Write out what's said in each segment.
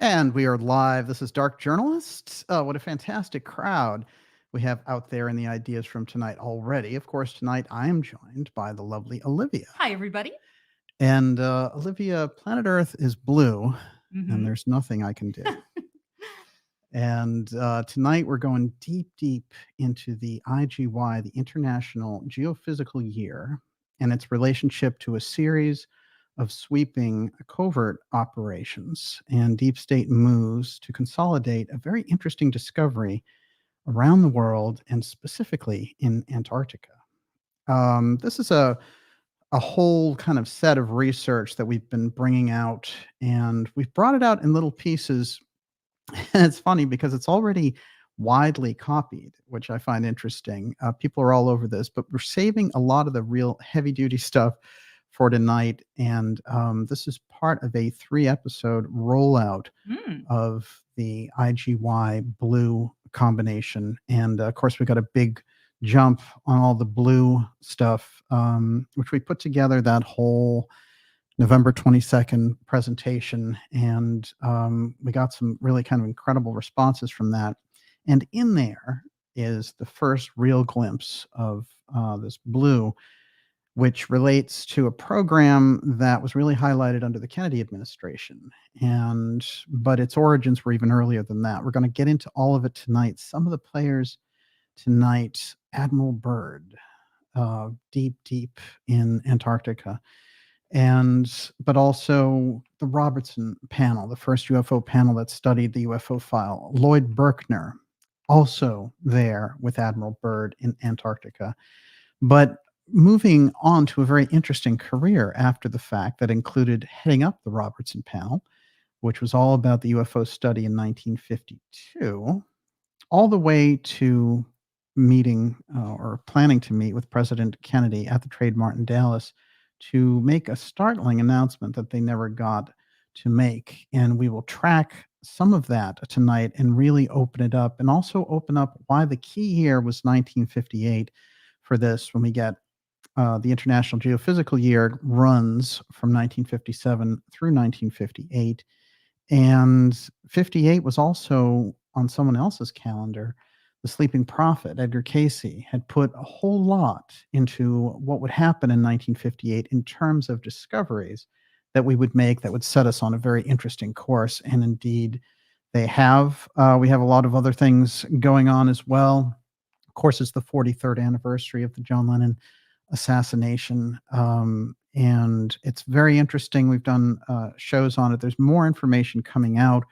And we are live. This is Dark Journalist. What a fantastic crowd we have out there in the ideas from tonight already. Of course, tonight I am joined by the lovely Olivia. Hi, everybody. And Olivia, planet Earth is blue, and there's nothing I can do. And tonight we're going deep into the I.G.Y, the International Geophysical Year, and its relationship to a series of sweeping covert operations and deep state moves to consolidate a very interesting discovery around the world and specifically in Antarctica. This is a whole kind of set of research that we've been bringing out, and we've brought it out in little pieces. And it's funny because it's already widely copied, which I find interesting. People are all over this, but we're saving a lot of the real heavy duty stuff for tonight. And this is part of a 3-episode rollout of the I.G.Y blue combination. And of course, we got a big jump on all the blue stuff, which we put together that whole November 22nd presentation. And we got some really kind of incredible responses from that. And in there is the first real glimpse of this blue, which relates to a program that was really highlighted under the Kennedy administration. But its origins were even earlier than that. We're going to get into all of it tonight. Some of the players tonight: Admiral Byrd, deep in Antarctica, but also the Robertson panel, the first UFO panel that studied the UFO file. Lloyd Berkner, also there with Admiral Byrd in Antarctica. But moving on to a very interesting career after the fact that included heading up the Robertson panel, which was all about the UFO study in 1952, all the way to meeting or planning to meet with President Kennedy at the Trade Mart in Dallas to make a startling announcement that they never got to make. And we will track some of that tonight and really open it up, and also open up why the key year was 1958 for this, when we get the International Geophysical Year runs from 1957 through 1958. And 58 was also on someone else's calendar. The Sleeping Prophet, Edgar Cayce, had put a whole lot into what would happen in 1958 in terms of discoveries that we would make that would set us on a very interesting course. And indeed, they have. We have a lot of other things going on as well. Of course, it's the 43rd anniversary of the John Lennon assassination. And it's very interesting. We've done shows on it. There's more information coming out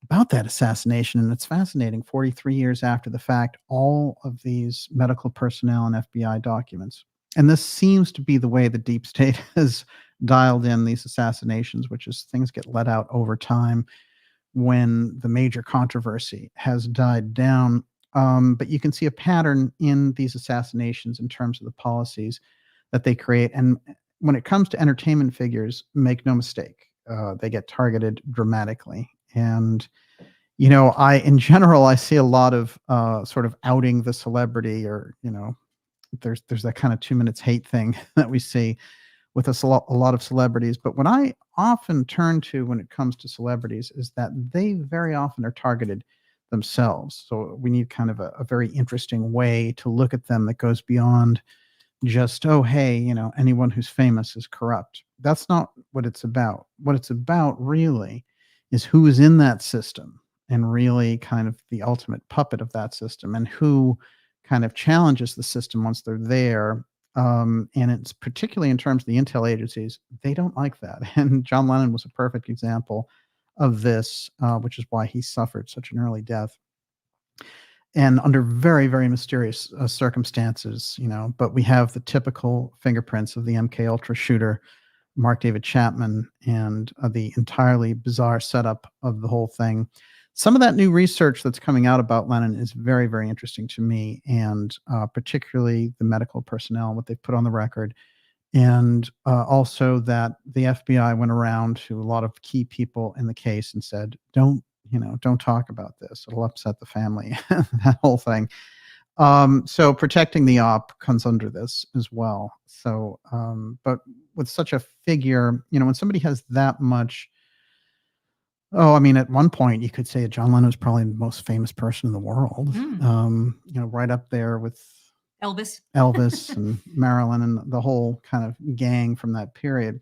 about that assassination, and it's fascinating. 43 years after the fact, all of these medical personnel and FBI documents. And this seems to be the way the deep state has dialed in these assassinations, which is things get let out over time when the major controversy has died down. But you can see a pattern in these assassinations in terms of the policies that they create. And when it comes to entertainment figures, make no mistake, they get targeted dramatically. And, in general, I see a lot of sort of outing the celebrity, or, there's that kind of 2 minutes hate thing that we see with a lot of celebrities. But what I often turn to when it comes to celebrities is that they very often are targeted themselves. So we need kind of a very interesting way to look at them that goes beyond just, oh, hey, anyone who's famous is corrupt. That's not what it's about. What it's about really is who is in that system, and really kind of the ultimate puppet of that system, and who kind of challenges the system once they're there. And it's particularly in terms of the intel agencies, they don't like that. And John Lennon was a perfect example of this, which is why he suffered such an early death, and under very, very mysterious circumstances. But we have the typical fingerprints of the MK Ultra shooter, Mark David Chapman, and the entirely bizarre setup of the whole thing. Some of that new research that's coming out about Lennon is very, very interesting to me, and particularly the medical personnel, what they've put on the record. And also that the FBI went around to a lot of key people in the case and said, don't talk about this. It'll upset the family, that whole thing. So protecting the op comes under this as well. So, but with such a figure, when somebody has that much Oh, I mean, at one point you could say John Lennon was probably the most famous person in the world. Right up there with Elvis and Marilyn and the whole kind of gang from that period.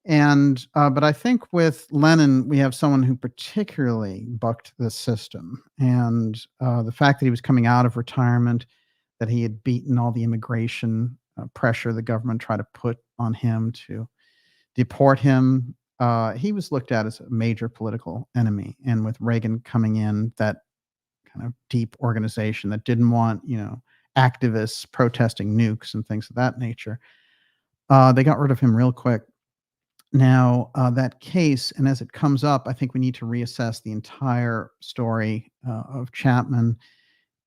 And but I think with Lennon, we have someone who particularly bucked the system, and the fact that he was coming out of retirement, that he had beaten all the immigration pressure the government tried to put on him to deport him. He was looked at as a major political enemy, and with Reagan coming in, that kind of deep organization that didn't want activists protesting nukes and things of that nature, they got rid of him real quick. Now, that case, and as it comes up, I think we need to reassess the entire story of Chapman.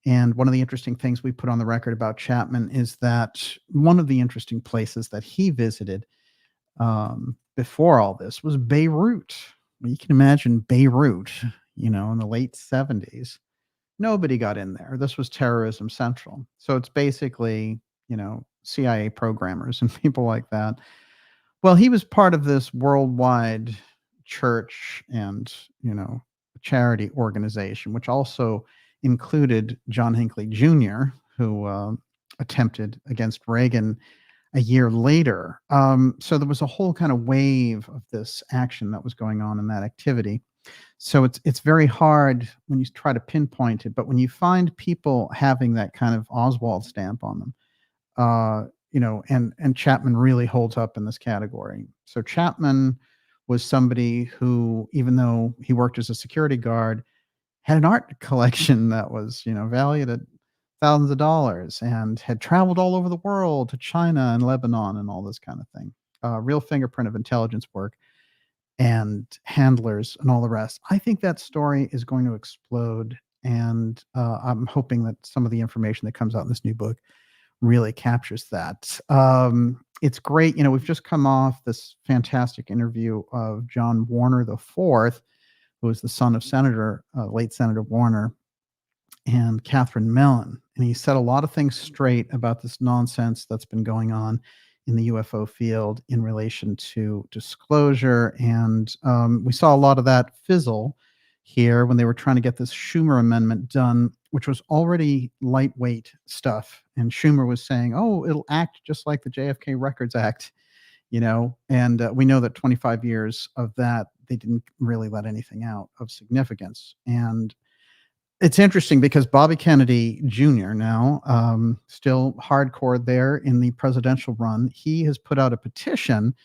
And one of the interesting things we put on the record about Chapman is that one of the interesting places that he visited before all this was Beirut. Well, you can imagine Beirut, in the late 70s. Nobody got in there. This was terrorism central. So it's basically, CIA programmers and people like that. Well, he was part of this worldwide church and, charity organization, which also included John Hinckley Jr., who attempted against Reagan a year later. So there was a whole kind of wave of this action that was going on in that activity. So it's very hard when you try to pinpoint it, but when you find people having that kind of Oswald stamp on them, and Chapman really holds up in this category. So Chapman was somebody who, even though he worked as a security guard, had an art collection that was, valued at thousands of dollars, and had traveled all over the world to China and Lebanon and all this kind of thing. Real fingerprint of intelligence work and handlers and all the rest. I think that story is going to explode, and I'm hoping that some of the information that comes out in this new book really captures that. It's great. We've just come off this fantastic interview of John Warner IV, who was the son of late Senator Warner, and Catherine Mellon. And he said a lot of things straight about this nonsense that's been going on in the UFO field in relation to disclosure. And we saw a lot of that fizzle here when they were trying to get this Schumer amendment done, which was already lightweight stuff. And Schumer was saying, oh, it'll act just like the JFK Records Act, and we know that 25 years of that, they didn't really let anything out of significance. And it's interesting because Bobby Kennedy Jr. now, still hardcore there in the presidential run, he has put out a petition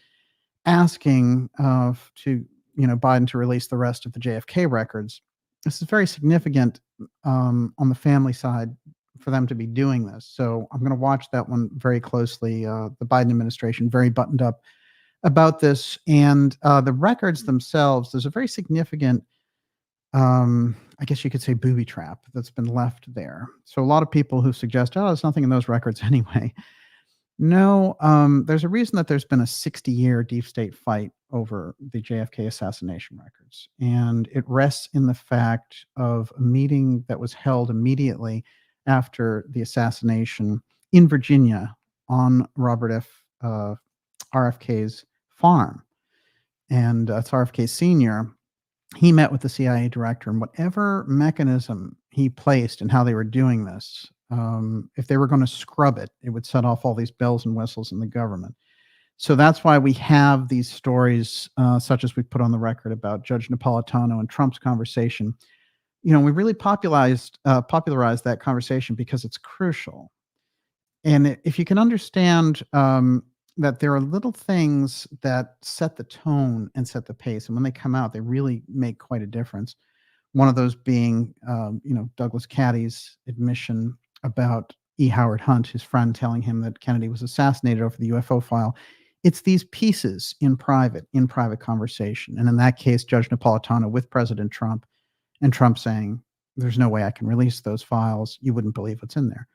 asking Biden to release the rest of the JFK records. This is very significant on the family side for them to be doing this. So I'm going to watch that one very closely. The Biden administration very buttoned up about this, and the records themselves. There's a very significant, I guess you could say, booby trap that's been left there. So a lot of people who suggest, oh, there's nothing in those records anyway. No, there's a reason that there's been a 60-year deep state fight over the JFK assassination records. And it rests in the fact of a meeting that was held immediately after the assassination in Virginia on RFK's farm. And it's RFK Sr. He met with the CIA director, and whatever mechanism he placed in how they were doing this, if they were going to scrub it, it would set off all these bells and whistles in the government. So that's why we have these stories, such as we put on the record about Judge Napolitano and Trump's conversation. We really popularized that conversation because it's crucial. And if you can understand that there are little things that set the tone and set the pace, and when they come out, they really make quite a difference. One of those being, Douglas Caddy's admission about E. Howard Hunt, his friend, telling him that Kennedy was assassinated over the UFO file. It's these pieces in private conversation. And in that case, Judge Napolitano with President Trump, and Trump saying, there's no way I can release those files. You wouldn't believe what's in there.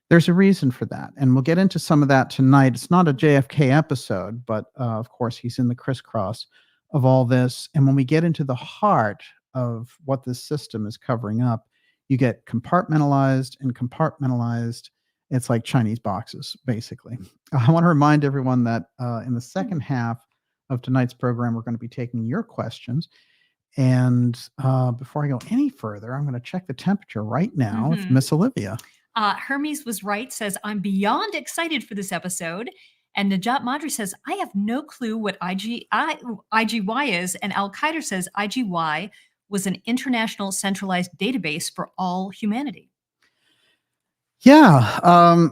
There's a reason for that. And we'll get into some of that tonight. It's not a JFK episode, but of course, he's in the crisscross of all this. And when we get into the heart of what this system is covering up, you get compartmentalized. It's like Chinese boxes, basically. I want to remind everyone that in the second half of tonight's program, we're going to be taking your questions. And before I go any further, I'm going to check the temperature right now with Miss Olivia. Hermes was right, says, I'm beyond excited for this episode. And Najat Madri says, I have no clue what I.G.Y is. And Al Qaeda says, I.G.Y was an international centralized database for all humanity. Yeah,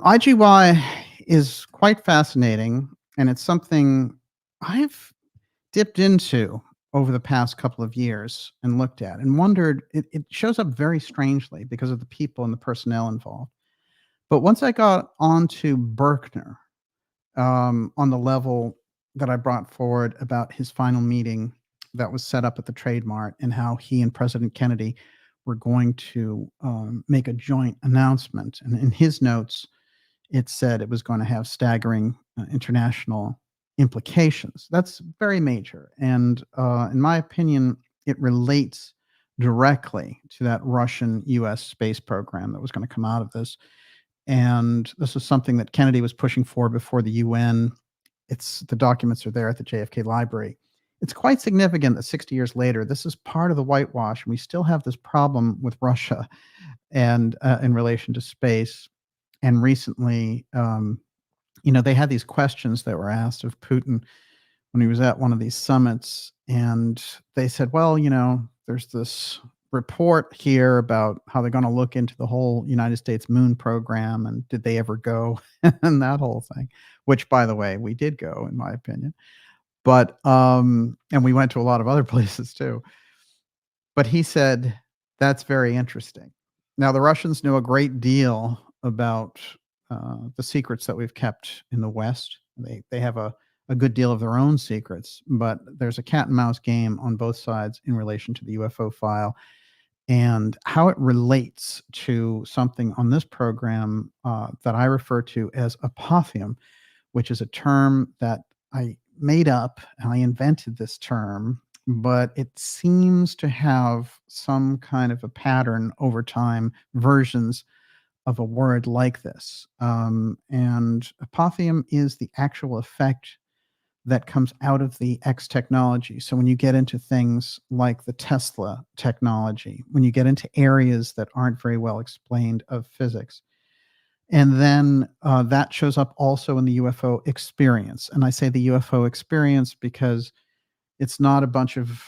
I.G.Y is quite fascinating, and it's something I've dipped into over the past couple of years and looked at and wondered. It shows up very strangely because of the people and the personnel involved. But once I got onto Berkner, on the level that I brought forward about his final meeting that was set up at the Trade Mart and how he and President Kennedy were going to make a joint announcement. And in his notes, it said it was going to have staggering international implications. That's very major. And in my opinion, it relates directly to that Russian US space program that was going to come out of this. And this was something that Kennedy was pushing for before the UN. The documents are there at the JFK Library. It's quite significant that 60 years later, this is part of the whitewash, and we still have this problem with Russia and in relation to space. And recently, they had these questions that were asked of Putin when he was at one of these summits, and they said, well, there's this report here about how they're going to look into the whole United States moon program, and did they ever go, and that whole thing, which, by the way, we did go, in my opinion. But and we went to a lot of other places too. But he said, that's very interesting. Now, the Russians knew a great deal about the secrets that we've kept in the West. They have a good deal of their own secrets, but there's a cat and mouse game on both sides in relation to the UFO file and how it relates to something on this program that I refer to as apotheum, which is a term that I made up. I invented this term, but it seems to have some kind of a pattern over time, versions of a word like this. And apotheum is the actual effect that comes out of the X technology. So when you get into things like the Tesla technology, when you get into areas that aren't very well explained of physics, and then that shows up also in the UFO experience. And I say the UFO experience because it's not a bunch of,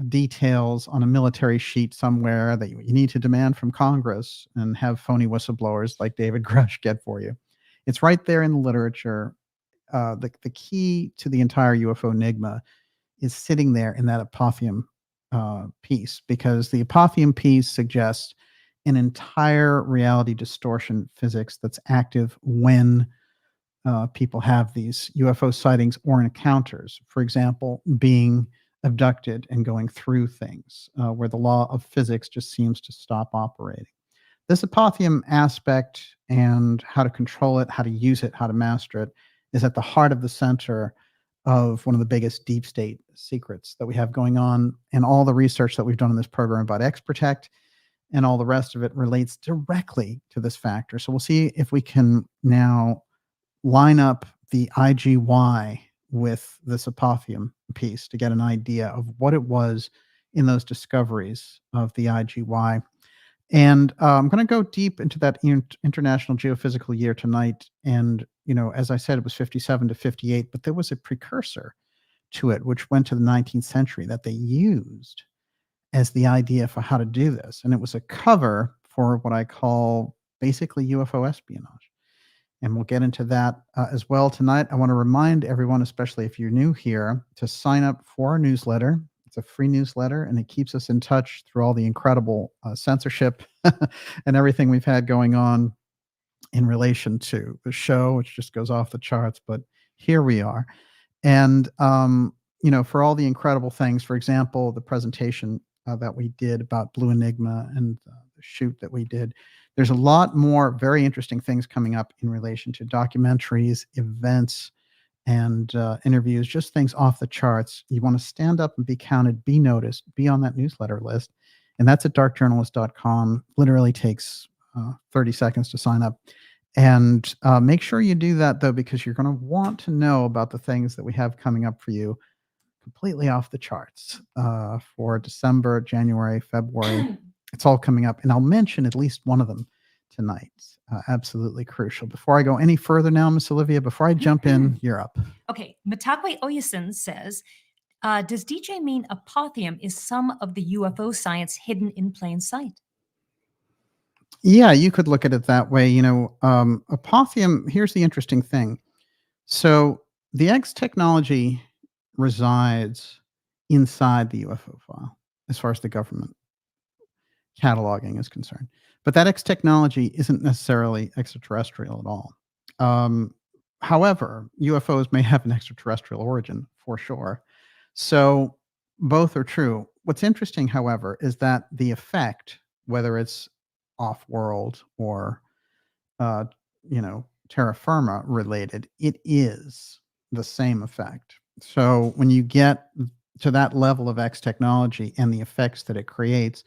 details on a military sheet somewhere that you need to demand from Congress and have phony whistleblowers like David Grush get for you. It's right there in the literature. The key to the entire UFO enigma is sitting there in that apotheum piece, because the apotheum piece suggests an entire reality distortion physics that's active when people have these UFO sightings or encounters. For example, being abducted and going through things where the law of physics just seems to stop operating. This apotheum aspect and how to control it, how to use it, how to master it is at the heart of the center of one of the biggest deep state secrets that we have going on. And all the research that we've done in this program about X-Protect and all the rest of it relates directly to this factor. So we'll see if we can now line up the I.G.Y with this apotheum piece to get an idea of what it was in those discoveries of the I.G.Y. And I'm going to go deep into that International Geophysical Year tonight. And, as I said, it was 57 to 58, but there was a precursor to it, which went to the 19th century that they used as the idea for how to do this. And it was a cover for what I call basically UFO espionage. And we'll get into that as well tonight. I want to remind everyone, especially if you're new here, to sign up for our newsletter. It's a free newsletter, and it keeps us in touch through all the incredible censorship and everything we've had going on in relation to the show, which just goes off the charts. But here we are. And, for all the incredible things, for example, the presentation that we did about Blue Enigma and the shoot that we did, there's a lot more very interesting things coming up in relation to documentaries, events, and interviews, just things off the charts. You want to stand up and be counted, be noticed, be on that newsletter list. And that's at darkjournalist.com. Literally takes 30 seconds to sign up. And make sure you do that, though, because you're going to want to know about the things that we have coming up for you completely off the charts for December, January, February. It's all coming up, and I'll mention at least one of them tonight. Absolutely crucial. Before I go any further now, Miss Olivia, before I jump in, you're up. Okay, Matakwe Oyasin says, does DJ mean apotheum is some of the UFO science hidden in plain sight? Yeah, you could look at it that way. Apotheuum, here's the interesting thing. So the X technology resides inside the UFO file as far as the government cataloging is concerned. But that X technology isn't necessarily extraterrestrial at all. However, UFOs may have an extraterrestrial origin for sure. So both are true. What's interesting, however, is that the effect, whether it's off-world or terra firma related, it is the same effect. So when you get to that level of X technology and the effects that it creates,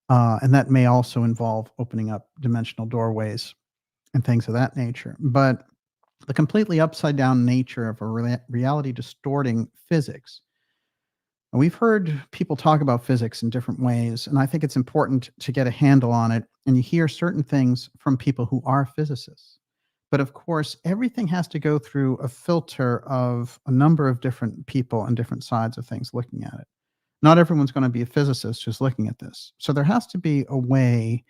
and that may also involve opening up dimensional doorways and things of that nature. But the completely upside down nature of a reality distorting physics. And we've heard people talk about physics in different ways, and I think it's important to get a handle on it. And you hear certain things from people who are physicists. But of course, everything has to go through a filter of a number of different people on different sides of things looking at it. Not everyone's going to be a physicist who's looking at this. So there has to be a way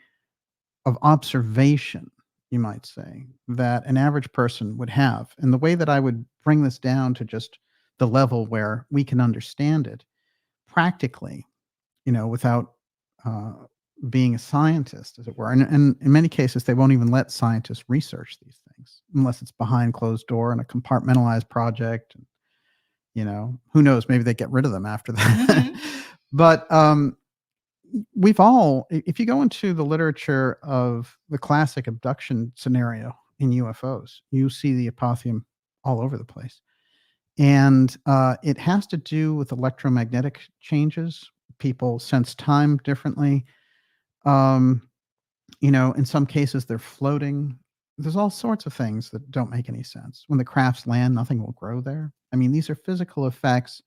of observation, you might say, that an average person would have. And the way that I would bring this down to just the level where we can understand it practically, without being a scientist, as it were. And in many cases, they won't even let scientists research these things unless it's behind closed door and a compartmentalized project. Who knows? Maybe they get rid of them after that. Mhm. But we've all, if you go into the literature of the classic abduction scenario in UFOs, you see the apotheuum all over the place. And it has to do with electromagnetic changes. People sense time differently. In some cases, they're floating. There's all sorts of things that don't make any sense. When the crafts land, nothing will grow there. I mean, these are physical effects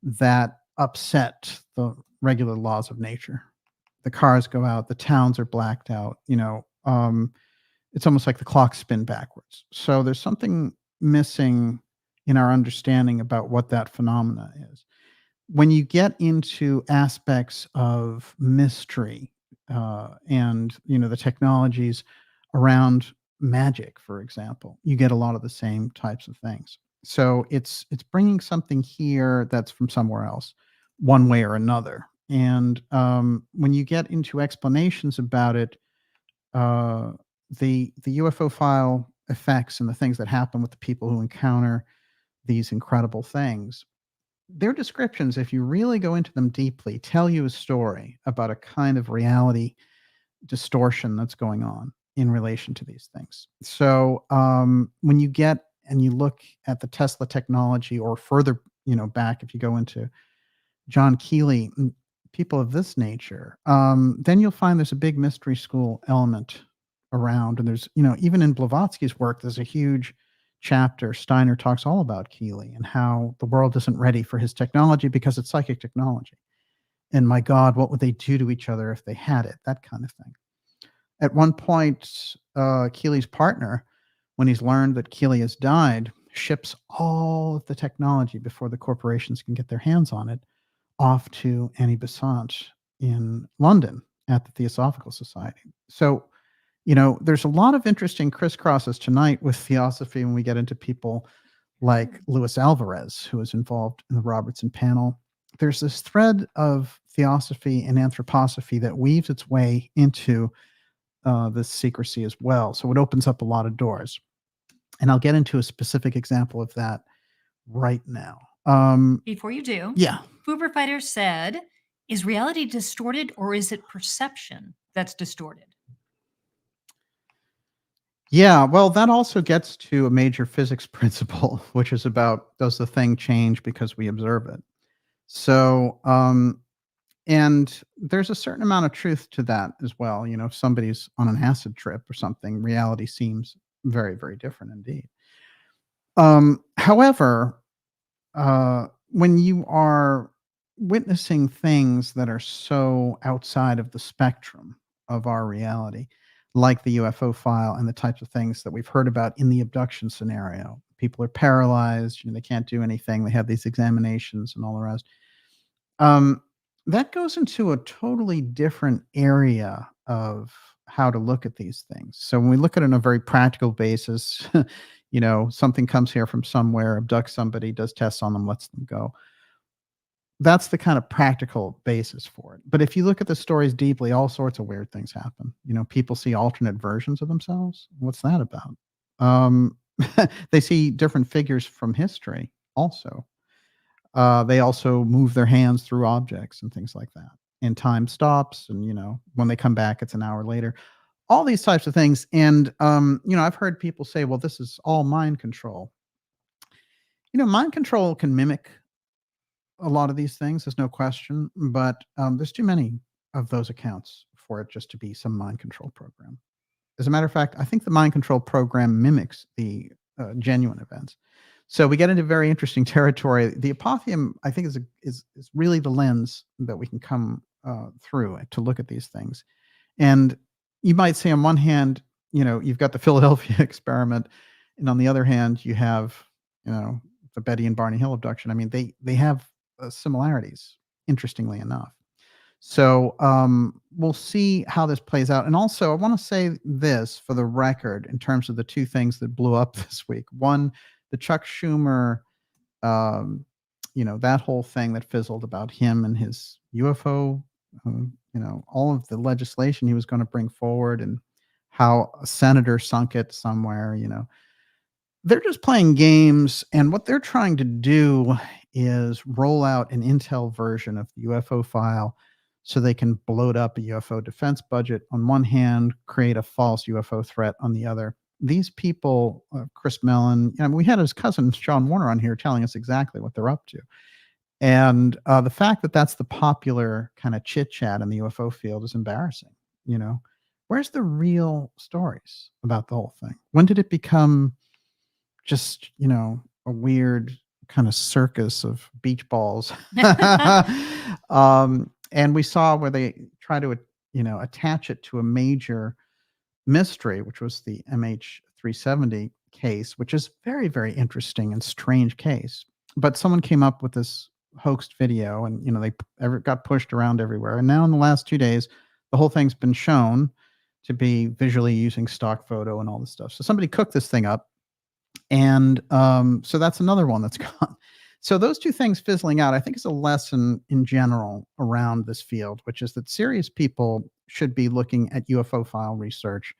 that upset the regular laws of nature. The cars go out, the towns are blacked out. It's almost like the clocks spin backwards. So there's something missing in our understanding about what that phenomena is. When you get into aspects of mystery and the technologies around magic, for example, you get a lot of the same types of things. So it's bringing something here that's from somewhere else, one way or another. And when you get into explanations about it, the UFO file effects and the things that happen with the people who encounter these incredible things, their descriptions, if you really go into them deeply, tell you a story about a kind of reality distortion that's going on in relation to these things. So when you get and you look at the Tesla technology, or further, back, if you go into John Keely, people of this nature, then you'll find there's a big mystery school element around. And there's, even in Blavatsky's work, there's a huge chapter. Steiner talks all about Keely and how the world isn't ready for his technology because it's psychic technology. And my God, what would they do to each other if they had it? That kind of thing. At one point, Keely's partner, when he's learned that Keely has died, ships all of the technology before the corporations can get their hands on it off to Annie Besant in London at the Theosophical Society. So, there's a lot of interesting crisscrosses tonight with theosophy when we get into people like Luis Alvarez, who is involved in the Robertson panel. There's this thread of theosophy and anthroposophy that weaves its way into this secrecy as well. So it opens up a lot of doors. And I'll get into a specific example of that right now. Before you do, Yeah. Foober Fighter said, is reality distorted, or is it perception that's distorted? Yeah, well, that also gets to a major physics principle, which is about, does the thing change because we observe it? So, and there's a certain amount of truth to that as well. If somebody's on an acid trip or something, reality seems very, very different indeed. However, when you are witnessing things that are so outside of the spectrum of our reality, like the UFO file and the types of things that we've heard about in the abduction scenario, people are paralyzed, they can't do anything, they have these examinations and all the rest. Um, that goes into a totally different area of how to look at these things. So when we look at it on a very practical basis, something comes here from somewhere, abducts somebody, does tests on them, lets them go. That's the kind of practical basis for it. But if you look at the stories deeply, all sorts of weird things happen. People see alternate versions of themselves. What's that about? Um, they see different figures from history also. They also move their hands through objects and things like that. And time stops, and when they come back, it's an hour later. All these types of things. And I've heard people say, "Well, this is all mind control." Mind control can mimic a lot of these things. There's no question, but there's too many of those accounts for it just to be some mind control program. As a matter of fact, I think the mind control program mimics the genuine events. So we get into very interesting territory. The apotheum, I think, is really the lens that we can come through to look at these things. And you might say, on one hand, you've got the Philadelphia experiment, and on the other hand, you have, the Betty and Barney Hill abduction. I mean, they have similarities, interestingly enough. So we'll see how this plays out. And also, I want to say this for the record in terms of the two things that blew up this week. One, the Chuck Schumer, that whole thing that fizzled about him and his UFO, all of the legislation he was going to bring forward, and how a senator sunk it somewhere, They're just playing games, and what they're trying to do is roll out an intel version of the UFO file so they can bloat up a UFO defense budget on one hand, create a false UFO threat on the other. These people, Chris Mellon, we had his cousin John Warner on here telling us exactly what they're up to. And the fact that that's the popular kind of chit chat in the UFO field is embarrassing. Where's the real stories about the whole thing? When did it become just, a weird kind of circus of beach balls? And we saw where they try to, attach it to a major mystery, which was the MH370 case, which is very, very interesting and strange case. But someone came up with this hoaxed video, and they got pushed around everywhere. And now in the last 2 days, the whole thing's been shown to be visually using stock photo and all this stuff. So somebody cooked this thing up, and so that's another one that's gone. So those two things fizzling out, I think, is a lesson in general around this field, which is that serious people should be looking at UFO file research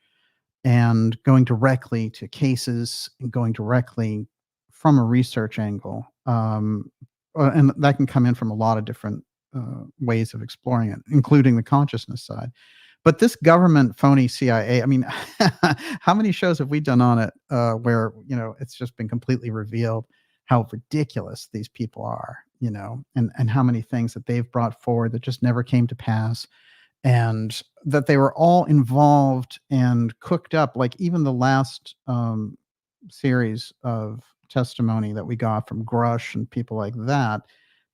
and going directly to cases and going directly from a research angle. And that can come in from a lot of different ways of exploring it, including the consciousness side. But this government phony CIA, I mean, how many shows have we done on it where, it's just been completely revealed how ridiculous these people are, and how many things that they've brought forward that just never came to pass, and that they were all involved and cooked up. Like even the last series of testimony that we got from Grush and people like that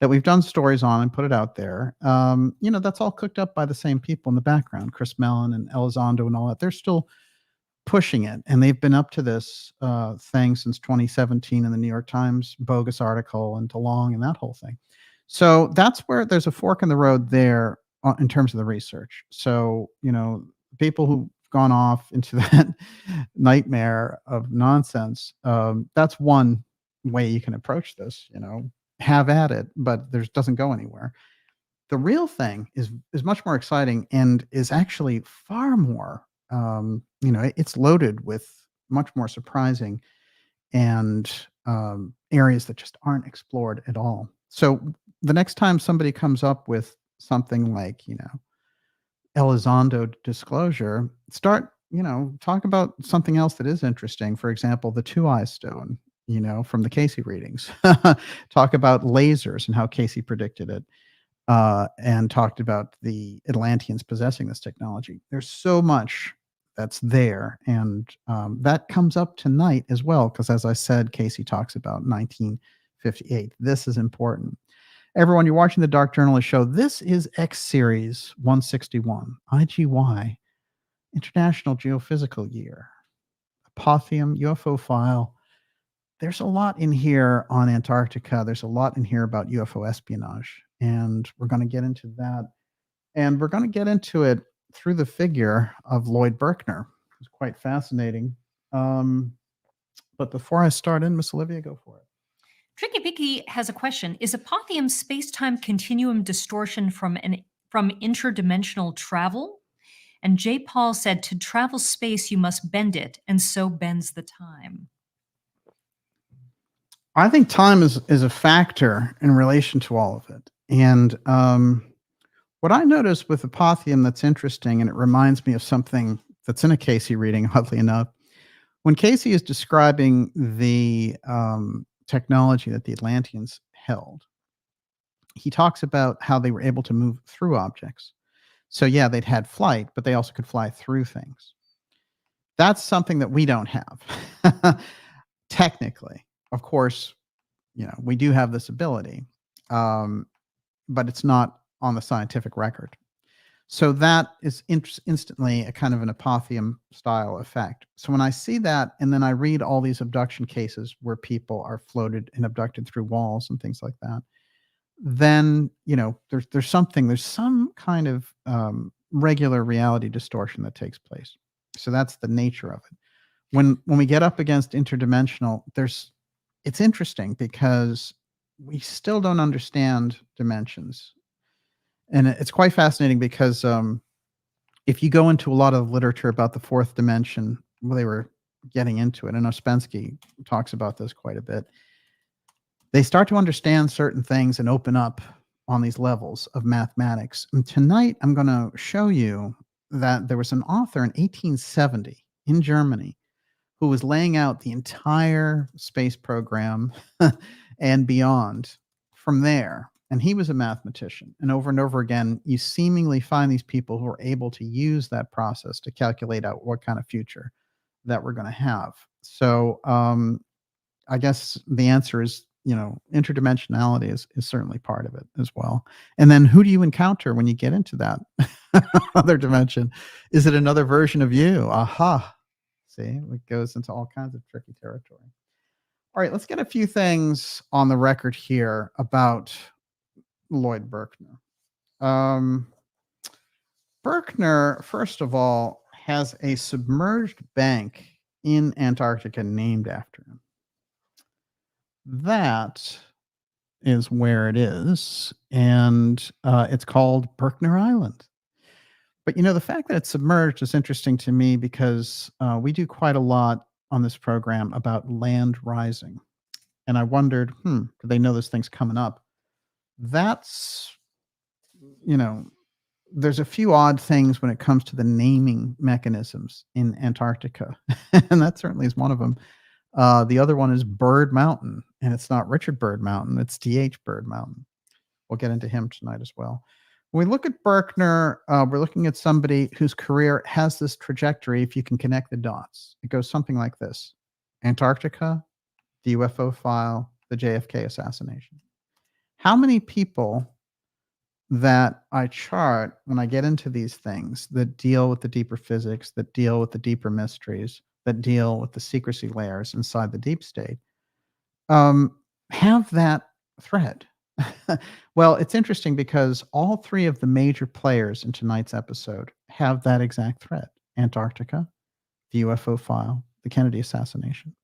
we've done stories on and put it out there. That's all cooked up by the same people in the background, Chris Mellon and Elizondo and all that. They're still pushing it, and they've been up to this thing since 2017 in the New York Times bogus article and DeLong and that whole thing. So that's where there's a fork in the road there in terms of the research. So, people who've gone off into that nightmare of nonsense, that's one way you can approach this, have at it, but doesn't go anywhere. The real thing is much more exciting and is actually far more, it's loaded with much more surprising and areas that just aren't explored at all. So the next time somebody comes up with something like, Elizondo disclosure, start, talk about something else that is interesting. For example, the two-eye stone, from the Casey readings. Talk about lasers and how Casey predicted it. And talked about the Atlanteans possessing this technology. There's so much that's there, and that comes up tonight as well, because as I said, Casey talks about 1950 58. This is important. Everyone, you're watching the Dark Journalist Show. This is X Series 161, I.G.Y International Geophysical Year, Apothium UFO File. There's a lot in here on Antarctica. There's a lot in here about UFO espionage, and we're going to get into that. And we're going to get into it through the figure of Lloyd Berkner. It's quite fascinating. But before I start in, Miss Olivia, go for it. Tricky Vicky has a question. Is apothium space-time continuum distortion from interdimensional travel? And J. Paul said, to travel space, you must bend it, and so bends the time. I think time is a factor in relation to all of it. And what I noticed with apothium that's interesting, and it reminds me of something that's in a Casey reading, oddly enough, when Casey is describing the technology that the Atlanteans held, he talks about how they were able to move through objects. So yeah, they'd had flight, but they also could fly through things. That's something that we don't have. Technically, of course, we do have this ability, but it's not on the scientific record. So that is instantly a kind of an apothium style effect. So when I see that, and then I read all these abduction cases where people are floated and abducted through walls and things like that, then there's some kind of regular reality distortion that takes place. So that's the nature of it. When we get up against interdimensional, it's interesting because we still don't understand dimensions. And it's quite fascinating because if you go into a lot of literature about the fourth dimension, well, they were getting into it, and Ouspensky talks about this quite a bit. They start to understand certain things and open up on these levels of mathematics. And tonight, I'm going to show you that there was an author in 1870 in Germany who was laying out the entire space program and beyond from there. And he was a mathematician. And over again, you seemingly find these people who are able to use that process to calculate out what kind of future that we're going to have. So I guess the answer is, interdimensionality is certainly part of it as well. And then who do you encounter when you get into that other dimension? Is it another version of you? Aha. See, it goes into all kinds of tricky territory. All right, let's get a few things on the record here about Lloyd Berkner. Berkner, first of all, has a submerged bank in Antarctica named after him. That is where it is, and it's called Berkner Island. But the fact that it's submerged is interesting to me because we do quite a lot on this program about land rising. And I wondered, do they know this thing's coming up? That's, there's a few odd things when it comes to the naming mechanisms in Antarctica. And that certainly is one of them. The other one is Byrd Mountain, and it's not Richard Byrd Mountain, it's D.H. Byrd Mountain. We'll get into him tonight as well. When we look at Berkner, we're looking at somebody whose career has this trajectory, if you can connect the dots. It goes something like this: Antarctica, the UFO file, the JFK assassination. How many people that I chart when I get into these things that deal with the deeper physics, that deal with the deeper mysteries, that deal with the secrecy layers inside the deep state, have that thread? Well, it's interesting because all three of the major players in tonight's episode have that exact thread: Antarctica, the UFO file, the Kennedy assassination.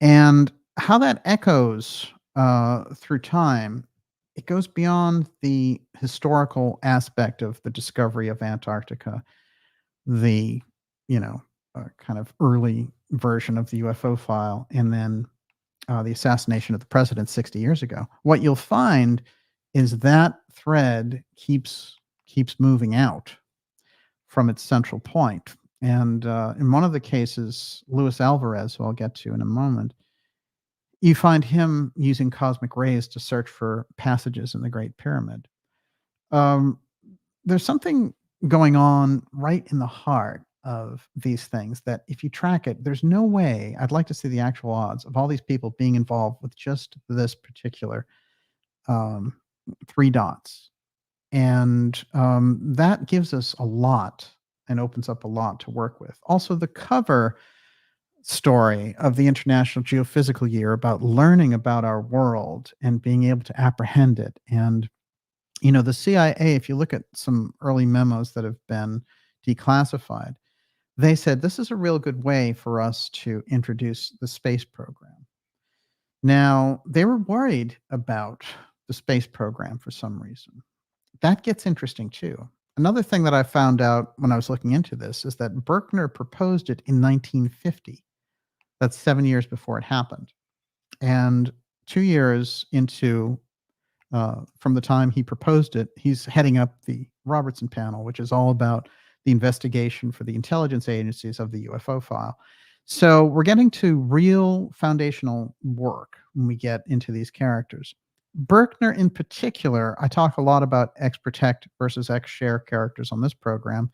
And how that echoes through time, it goes beyond the historical aspect of the discovery of Antarctica, the, kind of early version of the UFO file, and then the assassination of the president 60 years ago. What you'll find is that thread keeps moving out from its central point. And in one of the cases, Luis Alvarez, who I'll get to in a moment, you find him using cosmic rays to search for passages in the Great Pyramid. There's something going on right in the heart of these things that if you track it, there's no way, I'd like to see the actual odds of all these people being involved with just this particular 3 dots. And that gives us a lot and opens up a lot to work with. Also, the cover story of the International Geophysical Year about learning about our world and being able to apprehend it. And, the CIA, if you look at some early memos that have been declassified, they said this is a real good way for us to introduce the space program. Now, they were worried about the space program for some reason. That gets interesting too. Another thing that I found out when I was looking into this is that Berkner proposed it in 1950. That's 7 years before it happened. And 2 years into, from the time he proposed it, he's heading up the Robertson Panel, which is all about the investigation for the intelligence agencies of the UFO file. So we're getting to real foundational work when we get into these characters. Berkner in particular, I talk a lot about X-Protect versus X-Share characters on this program.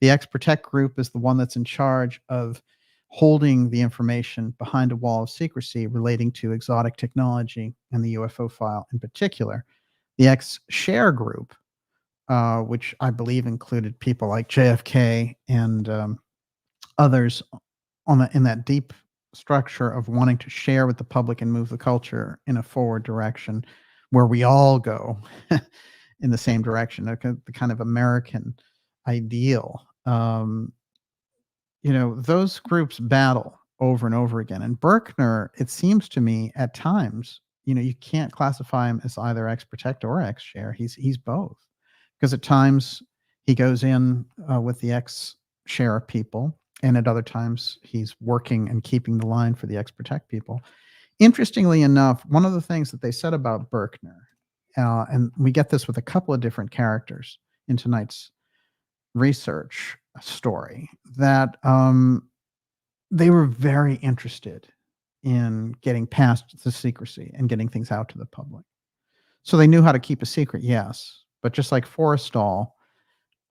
The X-Protect group is the one that's in charge of holding the information behind a wall of secrecy relating to exotic technology and the UFO file in particular. The X-Share group, which I believe included people like JFK and others in that deep structure of wanting to share with the public and move the culture in a forward direction where we all go in the same direction, the kind of American ideal. Those groups battle over and over again. And Berkner, it seems to me at times, you can't classify him as either X-Protect or X-Share. He's both. Because at times he goes in with the X-Share people, and at other times he's working and keeping the line for the X-Protect people. Interestingly enough, one of the things that they said about Berkner, and we get this with a couple of different characters in tonight's research story, that they were very interested in getting past the secrecy and getting things out to the public. So they knew how to keep a secret, yes. But just like Forrestal,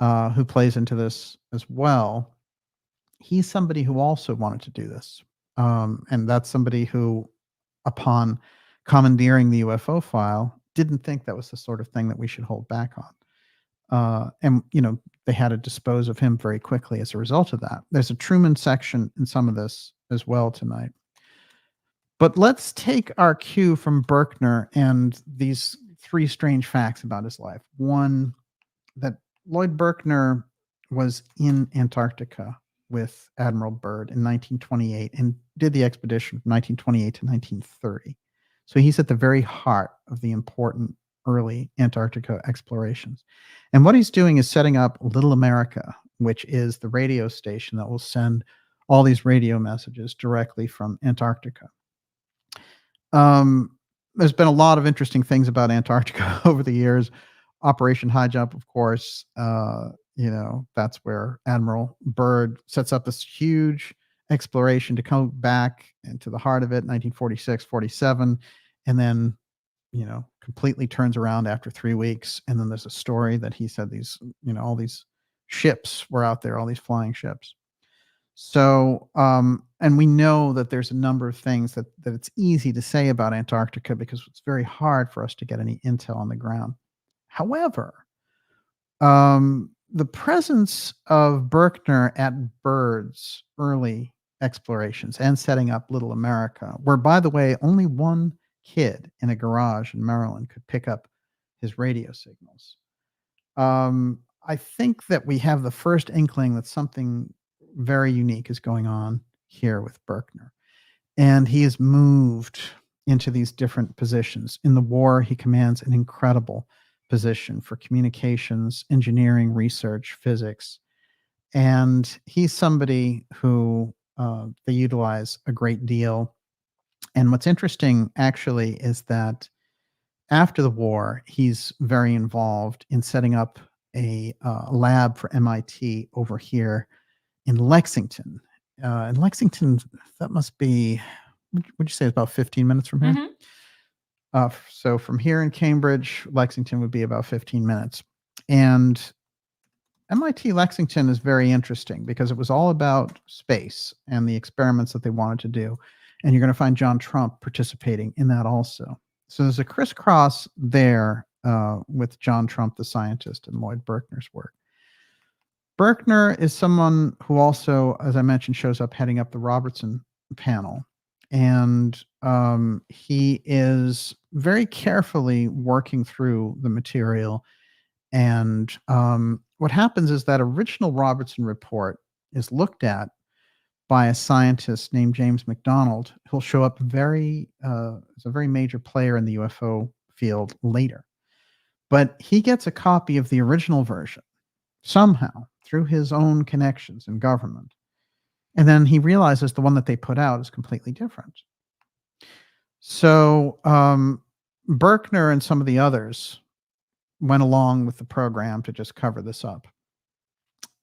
who plays into this as well, he's somebody who also wanted to do this. And that's somebody who, upon commandeering the UFO file, didn't think that was the sort of thing that we should hold back on. And they had to dispose of him very quickly as a result of that. There's a Truman section in some of this as well tonight. But let's take our cue from Berkner and these 3 strange facts about his life. One, that Lloyd Berkner was in Antarctica with Admiral Byrd in 1928 and did the expedition from 1928 to 1930. So he's at the very heart of the important early Antarctica explorations. And what he's doing is setting up Little America, which is the radio station that will send all these radio messages directly from Antarctica. There's been a lot of interesting things about Antarctica over the years. Operation High Jump, of course, that's where Admiral Byrd sets up this huge exploration to come back into the heart of it, 1946, 47, and then, completely turns around after 3 weeks. And then there's a story that he said all these ships were out there, all these flying ships. So, and we know that there's a number of things that it's easy to say about Antarctica because it's very hard for us to get any intel on the ground. However, the presence of Berkner at Byrd's early explorations and setting up Little America, where, by the way, only one kid in a garage in Maryland could pick up his radio signals. I think that we have the first inkling that something very unique is going on here with Berkner. And he is moved into these different positions. In the war, he commands an incredible position for communications, engineering, research, physics. And he's somebody who they utilize a great deal. And what's interesting, actually, is that after the war, he's very involved in setting up a lab for MIT over here in Lexington. In Lexington, that must be, would you say it's about 15 minutes from here? Mm-hmm. So from here in Cambridge, Lexington would be about 15 minutes. And MIT Lexington is very interesting because it was all about space and the experiments that they wanted to do. And you're going to find John Trump participating in that also. So there's a crisscross there with John Trump, the scientist, and Lloyd Berkner's work. Berkner is someone who also, as I mentioned, shows up heading up the Robertson panel. And he is very carefully working through the material. And what happens is that original Robertson report is looked at by a scientist named James McDonald, who'll show up as a very major player in the UFO field later. But he gets a copy of the original version somehow through his own connections in government. And then he realizes the one that they put out is completely different. So Berkner and some of the others went along with the program to just cover this up.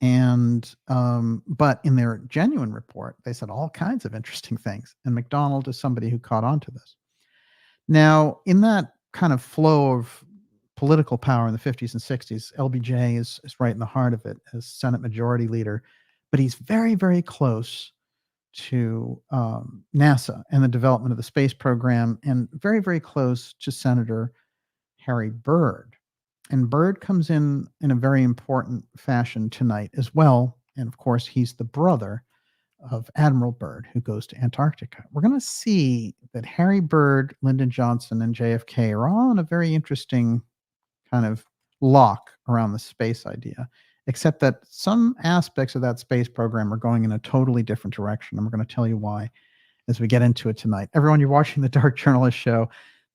And but in their genuine report, they said all kinds of interesting things. And McDonald is somebody who caught on to this. Now, in that kind of flow of political power in the 50s and 60s, LBJ is right in the heart of it as Senate Majority Leader. But he's very, very close to NASA and the development of the space program, and very, very close to Senator Harry Byrd. And Byrd comes in a very important fashion tonight as well. And of course, he's the brother of Admiral Byrd, who goes to Antarctica. We're going to see that Harry Byrd, Lyndon Johnson, and JFK are all in a very interesting kind of lock around the space idea, except that some aspects of that space program are going in a totally different direction. And we're going to tell you why as we get into it tonight. Everyone, you're watching the Dark Journalist Show.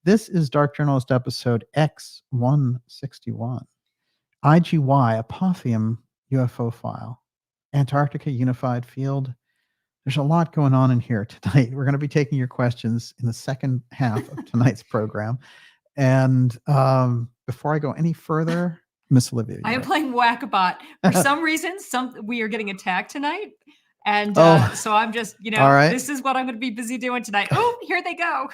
This is Dark Journalist episode X-161. I.G.Y APOTHEUM UFO File. Antarctica Unified Field. There's a lot going on in here tonight. We're going to be taking your questions in the second half of tonight's program. And before I go any further, Miss Olivia. I am playing Whack-A-Bot. For some reason, we are getting attacked tonight. And so I'm just, this is what I'm going to be busy doing tonight. Oh, here they go.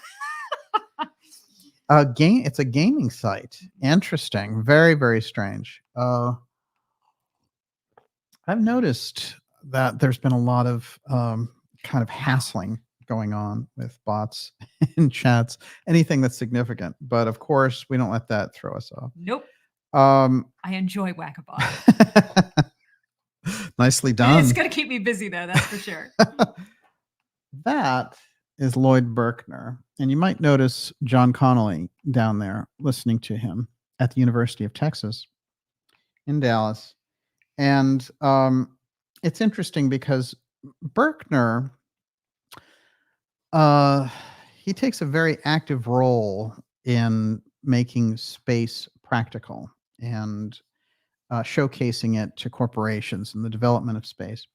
It's a gaming site. Interesting. Very, very strange. I've noticed that there's been a lot of kind of hassling going on with bots and chats, anything that's significant. But of course, we don't let that throw us off. Nope. I enjoy Whack-A-Bot. Nicely done. It's going to keep me busy, though. That's for sure. That is Lloyd Berkner. And you might notice John Connolly down there listening to him at the University of Texas in Dallas. And it's interesting because Berkner, he takes a very active role in making space practical and showcasing it to corporations and the development of space.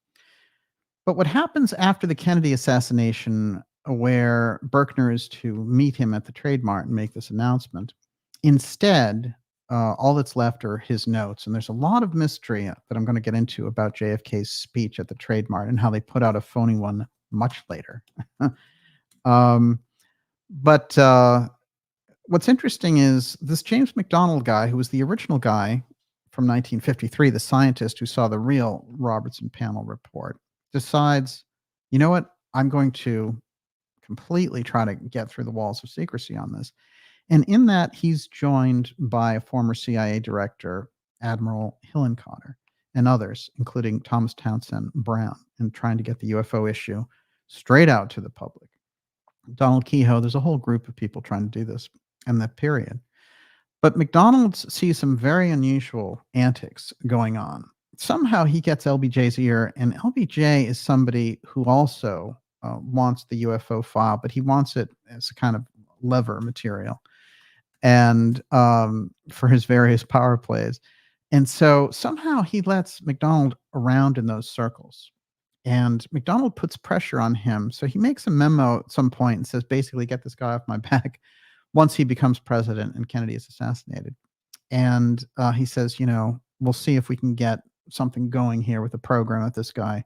But what happens after the Kennedy assassination, where Berkner is to meet him at the Trade Mart and make this announcement, instead, all that's left are his notes. And there's a lot of mystery that I'm going to get into about JFK's speech at the Trade Mart and how they put out a phony one much later. But what's interesting is this James McDonald guy, who was the original guy from 1953, the scientist who saw the real Robertson panel report, decides, you know what, I'm going to completely try to get through the walls of secrecy on this. And in that, he's joined by a former CIA director, Admiral Hillenkotter, and others, including Thomas Townsend Brown, in trying to get the UFO issue straight out to the public. Donald Kehoe, there's a whole group of people trying to do this in that period. But McDonald sees some very unusual antics going on. Somehow he gets LBJ's ear, and LBJ is somebody who also wants the UFO file, but he wants it as a kind of lever material and for his various power plays. And so somehow he lets McDonald around in those circles. And McDonald puts pressure on him. So he makes a memo at some point and says, basically, get this guy off my back once he becomes president and Kennedy is assassinated. And he says, we'll see if we can get something going here with a program that this guy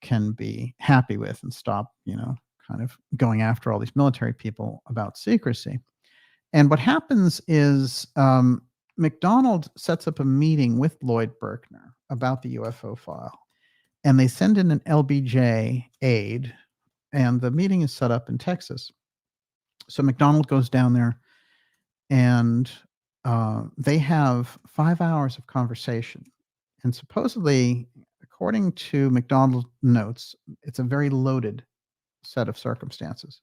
can be happy with and stop, kind of going after all these military people about secrecy. And what happens is McDonald sets up a meeting with Lloyd Berkner. about the UFO file. And they send in an LBJ aide, and the meeting is set up in Texas. So McDonald goes down there, and they have 5 hours of conversation. And supposedly, according to McDonald notes, it's a very loaded set of circumstances.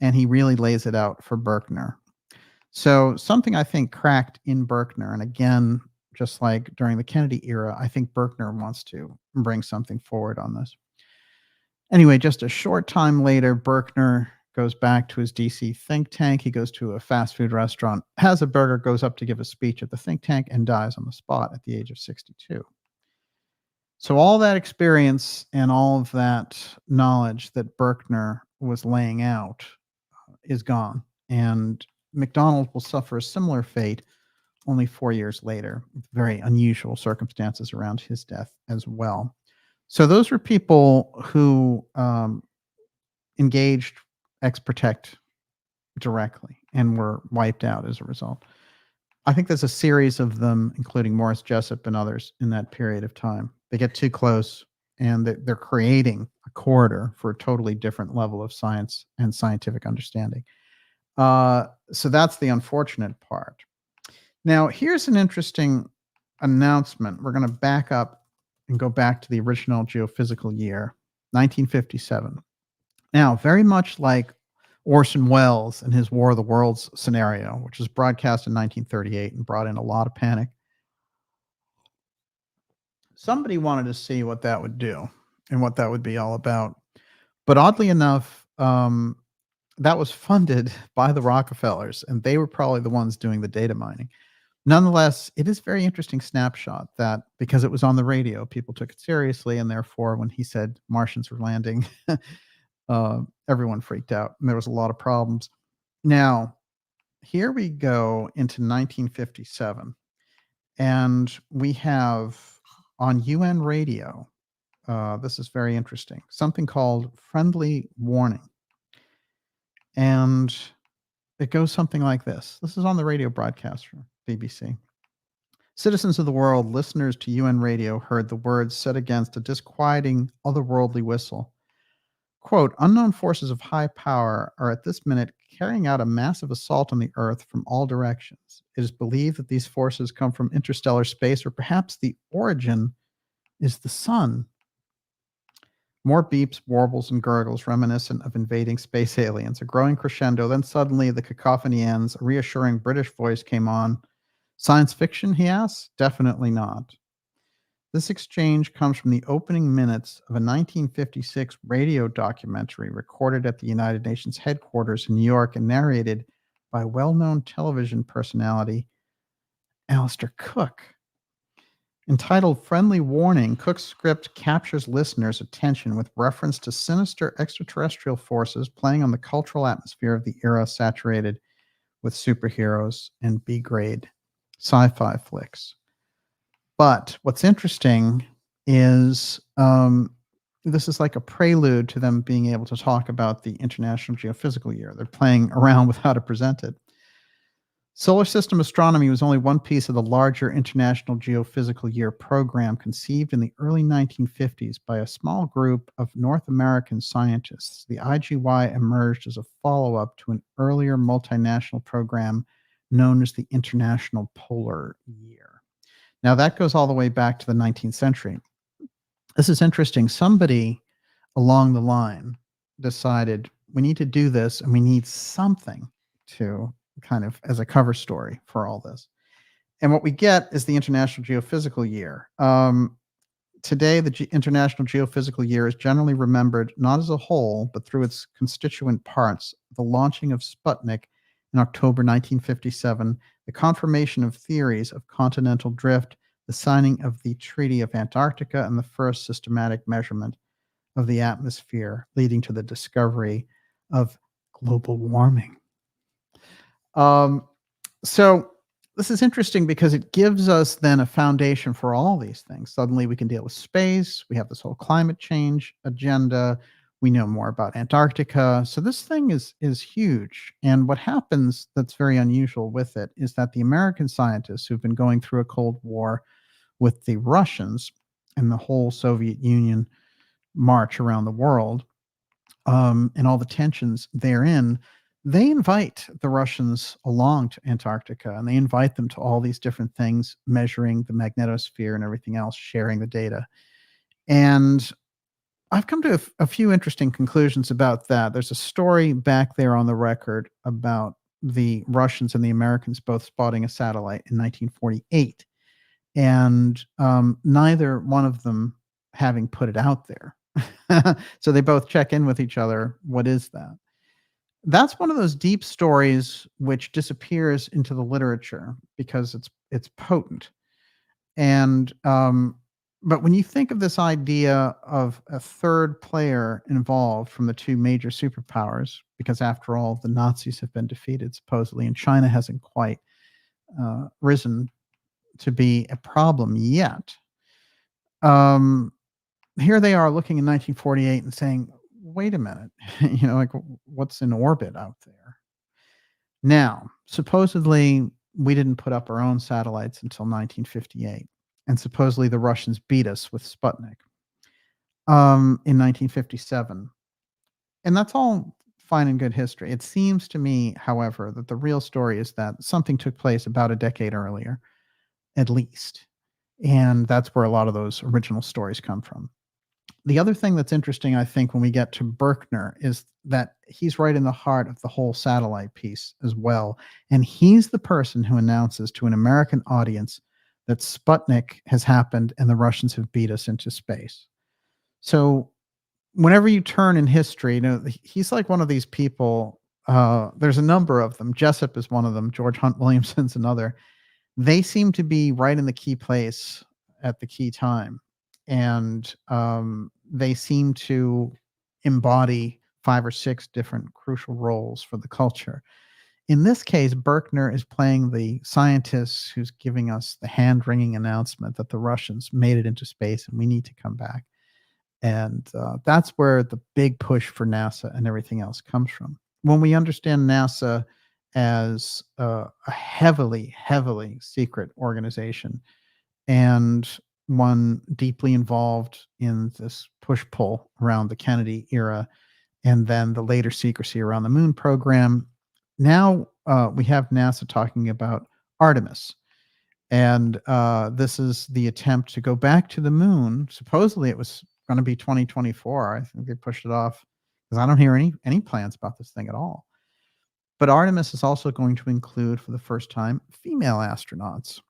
And he really lays it out for Berkner. So something I think cracked in Berkner, and again, just like during the Kennedy era, I think Berkner wants to bring something forward on this. Anyway, just a short time later, Berkner goes back to his DC think tank. He goes to a fast food restaurant, has a burger, goes up to give a speech at the think tank, and dies on the spot at the age of 62. So all that experience and all of that knowledge that Berkner was laying out is gone. And McDonald will suffer a similar fate only 4 years later, with very unusual circumstances around his death as well. So those were people who engaged X-Protect directly and were wiped out as a result. I think there's a series of them, including Morris Jessup and others, in that period of time. They get too close, and they're creating a corridor for a totally different level of science and scientific understanding. So that's the unfortunate part. Now, here's an interesting announcement. We're going to back up and go back to the original geophysical year, 1957. Now, very much like Orson Welles and his War of the Worlds scenario, which was broadcast in 1938 and brought in a lot of panic, somebody wanted to see what that would do and what that would be all about. But oddly enough, that was funded by the Rockefellers, and they were probably the ones doing the data mining. Nonetheless, it is a very interesting snapshot that because it was on the radio, people took it seriously, and therefore when he said Martians were landing, everyone freaked out, and there was a lot of problems. Now, here we go into 1957, and we have on UN radio, this is very interesting, something called Friendly Warning. And it goes something like this. This is on the radio broadcast from BBC. Citizens of the world, listeners to UN radio heard the words set against a disquieting, otherworldly whistle. Quote, unknown forces of high power are at this minute carrying out a massive assault on the Earth from all directions. It is believed that these forces come from interstellar space, or perhaps the origin is the sun. More beeps, warbles, and gurgles reminiscent of invading space aliens. A growing crescendo, then suddenly the cacophony ends. A reassuring British voice came on. Science fiction, he asked? Definitely not. This exchange comes from the opening minutes of a 1956 radio documentary recorded at the United Nations headquarters in New York and narrated by well-known television personality Alistair Cooke. Entitled Friendly Warning, Cook's script captures listeners' attention with reference to sinister extraterrestrial forces playing on the cultural atmosphere of the era saturated with superheroes and B-grade sci-fi flicks. But what's interesting is this is like a prelude to them being able to talk about the International Geophysical Year. They're playing around with how to present it. Solar system astronomy was only one piece of the larger International Geophysical Year program conceived in the early 1950s by a small group of North American scientists. The I.G.Y emerged as a follow-up to an earlier multinational program known as the International Polar Year. Now, that goes all the way back to the 19th century. This is interesting. Somebody along the line decided we need to do this, and we need something to kind of as a cover story for all this. And what we get is the International Geophysical Year. Today, the International Geophysical Year is generally remembered not as a whole, but through its constituent parts: the launching of Sputnik in October 1957, the confirmation of theories of continental drift, the signing of the Treaty of Antarctica, and the first systematic measurement of the atmosphere, leading to the discovery of global warming. So this is interesting because it gives us then a foundation for all these things. Suddenly we can deal with space. We have this whole climate change agenda. We know more about Antarctica. So this thing is huge. And what happens that's very unusual with it is that the American scientists who've been going through a Cold War with the Russians and the whole Soviet Union march around the world, and all the tensions therein, they invite the Russians along to Antarctica, and they invite them to all these different things, measuring the magnetosphere and everything else, sharing the data. And I've come to a few interesting conclusions about that. There's a story back there on the record about the Russians and the Americans both spotting a satellite in 1948, and neither one of them having put it out there. So they both check in with each other. What is that? That's one of those deep stories which disappears into the literature because it's potent. And but when you think of this idea of a third player involved from the two major superpowers, because after all, the Nazis have been defeated supposedly, and China hasn't quite risen to be a problem yet. Here they are looking in 1948 and saying, wait a minute, like what's in orbit out there? Now, supposedly we didn't put up our own satellites until 1958. And supposedly the Russians beat us with Sputnik in 1957. And that's all fine and good history. It seems to me, however, that the real story is that something took place about a decade earlier, at least. And that's where a lot of those original stories come from. The other thing that's interesting, I think, when we get to Berkner is that he's right in the heart of the whole satellite piece as well. And he's the person who announces to an American audience that Sputnik has happened and the Russians have beat us into space. So whenever you turn in history, he's like one of these people. There's a number of them. Jessup is one of them. George Hunt Williamson's another. They seem to be right in the key place at the key time. And they seem to embody 5 or 6 different crucial roles for the culture. In this case, Berkner is playing the scientist who's giving us the hand-wringing announcement that the Russians made it into space and we need to come back. And that's where the big push for NASA and everything else comes from. When we understand NASA as a heavily, heavily secret organization, and one deeply involved in this push-pull around the Kennedy era, and then the later secrecy around the moon program. Now we have NASA talking about Artemis. And this is the attempt to go back to the moon. Supposedly it was going to be 2024. I think they pushed it off because I don't hear any plans about this thing at all. But Artemis is also going to include, for the first time, female astronauts.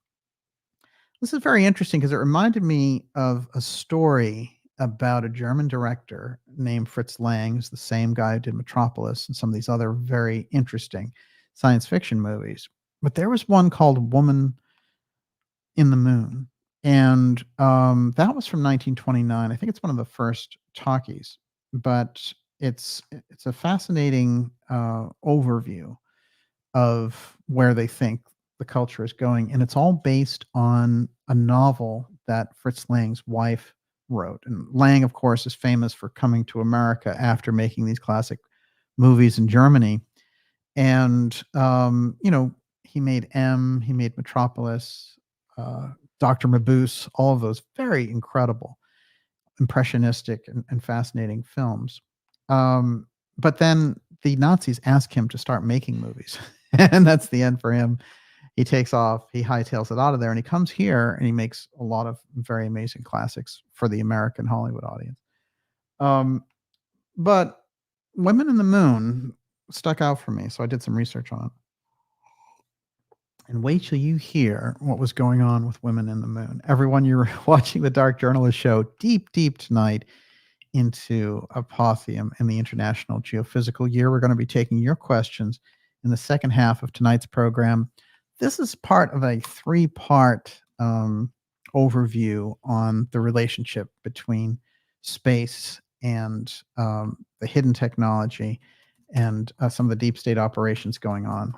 This is very interesting because it reminded me of a story about a German director named Fritz Lang, who's the same guy who did Metropolis and some of these other very interesting science fiction movies. But there was one called Woman in the Moon, and that was from 1929. I think it's one of the first talkies, but it's a fascinating overview of where they think the culture is going, and it's all based on a novel that Fritz Lang's wife wrote. And Lang, of course, is famous for coming to America after making these classic movies in Germany. And he made he made Metropolis, Dr. Mabuse, all of those very incredible, impressionistic and fascinating films. But then the Nazis ask him to start making movies, and that's the end for him. He takes off, he hightails it out of there, and he comes here and he makes a lot of very amazing classics for the American Hollywood audience. But Women in the Moon stuck out for me, so I did some research on it. And wait till you hear what was going on with Women in the Moon. Everyone, you're watching the Dark Journalist show deep tonight into Apothium and the International Geophysical Year. We're going to be taking your questions in the second half of tonight's program. This is part of a 3-part overview on the relationship between space and the hidden technology and some of the deep state operations going on.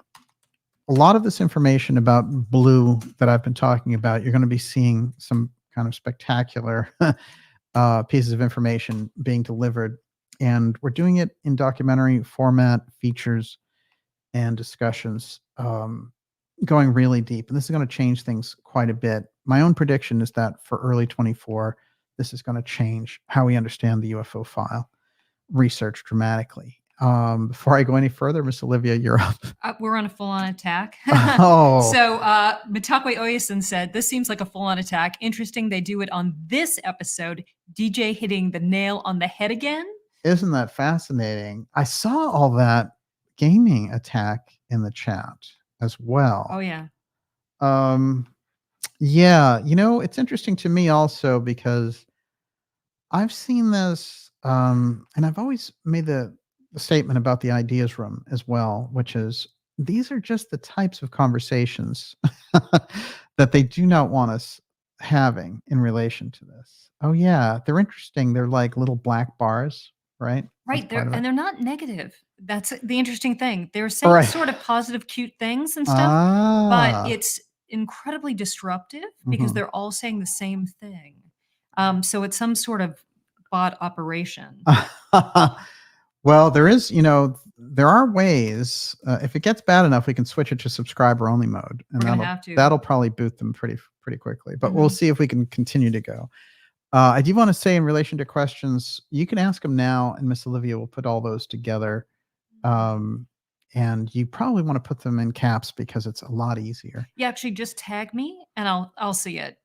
A lot of this information about blue that I've been talking about, you're going to be seeing some kind of spectacular pieces of information being delivered. And we're doing it in documentary format, features, and discussions. going really deep, and this is going to change things quite a bit. My own prediction is that for early 24, this is going to change how we understand the UFO file research dramatically. Before I go any further, Miss Olivia, you're up. We're on a full-on attack. Oh. So Mitakwe Oyasin said, this seems like a full-on attack. Interesting they do it on this episode. DJ hitting the nail on the head again. Isn't that fascinating? I saw all that gaming attack in the chat as well. Oh, yeah. Yeah, it's interesting to me also because I've seen this, and I've always made the statement about the ideas room as well, which is these are just the types of conversations that they do not want us having in relation to this. Oh yeah, they're interesting. They're like little black bars, right? Right. They're not negative. That's the interesting thing. They're saying sort of positive, cute things and stuff, but it's incredibly disruptive because they're all saying the same thing. So it's some sort of bot operation. Well, there is, there are ways. If it gets bad enough, we can switch it to subscriber only mode, and that'll probably boot them pretty quickly. But we'll see if we can continue to go. I do want to say in relation to questions, you can ask them now, and Miss Olivia will put all those together. And you probably want to put them in caps because it's a lot easier. Yeah, actually, just tag me, and I'll see it.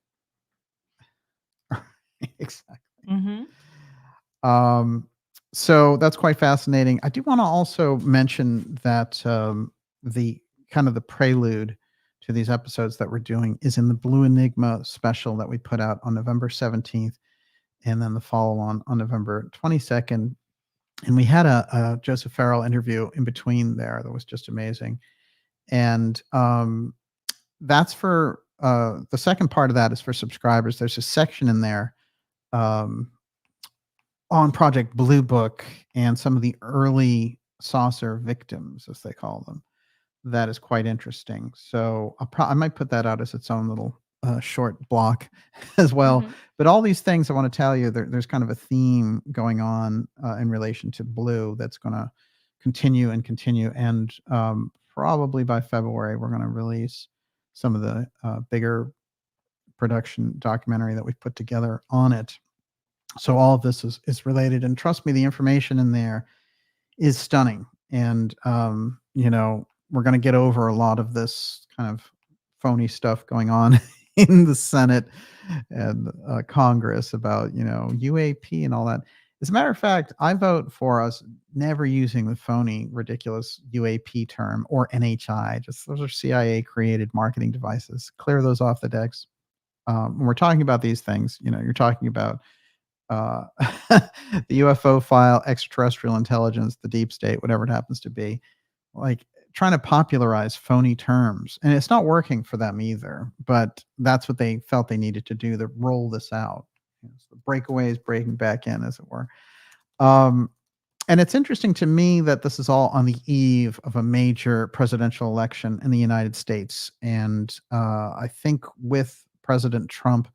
Exactly. So that's quite fascinating. I do want to also mention that the kind of the prelude to these episodes that we're doing is in the Blue Enigma special that we put out on November 17th, and then the follow-on on November 22nd. And we had a Joseph Farrell interview in between there that was just amazing. And that's for the second part of that is for subscribers. There's a section in there on Project Blue Book and some of the early saucer victims, as they call them. That is quite interesting. So I might put that out as its own little short block as well. But all these things I want to tell you, there's kind of a theme going on in relation to Blue that's going to continue and continue. And probably by February, we're going to release some of the bigger production documentary that we've put together on it. So all of this is related. And trust me, the information in there is stunning. And, we're going to get over a lot of this kind of phony stuff going on in the Senate and Congress about, UAP and all that. As a matter of fact, I vote for us never using the phony, ridiculous UAP term or NHI. Just those are CIA created marketing devices. Clear those off the decks. When we're talking about these things, you're talking about the UFO file, extraterrestrial intelligence, the deep state, whatever it happens to be, like trying to popularize phony terms. And it's not working for them either, but that's what they felt they needed to do to roll this out. So the breakaway is breaking back in, as it were. And it's interesting to me that this is all on the eve of a major presidential election in the United States. And I think with President Trump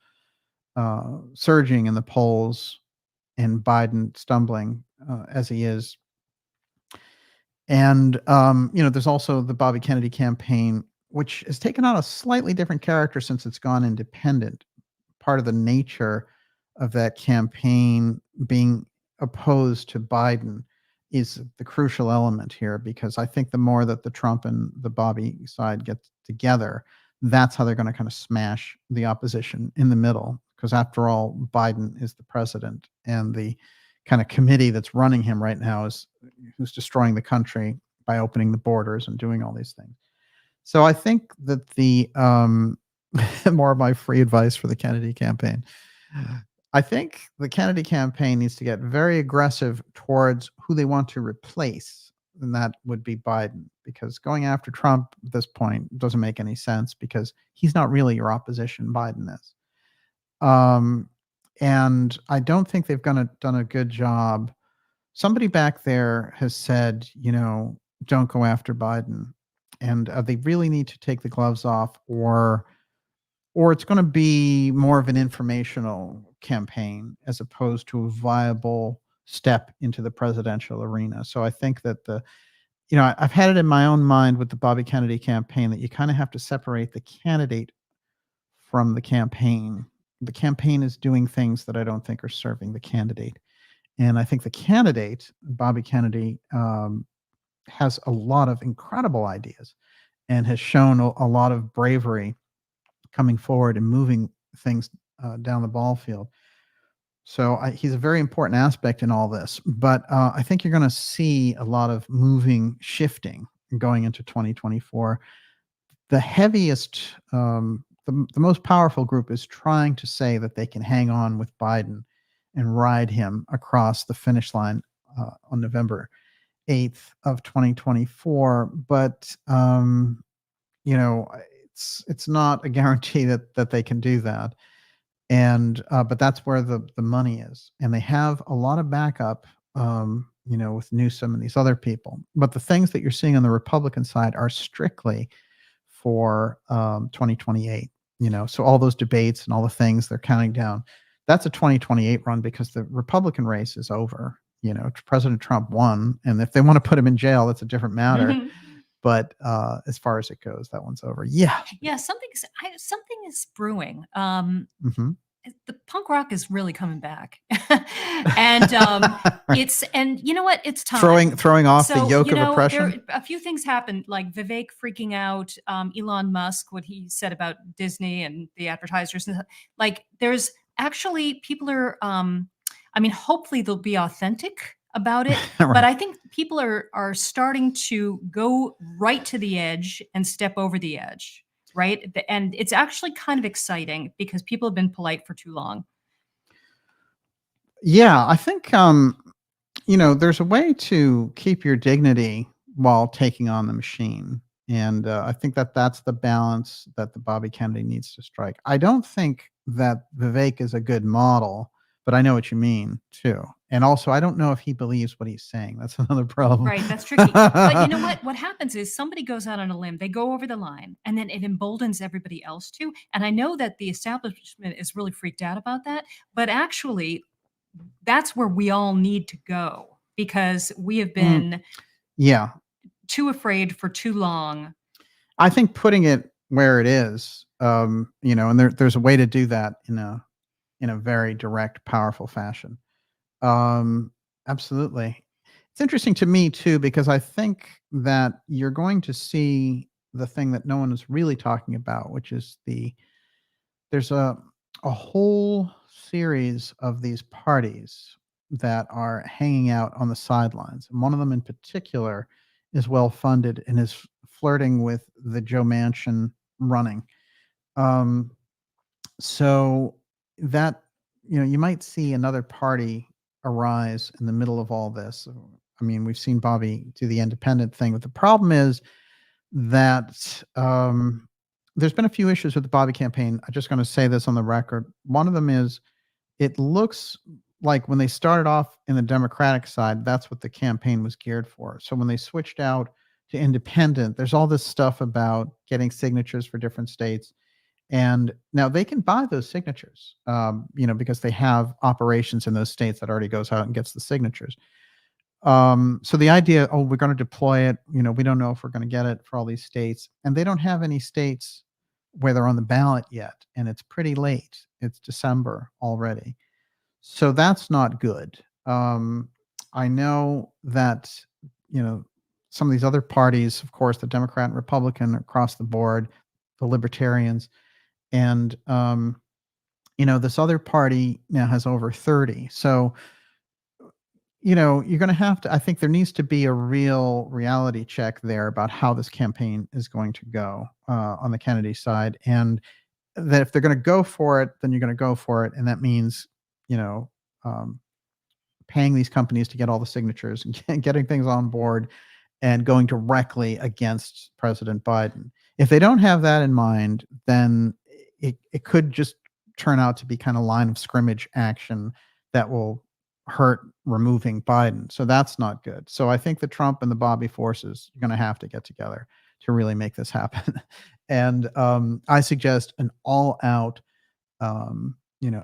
surging in the polls and Biden stumbling as he is. And, there's also the Bobby Kennedy campaign, which has taken on a slightly different character since it's gone independent. Part of the nature of that campaign being opposed to Biden is the crucial element here, because I think the more that the Trump and the Bobby side get together, that's how they're going to kind of smash the opposition in the middle. Because after all, Biden is the president, and the kind of committee that's running him right now is who's destroying the country by opening the borders and doing all these things. So I think that the more of my free advice for the Kennedy campaign, I think the Kennedy campaign needs to get very aggressive towards who they want to replace, and that would be Biden, because going after Trump at this point doesn't make any sense because he's not really your opposition. Biden is. And I don't think they've done a good job. Somebody back there has said, don't go after Biden, and they really need to take the gloves off, or it's going to be more of an informational campaign as opposed to a viable step into the presidential arena. So I think that the I've had it in my own mind with the Bobby Kennedy campaign that you kind of have to separate the candidate from the campaign. The campaign is doing things that I don't think are serving the candidate. And I think the candidate, Bobby Kennedy, has a lot of incredible ideas and has shown a lot of bravery coming forward and moving things down the ball field. So he's a very important aspect in all this. But I think you're going to see a lot of shifting going into 2024. The heaviest, the most powerful group is trying to say that they can hang on with Biden and ride him across the finish line on November 8th of 2024. But it's not a guarantee that they can do that. And but that's where the money is, and they have a lot of backup, with Newsom and these other people. But the things that you're seeing on the Republican side are strictly for 2028. So all those debates and all the things they're counting down, that's a 2028 run because the Republican race is over. President Trump won, and if they want to put him in jail, that's a different matter. But as far as it goes, that one's over. Yeah. Something is brewing. Mm-hmm. The punk rock is really coming back, and Right. and you know what? It's time. Throwing off the yoke of oppression. A few things happened, like Vivek freaking out, Elon Musk, what he said about Disney and the advertisers, and like there's actually people are. Hopefully they'll be authentic about it, Right. but I think people are starting to go right to the edge and step over the edge. Right. And it's actually kind of exciting because people have been polite for too long. Yeah, I think, there's a way to keep your dignity while taking on the machine. And I think that's the balance that the Bobby Kennedy needs to strike. I don't think that Vivek is a good model, but I know what you mean too. And also, I don't know if he believes what he's saying. That's another problem. Right. That's tricky. But you know what? What happens is somebody goes out on a limb, they go over the line, and then it emboldens everybody else too. And I know that the establishment is really freaked out about that. But actually, that's where we all need to go because we have been too afraid for too long. I think putting it where it is, and there's a way to do that in a very direct, powerful fashion. Absolutely. It's interesting to me too, because I think that you're going to see the thing that no one is really talking about, which is there's a whole series of these parties that are hanging out on the sidelines. And one of them in particular is well funded and is flirting with the Joe Manchin running. So that, you might see another party arise in the middle of all this. I mean, we've seen Bobby do the independent thing, but the problem is that there's been a few issues with the Bobby campaign. I'm just going to say this on the record. One of them is it looks like when they started off in the Democratic side, that's what the campaign was geared for. So when they switched out to independent, there's all this stuff about getting signatures for different states. And now they can buy those signatures, because they have operations in those states that already goes out and gets the signatures. So the idea, we're going to deploy it, we don't know if we're going to get it for all these states. And they don't have any states where they're on the ballot yet. And it's pretty late. It's December already. So that's not good. I know that, some of these other parties, of course, the Democrat and Republican across the board, the Libertarians, and, this other party now has over 30. So, you're going to have to, I think there needs to be a real reality check there about how this campaign is going to go on the Kennedy side. And that if they're going to go for it, then you're going to go for it. And that means, paying these companies to get all the signatures and getting things on board and going directly against President Biden. If they don't have that in mind, then it could just turn out to be kind of line of scrimmage action that will hurt removing Biden. So that's not good. So I think the Trump and the Bobby forces are going to have to get together to really make this happen. And I suggest an all-out,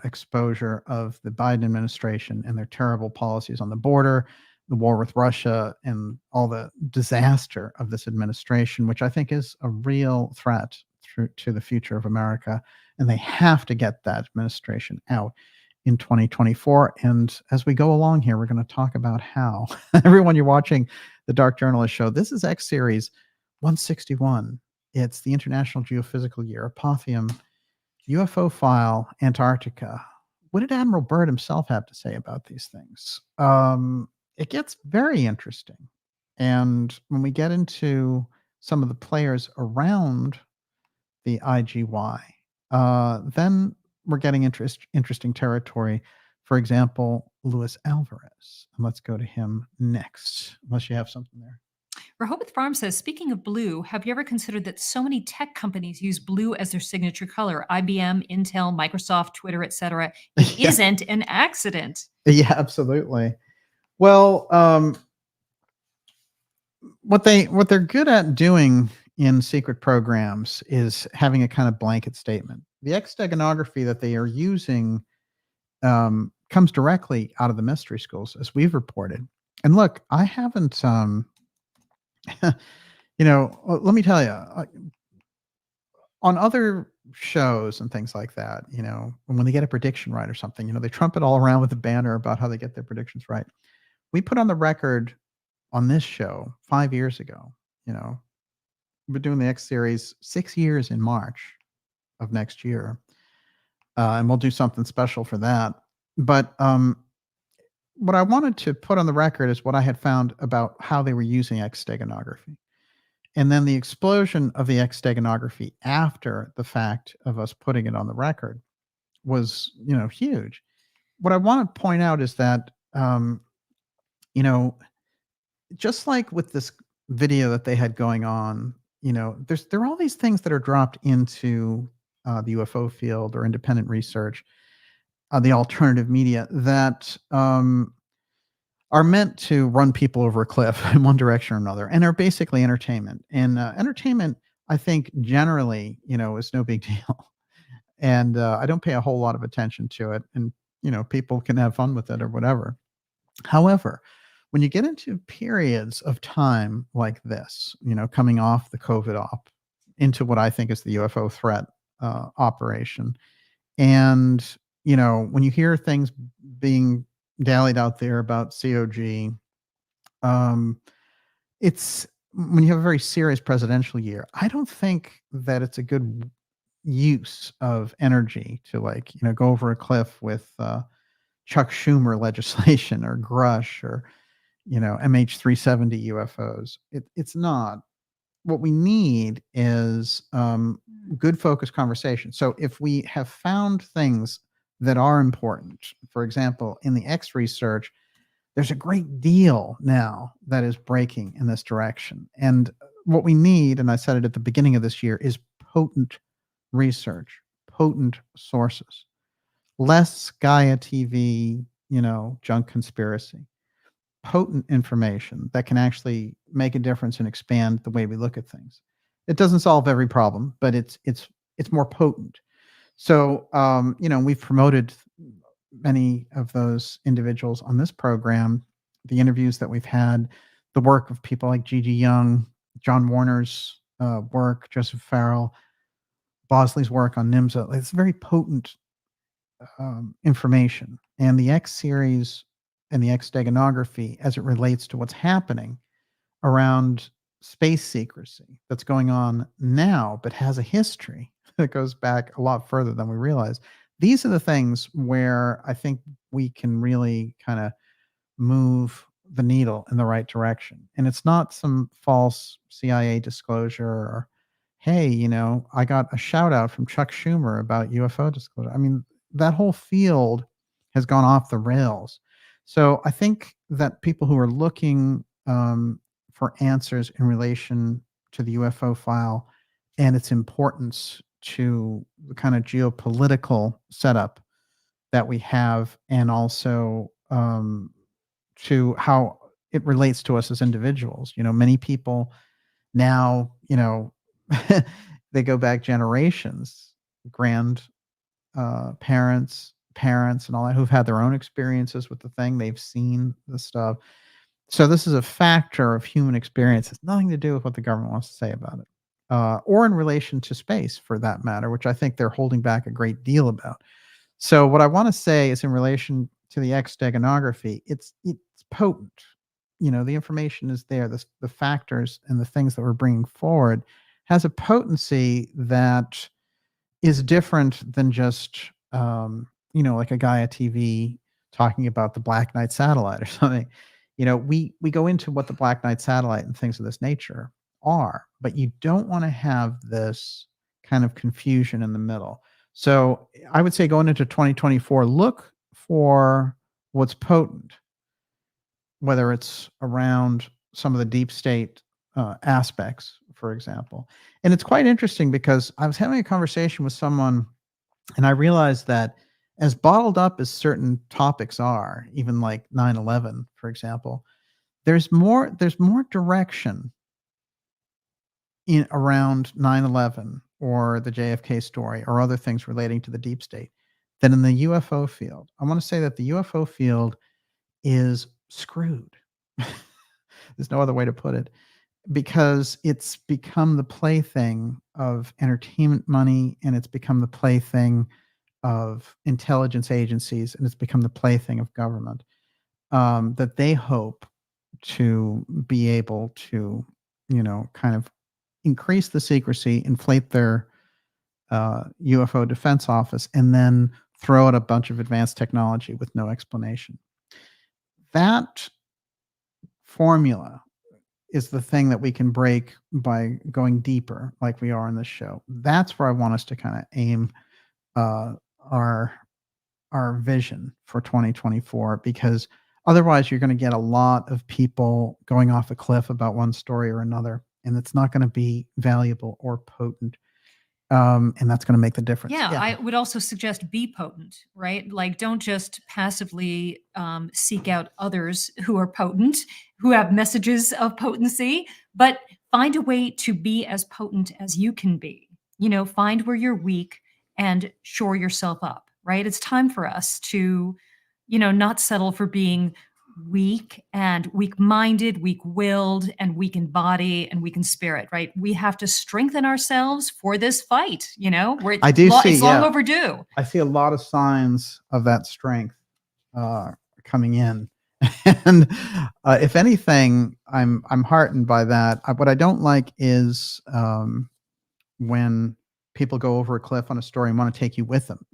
exposure of the Biden administration and their terrible policies on the border, the war with Russia and all the disaster of this administration, which I think is a real threat to the future of America. And they have to get that administration out in 2024. And as we go along here, we're going to talk about how. Everyone, you're watching the Dark Journalist Show. This is X Series 161. It's the International Geophysical Year, Apotheum UFO File Antarctica. What did Admiral Byrd himself have to say about these things? It gets very interesting. And when we get into some of the players around the I.G.Y, then we're getting interesting territory. For example, Luis Alvarez. And let's go to him next, unless you have something there. Rehoboth Farm says, speaking of blue, have you ever considered that so many tech companies use blue as their signature color? IBM, Intel, Microsoft, Twitter, etc. It Yeah. isn't an accident. Yeah, absolutely. Well, what they're good at doing in secret programs is having a kind of blanket statement. The X-steganography that they are using comes directly out of the mystery schools, as we've reported. And look, I haven't, let me tell you, on other shows and things like that, when they get a prediction right or something, they trumpet all around with a banner about how they get their predictions right. We put on the record on this show 5 years ago, we're doing the X series 6 years in March of next year. And we'll do something special for that. But what I wanted to put on the record is what I had found about how they were using X-steganography. And then the explosion of the X-steganography after the fact of us putting it on the record was, huge. What I want to point out is that, just like with this video that they had going on, there are all these things that are dropped into the UFO field or independent research, the alternative media that are meant to run people over a cliff in one direction or another, and are basically entertainment. And entertainment, I think, generally, is no big deal. And I don't pay a whole lot of attention to it. And, people can have fun with it or whatever. However, when you get into periods of time like this, coming off the COVID op into what I think is the UFO threat operation, and, when you hear things being dallied out there about COG, it's when you have a very serious presidential year, I don't think that it's a good use of energy to go over a cliff with Chuck Schumer legislation or Grush or, MH370 UFOs. It's not. What we need is good focused conversation. So if we have found things that are important, for example, in the X research, there's a great deal now that is breaking in this direction. And what we need, and I said it at the beginning of this year, is potent research, potent sources, less Gaia TV, junk conspiracy, potent information that can actually make a difference and expand the way we look at things. It doesn't solve every problem, but it's more potent. So, we've promoted many of those individuals on this program, the interviews that we've had, the work of people like G.G. Young, John Warner's work, Joseph Farrell, Bosley's work on NIMSA. It's very potent information. And the X series and the X-steganography, as it relates to what's happening around space secrecy that's going on now, but has a history that goes back a lot further than we realize. These are the things where I think we can really kind of move the needle in the right direction. And it's not some false CIA disclosure or, hey, I got a shout out from Chuck Schumer about UFO disclosure. I mean, that whole field has gone off the rails. So I think that people who are looking for answers in relation to the UFO file and its importance to the kind of geopolitical setup that we have, and also to how it relates to us as individuals. Many people now, they go back generations, parents, and all that, who've had their own experiences with the thing. They've seen the stuff. So this is a factor of human experience. It has nothing to do with what the government wants to say about it, or in relation to space, for that matter, which I think they're holding back a great deal about. So what I want to say is, in relation to the X steganography, it's potent. The information is there. The factors and the things that we're bringing forward has a potency that is different than just like a Gaia TV talking about the Black Knight satellite or something. We go into what the Black Knight satellite and things of this nature are, but you don't want to have this kind of confusion in the middle. So I would say, going into 2024, look for what's potent, whether it's around some of the deep state aspects, for example. And it's quite interesting, because I was having a conversation with someone, and I realized that, as bottled up as certain topics are, even like 9/11, for example, there's more direction in around 9/11 or the JFK story or other things relating to the deep state than in the UFO field. I want to say that the UFO field is screwed. There's no other way to put it, because it's become the plaything of entertainment money, and it's become the plaything of intelligence agencies, and it's become the plaything of government, that they hope to be able to, kind of increase the secrecy, inflate their UFO defense office, and then throw out a bunch of advanced technology with no explanation. That formula is the thing that we can break by going deeper, like we are in this show. That's where I want us to kind of aim our vision for 2024, because otherwise you're going to get a lot of people going off a cliff about one story or another, and it's not going to be valuable or potent. And that's going to make the difference. Yeah, I would also suggest be potent, right? Like, don't just passively seek out others who are potent, who have messages of potency, but find a way to be as potent as you can be. Find where you're weak and shore yourself up, right? It's time for us to, not settle for being weak and weak-minded, weak-willed, and weak in body and weak in spirit, right? We have to strengthen ourselves for this fight, where I do see, it's long overdue. I see a lot of signs of that strength coming in. And if anything, I'm heartened by that. What I don't like is when people go over a cliff on a story and want to take you with them.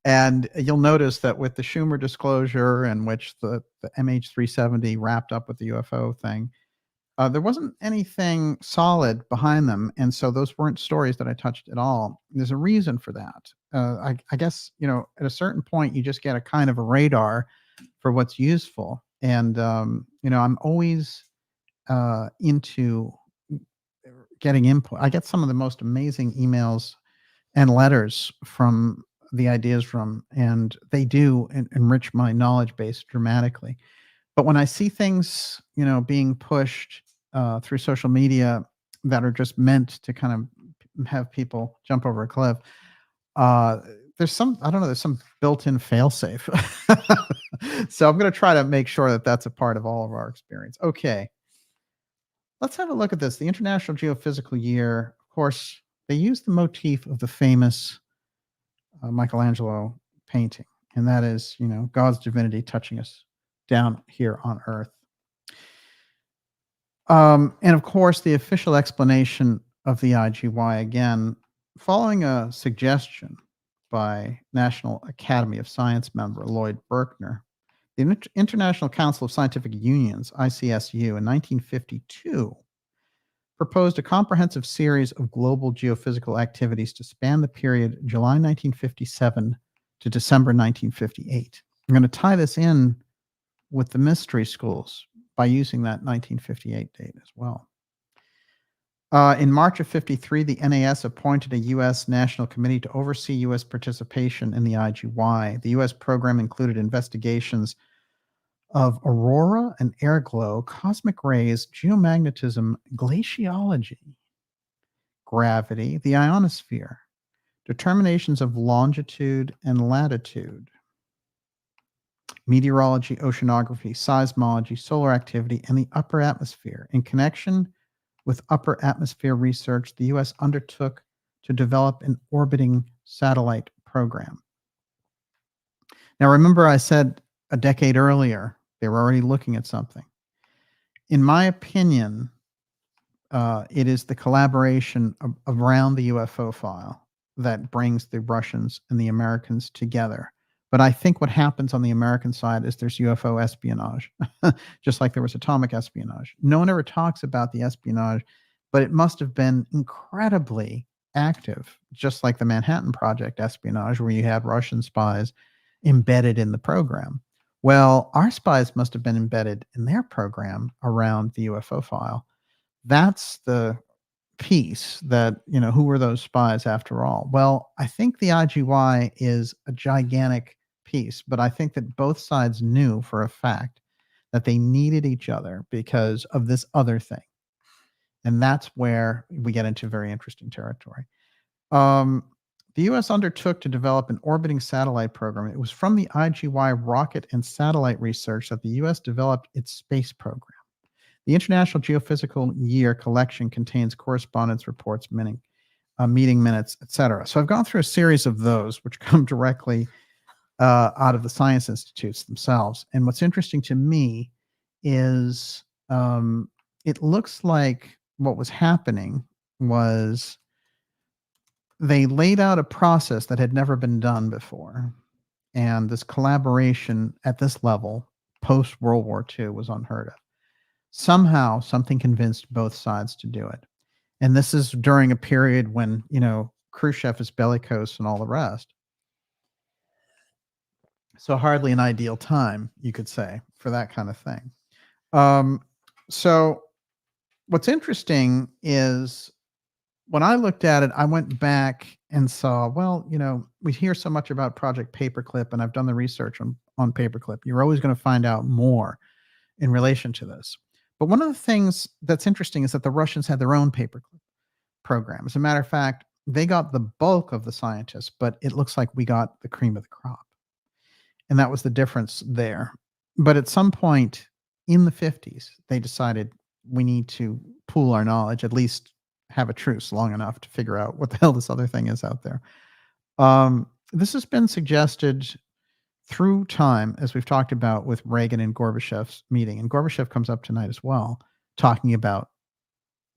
And you'll notice that with the Schumer disclosure, in which the MH370 wrapped up with the UFO thing, there wasn't anything solid behind them. And so those weren't stories that I touched at all. There's a reason for that. I guess, at a certain point, you just get a kind of a radar for what's useful. And, I'm always into getting input. I get some of the most amazing emails and letters from the Ideas Room, and they do enrich my knowledge base dramatically. But when I see things, being pushed through social media that are just meant to kind of have people jump over a cliff, there's some built-in fail-safe. So I'm going to try to make sure that that's a part of all of our experience. Okay. Let's have a look at this. The International Geophysical Year, of course, they use the motif of the famous Michelangelo painting, and that is, God's divinity touching us down here on Earth. And of course, the official explanation of the I.G.Y, again, following a suggestion by National Academy of Science member Lloyd Berkner, the International Council of Scientific Unions, ICSU, in 1952, proposed a comprehensive series of global geophysical activities to span the period July 1957 to December 1958. I'm going to tie this in with the mystery schools by using that 1958 date as well. In March of 53, the NAS appointed a U.S. National Committee to oversee U.S. participation in the I.G.Y. The U.S. program included investigations of aurora and airglow, cosmic rays, geomagnetism, glaciology, gravity, the ionosphere, determinations of longitude and latitude, meteorology, oceanography, seismology, solar activity, and the upper atmosphere. In connection with upper atmosphere research, the U.S. undertook to develop an orbiting satellite program. Now, remember I said a decade earlier, they were already looking at something. In my opinion, it is the collaboration around the UFO file that brings the Russians and the Americans together. But I think what happens on the American side is there's UFO espionage, just like there was atomic espionage. No one ever talks about the espionage, but it must have been incredibly active, just like the Manhattan Project espionage, where you had Russian spies embedded in the program. Well, our spies must have been embedded in their program around the UFO file. That's the piece that, who were those spies after all? Well, I think the I.G.Y is a gigantic piece, but I think that both sides knew for a fact that they needed each other because of this other thing. And that's where we get into very interesting territory. The U.S. undertook to develop an orbiting satellite program. It was from the I.G.Y rocket and satellite research that the U.S. developed its space program. The International Geophysical Year collection contains correspondence reports, meeting minutes, etc. So I've gone through a series of those, which come directly out of the science institutes themselves. And what's interesting to me is it looks like what was happening was they laid out a process that had never been done before. And this collaboration at this level, post-World War II, was unheard of. Somehow, something convinced both sides to do it. And this is during a period when, Khrushchev is bellicose and all the rest. So hardly an ideal time, you could say, for that kind of thing. So what's interesting is when I looked at it, I went back and saw, well, we hear so much about Project Paperclip, and I've done the research on Paperclip. You're always going to find out more in relation to this. But one of the things that's interesting is that the Russians had their own paperclip program. As a matter of fact, they got the bulk of the scientists, but it looks like we got the cream of the crop. And that was the difference there. But at some point in the 50s, they decided we need to pool our knowledge, at least have a truce long enough to figure out what the hell this other thing is out there. This has been suggested through time, as we've talked about with Reagan and Gorbachev's meeting. And Gorbachev comes up tonight as well, talking about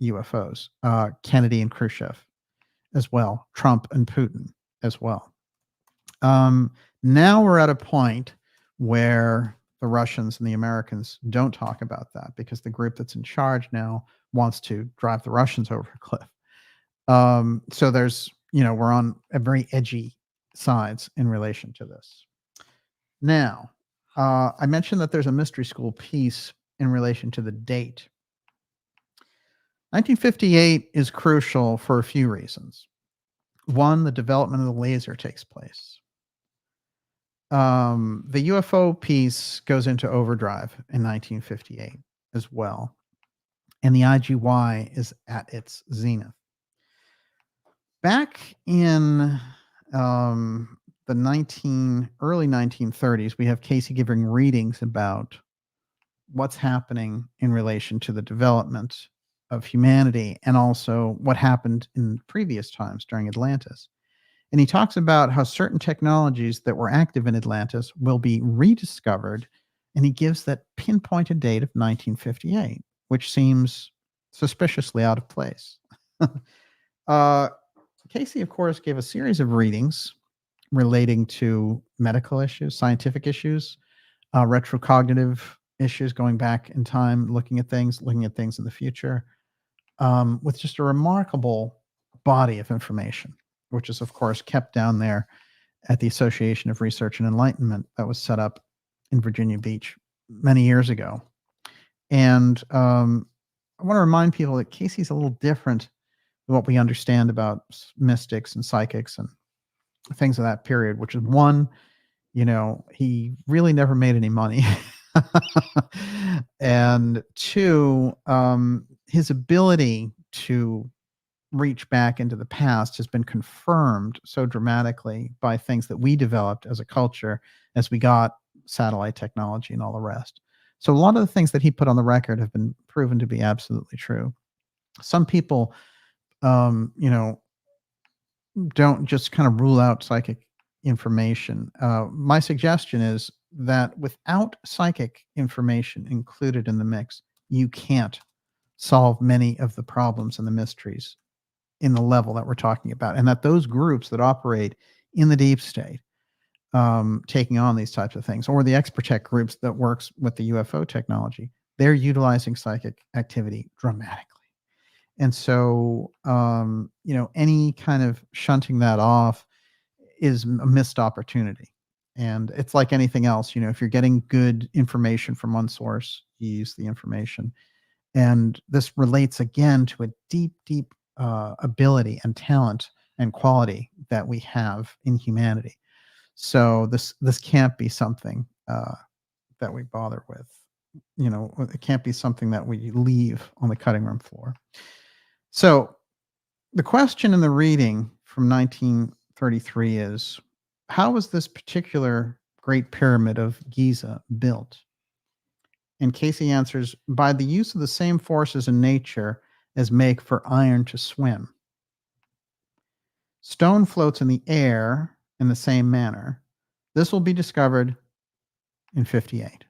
UFOs. Kennedy and Khrushchev as well. Trump and Putin as well. Now we're at a point where the Russians and the Americans don't talk about that because the group that's in charge now wants to drive the Russians over a cliff. So there's, we're on a very edgy sides in relation to this. Now, I mentioned that there's a mystery school piece in relation to the date. 1958 is crucial for a few reasons. One, the development of the laser takes place. The UFO piece goes into overdrive in 1958 as well. And the I.G.Y is at its zenith. Back in the early 1930s, we have Casey giving readings about what's happening in relation to the development of humanity and also what happened in previous times during Atlantis. And he talks about how certain technologies that were active in Atlantis will be rediscovered, and he gives that pinpointed date of 1958, which seems suspiciously out of place. Casey, of course, gave a series of readings relating to medical issues, scientific issues, retrocognitive issues, going back in time, looking at things in the future, with just a remarkable body of information, which is, of course, kept down there at the Association of Research and Enlightenment that was set up in Virginia Beach many years ago. And I want to remind people that Casey's a little different than what we understand about mystics and psychics and things of that period, which is one, he really never made any money. And two, his ability to reach back into the past has been confirmed so dramatically by things that we developed as a culture as we got satellite technology and all the rest. So a lot of the things that he put on the record have been proven to be absolutely true. Some people, you know, don't just kind of rule out psychic information. My suggestion is that without psychic information included in the mix, you can't solve many of the problems and the mysteries in the level that we're talking about, and that those groups that operate in the deep state, taking on these types of things, or the X-Protect groups that works with the UFO technology, they're utilizing psychic activity dramatically. And so, you know, any kind of shunting that off is a missed opportunity. And it's like anything else, you know, if you're getting good information from one source, you use the information. And this relates again to a deep, deep ability and talent and quality that we have in humanity. So this can't be something that we bother with. You know, it can't be something that we leave on the cutting room floor. So the question in the reading from 1933 is, how was this particular Great Pyramid of Giza built? And Casey answers, by the use of the same forces in nature as make for iron to swim. Stone floats in the air in the same manner. This will be discovered in 58.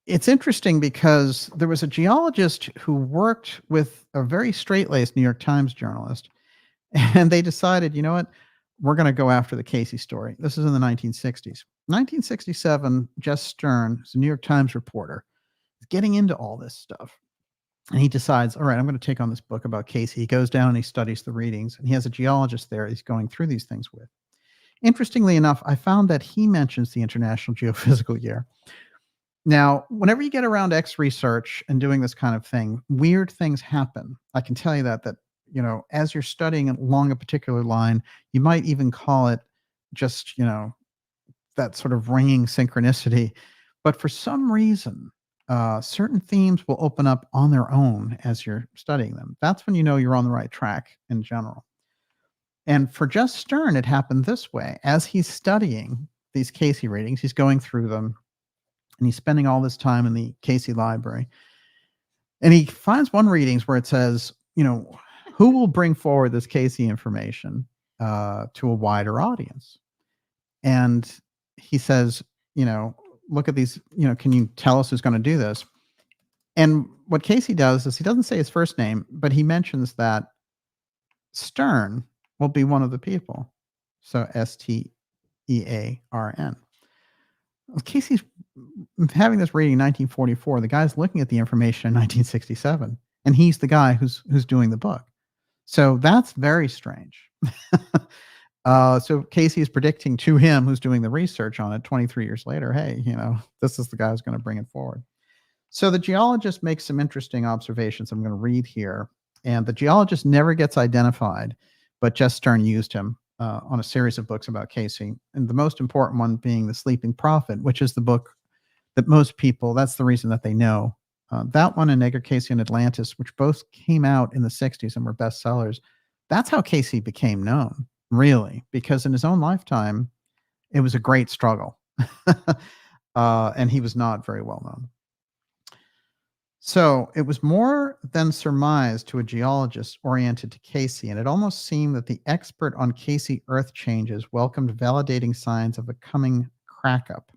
It's interesting because there was a geologist who worked with a very straight-laced New York Times journalist, and they decided, you know what, we're going to go after the Casey story. This is in the 1960s. 1967, Jess Stern, who's a New York Times reporter, is getting into all this stuff. And he decides, all right, I'm going to take on this book about Casey. He goes down and he studies the readings, and he has a geologist there he's going through these things with. Interestingly enough, I found that he mentions the International Geophysical Year. Now, whenever you get around X research and doing this kind of thing, weird things happen. I can tell you that, you know, as you're studying along a particular line, you might even call it just, you know, that sort of ringing synchronicity. But for some reason, certain themes will open up on their own as you're studying them. That's when you know you're on the right track in general. And for Jess Stern, it happened this way. As he's studying these Casey readings, he's going through them, and he's spending all this time in the Casey library. And he finds one readings where it says, you know, who will bring forward this Casey information to a wider audience? And he says, you know, look at these, you know, can you tell us who's going to do this? And what Casey does is he doesn't say his first name, but he mentions that Stern will be one of the people. So Stearn. Casey's having this reading in 1944. The guy's looking at the information in 1967, and he's the guy who's doing the book. So that's very strange. So Casey is predicting to him, who's doing the research on it 23 years later, hey, you know, this is the guy who's going to bring it forward. So the geologist makes some interesting observations I'm going to read here. And the geologist never gets identified, but Jess Stern used him on a series of books about Casey. And the most important one being The Sleeping Prophet, which is the book that most people, that's the reason that they know. That one and Edgar Casey and Atlantis, which both came out in the 60s and were bestsellers. That's how Casey became known, really, because in his own lifetime, it was a great struggle. And he was not very well known. So it was more than surmised to a geologist oriented to Casey, and it almost seemed that the expert on Casey Earth changes welcomed validating signs of a coming crack-up.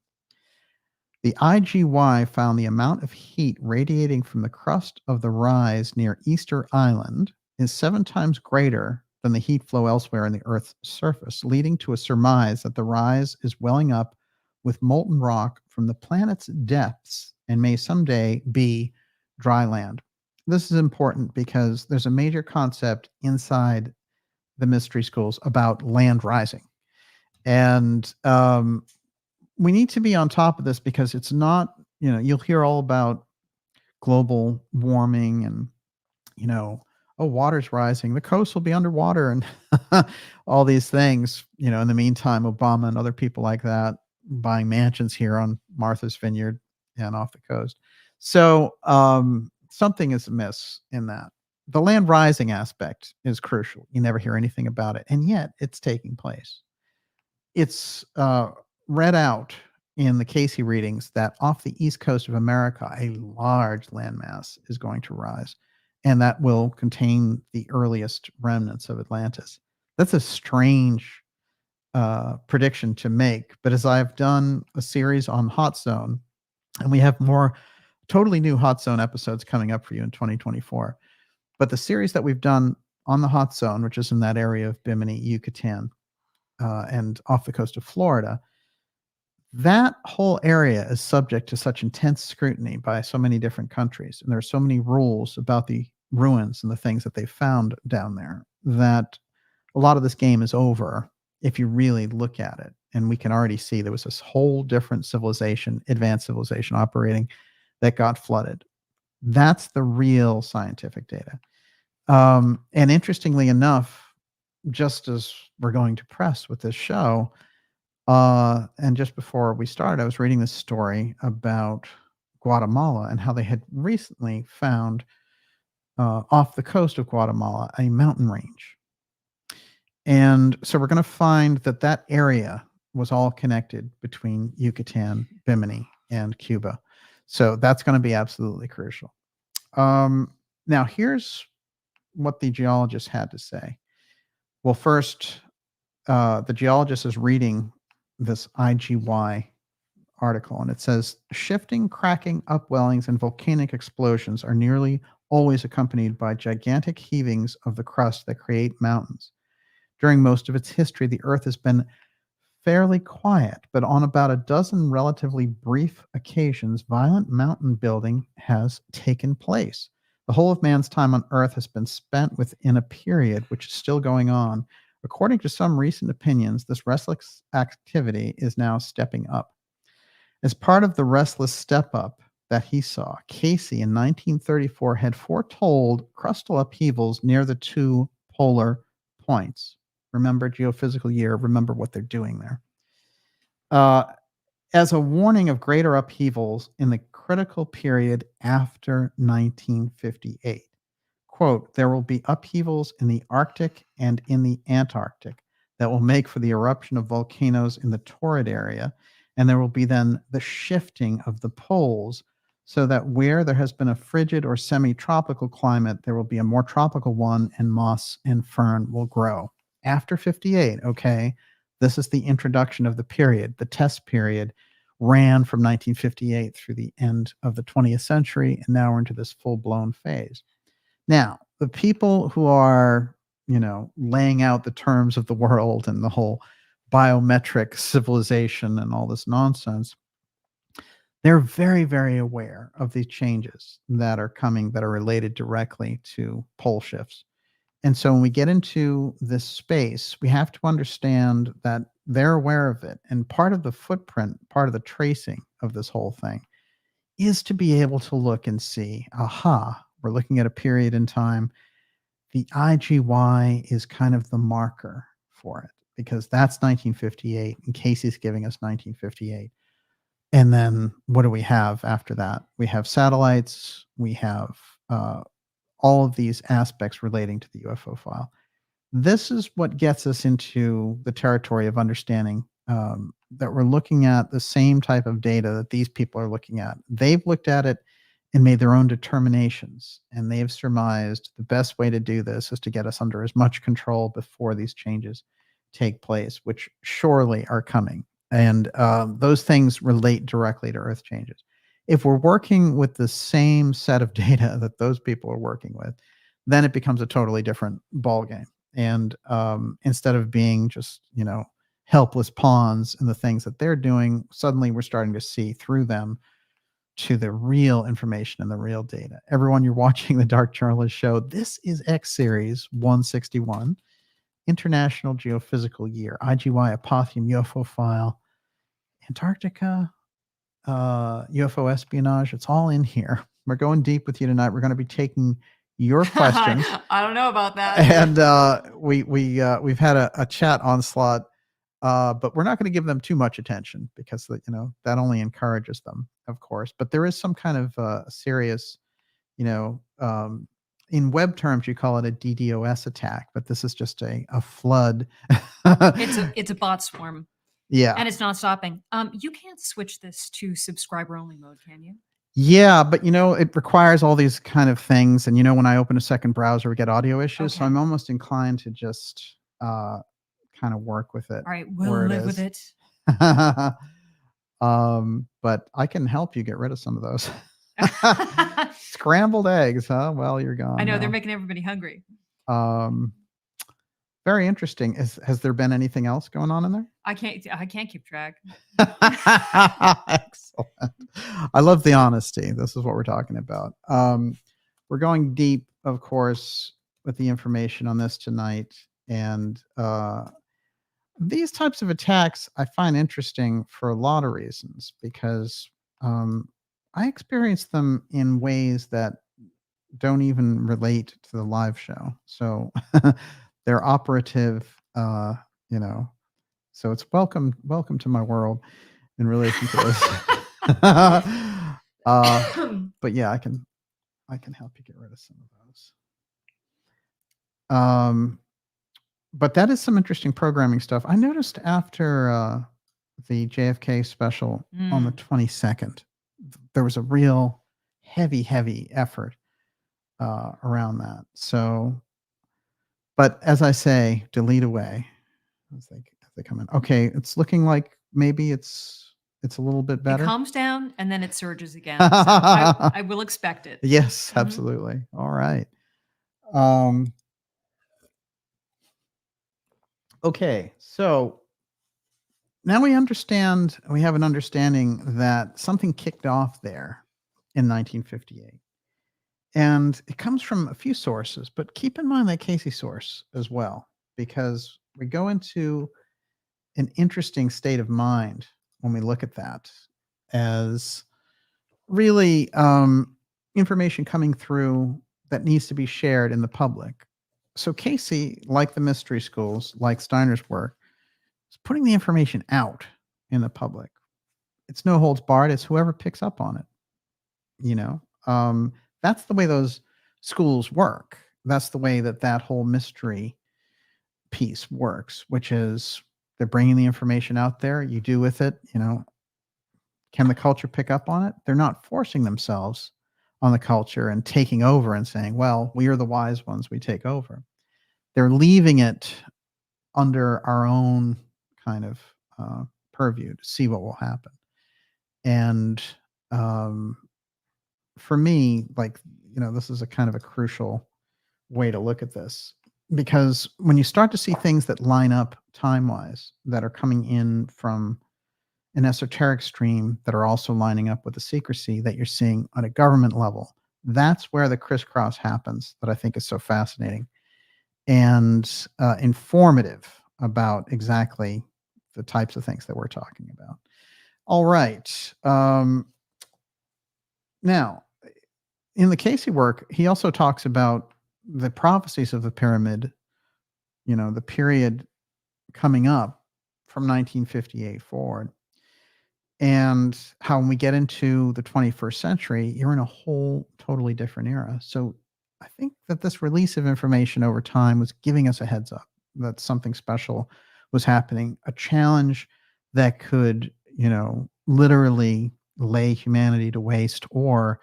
The I.G.Y found the amount of heat radiating from the crust of the rise near Easter Island is 7 times greater than the heat flow elsewhere in the Earth's surface, leading to a surmise that the rise is welling up with molten rock from the planet's depths and may someday be dry land. This is important because there's a major concept inside the mystery schools about land rising. And we need to be on top of this because it's not, you know, you'll hear all about global warming and, you know, oh, water's rising, the coast will be underwater and all these things. You know, in the meantime, Obama and other people like that buying mansions here on Martha's Vineyard and off the coast. So something is amiss in that. The land rising aspect is crucial. You never hear anything about it, and yet it's taking place. it's read out in the Casey readings that off the east coast of America, a large landmass is going to rise, and that will contain the earliest remnants of Atlantis. That's a strange prediction to make, but as I've done a series on Hot Zone, and we have more totally new Hot Zone episodes coming up for you in 2024, but the series that we've done on the Hot Zone, which is in that area of Bimini, Yucatan, and off the coast of Florida, that whole area is subject to such intense scrutiny by so many different countries, and there are so many rules about the ruins and the things that they found down there, that a lot of this game is over if you really look at it. And we can already see there was this whole different civilization, advanced civilization operating, that got flooded. That's the real scientific data. And interestingly enough, just as we're going to press with this show, and just before we started, I was reading this story about Guatemala and how they had recently found off the coast of Guatemala a mountain range. And so we're going to find that that area was all connected between Yucatan, Bimini, and Cuba. So that's going to be absolutely crucial. Now, here's what the geologist had to say. Well, first, the geologist is reading this I.G.Y article, and it says, shifting, cracking, upwellings, and volcanic explosions are nearly always accompanied by gigantic heavings of the crust that create mountains. During most of its history, the Earth has been fairly quiet, but on about a dozen relatively brief occasions, violent mountain building has taken place. The whole of man's time on Earth has been spent within a period which is still going on. According to some recent opinions, this restless activity is now stepping up. As part of the restless step up that he saw, Casey in 1934 had foretold crustal upheavals near the two polar points. Remember geophysical year, remember what they're doing there. As a warning of greater upheavals in the critical period after 1958. Quote, there will be upheavals in the Arctic and in the Antarctic that will make for the eruption of volcanoes in the torrid area, and there will be then the shifting of the poles so that where there has been a frigid or semi-tropical climate, there will be a more tropical one, and moss and fern will grow. After 58, okay, this is the introduction of the period. The test period ran from 1958 through the end of the 20th century, and now we're into this full-blown phase. Now, the people who are, laying out the terms of the world and the whole biometric civilization and all this nonsense, they're very, very aware of the changes that are coming that are related directly to pole shifts. And so when we get into this space, we have to understand that they're aware of it. And part of the footprint, part of the tracing of this whole thing is to be able to look and see, aha, we're looking at a period in time. The I.G.Y is kind of the marker for it, because that's 1958, and Casey's giving us 1958. And then what do we have after that? We have satellites, we have all of these aspects relating to the UFO file. This is what gets us into the territory of understanding that we're looking at the same type of data that these people are looking at. They've looked at it and made their own determinations, and they've surmised the best way to do this is to get us under as much control before these changes take place, which surely are coming. And those things relate directly to Earth changes. If we're working with the same set of data that those people are working with, then it becomes a totally different ballgame. And instead of being just, helpless pawns in the things that they're doing, suddenly we're starting to see through them to the real information and the real data. Everyone, you're watching the Dark Journalist Show. This is X Series 161, International Geophysical Year, I.G.Y Apotheum UFO File, Antarctica, UFO Espionage. It's all in here. We're going deep with you tonight. We're going to be taking your questions. I don't know about that. And we've had a chat onslaught, but we're not going to give them too much attention because that only encourages them, of course. But there is some kind of serious, in web terms you call it a DDoS attack, but this is just a flood. It's a bot swarm. Yeah. And it's not stopping. You can't switch this to subscriber only mode, can you? Yeah, but it requires all these kind of things. And when I open a second browser, we get audio issues. So Okay. I'm almost inclined to just kind of work with it. All right, we'll where live with is. it. But I can help you get rid of some of those. Scrambled eggs, huh? Well, you're gone. I know, now. they're making everybody hungry. Very interesting. Has there been anything else going on in there? I can't keep track. Excellent. I love the honesty. This is what we're talking about. We're going deep, of course, with the information on this tonight. And these types of attacks I find interesting for a lot of reasons, because I experience them in ways that don't even relate to the live show. So they're operative, so it's welcome to my world in relation to this. But yeah, I can help you get rid of some of those. But that is some interesting programming stuff. I noticed after the JFK special on the 22nd, there was a real heavy effort around that. So, but as I say, delete away as they come in. Okay, it's looking like maybe it's a little bit better. It calms down and then it surges again. So I will expect it. Yes, absolutely. All right. Okay, so now we have an understanding that something kicked off there in 1958. And it comes from a few sources, but keep in mind that Casey source as well, because we go into an interesting state of mind when we look at that as really information coming through that needs to be shared in the public. So Casey, like the mystery schools, like Steiner's work, is putting the information out in the public. It's no holds barred. It's whoever picks up on it. That's the way those schools work. That's the way that whole mystery piece works, which is they're bringing the information out there. You do with it, can the culture pick up on it? They're not forcing themselves on the culture and taking over and saying, well, we are the wise ones, we take over. They're leaving it under our own kind of purview to see what will happen. And for me, this is a kind of a crucial way to look at this, because when you start to see things that line up time-wise that are coming in from an esoteric stream that are also lining up with the secrecy that you're seeing on a government level, that's where the crisscross happens that I think is so fascinating and informative about exactly the types of things that we're talking about. All right. Now, in the Casey work, he also talks about the prophecies of the pyramid, the period coming up from 1958 forward, and how when we get into the 21st century, you're in a whole totally different era. So I think that this release of information over time was giving us a heads up that something special was happening, a challenge that could, literally lay humanity to waste or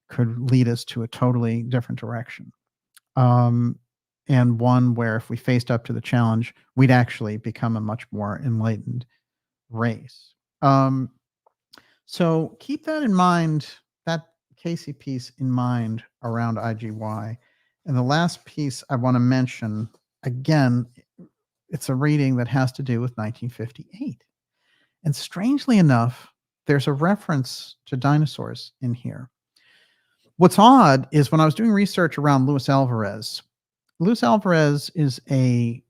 could lead us to a totally different direction. And one where if we faced up to the challenge, we'd actually become a much more enlightened race. So keep that in mind, that Casey piece in mind around I.G.Y. And the last piece I want to mention, again, it's a reading that has to do with 1958. And strangely enough, there's a reference to dinosaurs in here. What's odd is when I was doing research around Luis Alvarez is a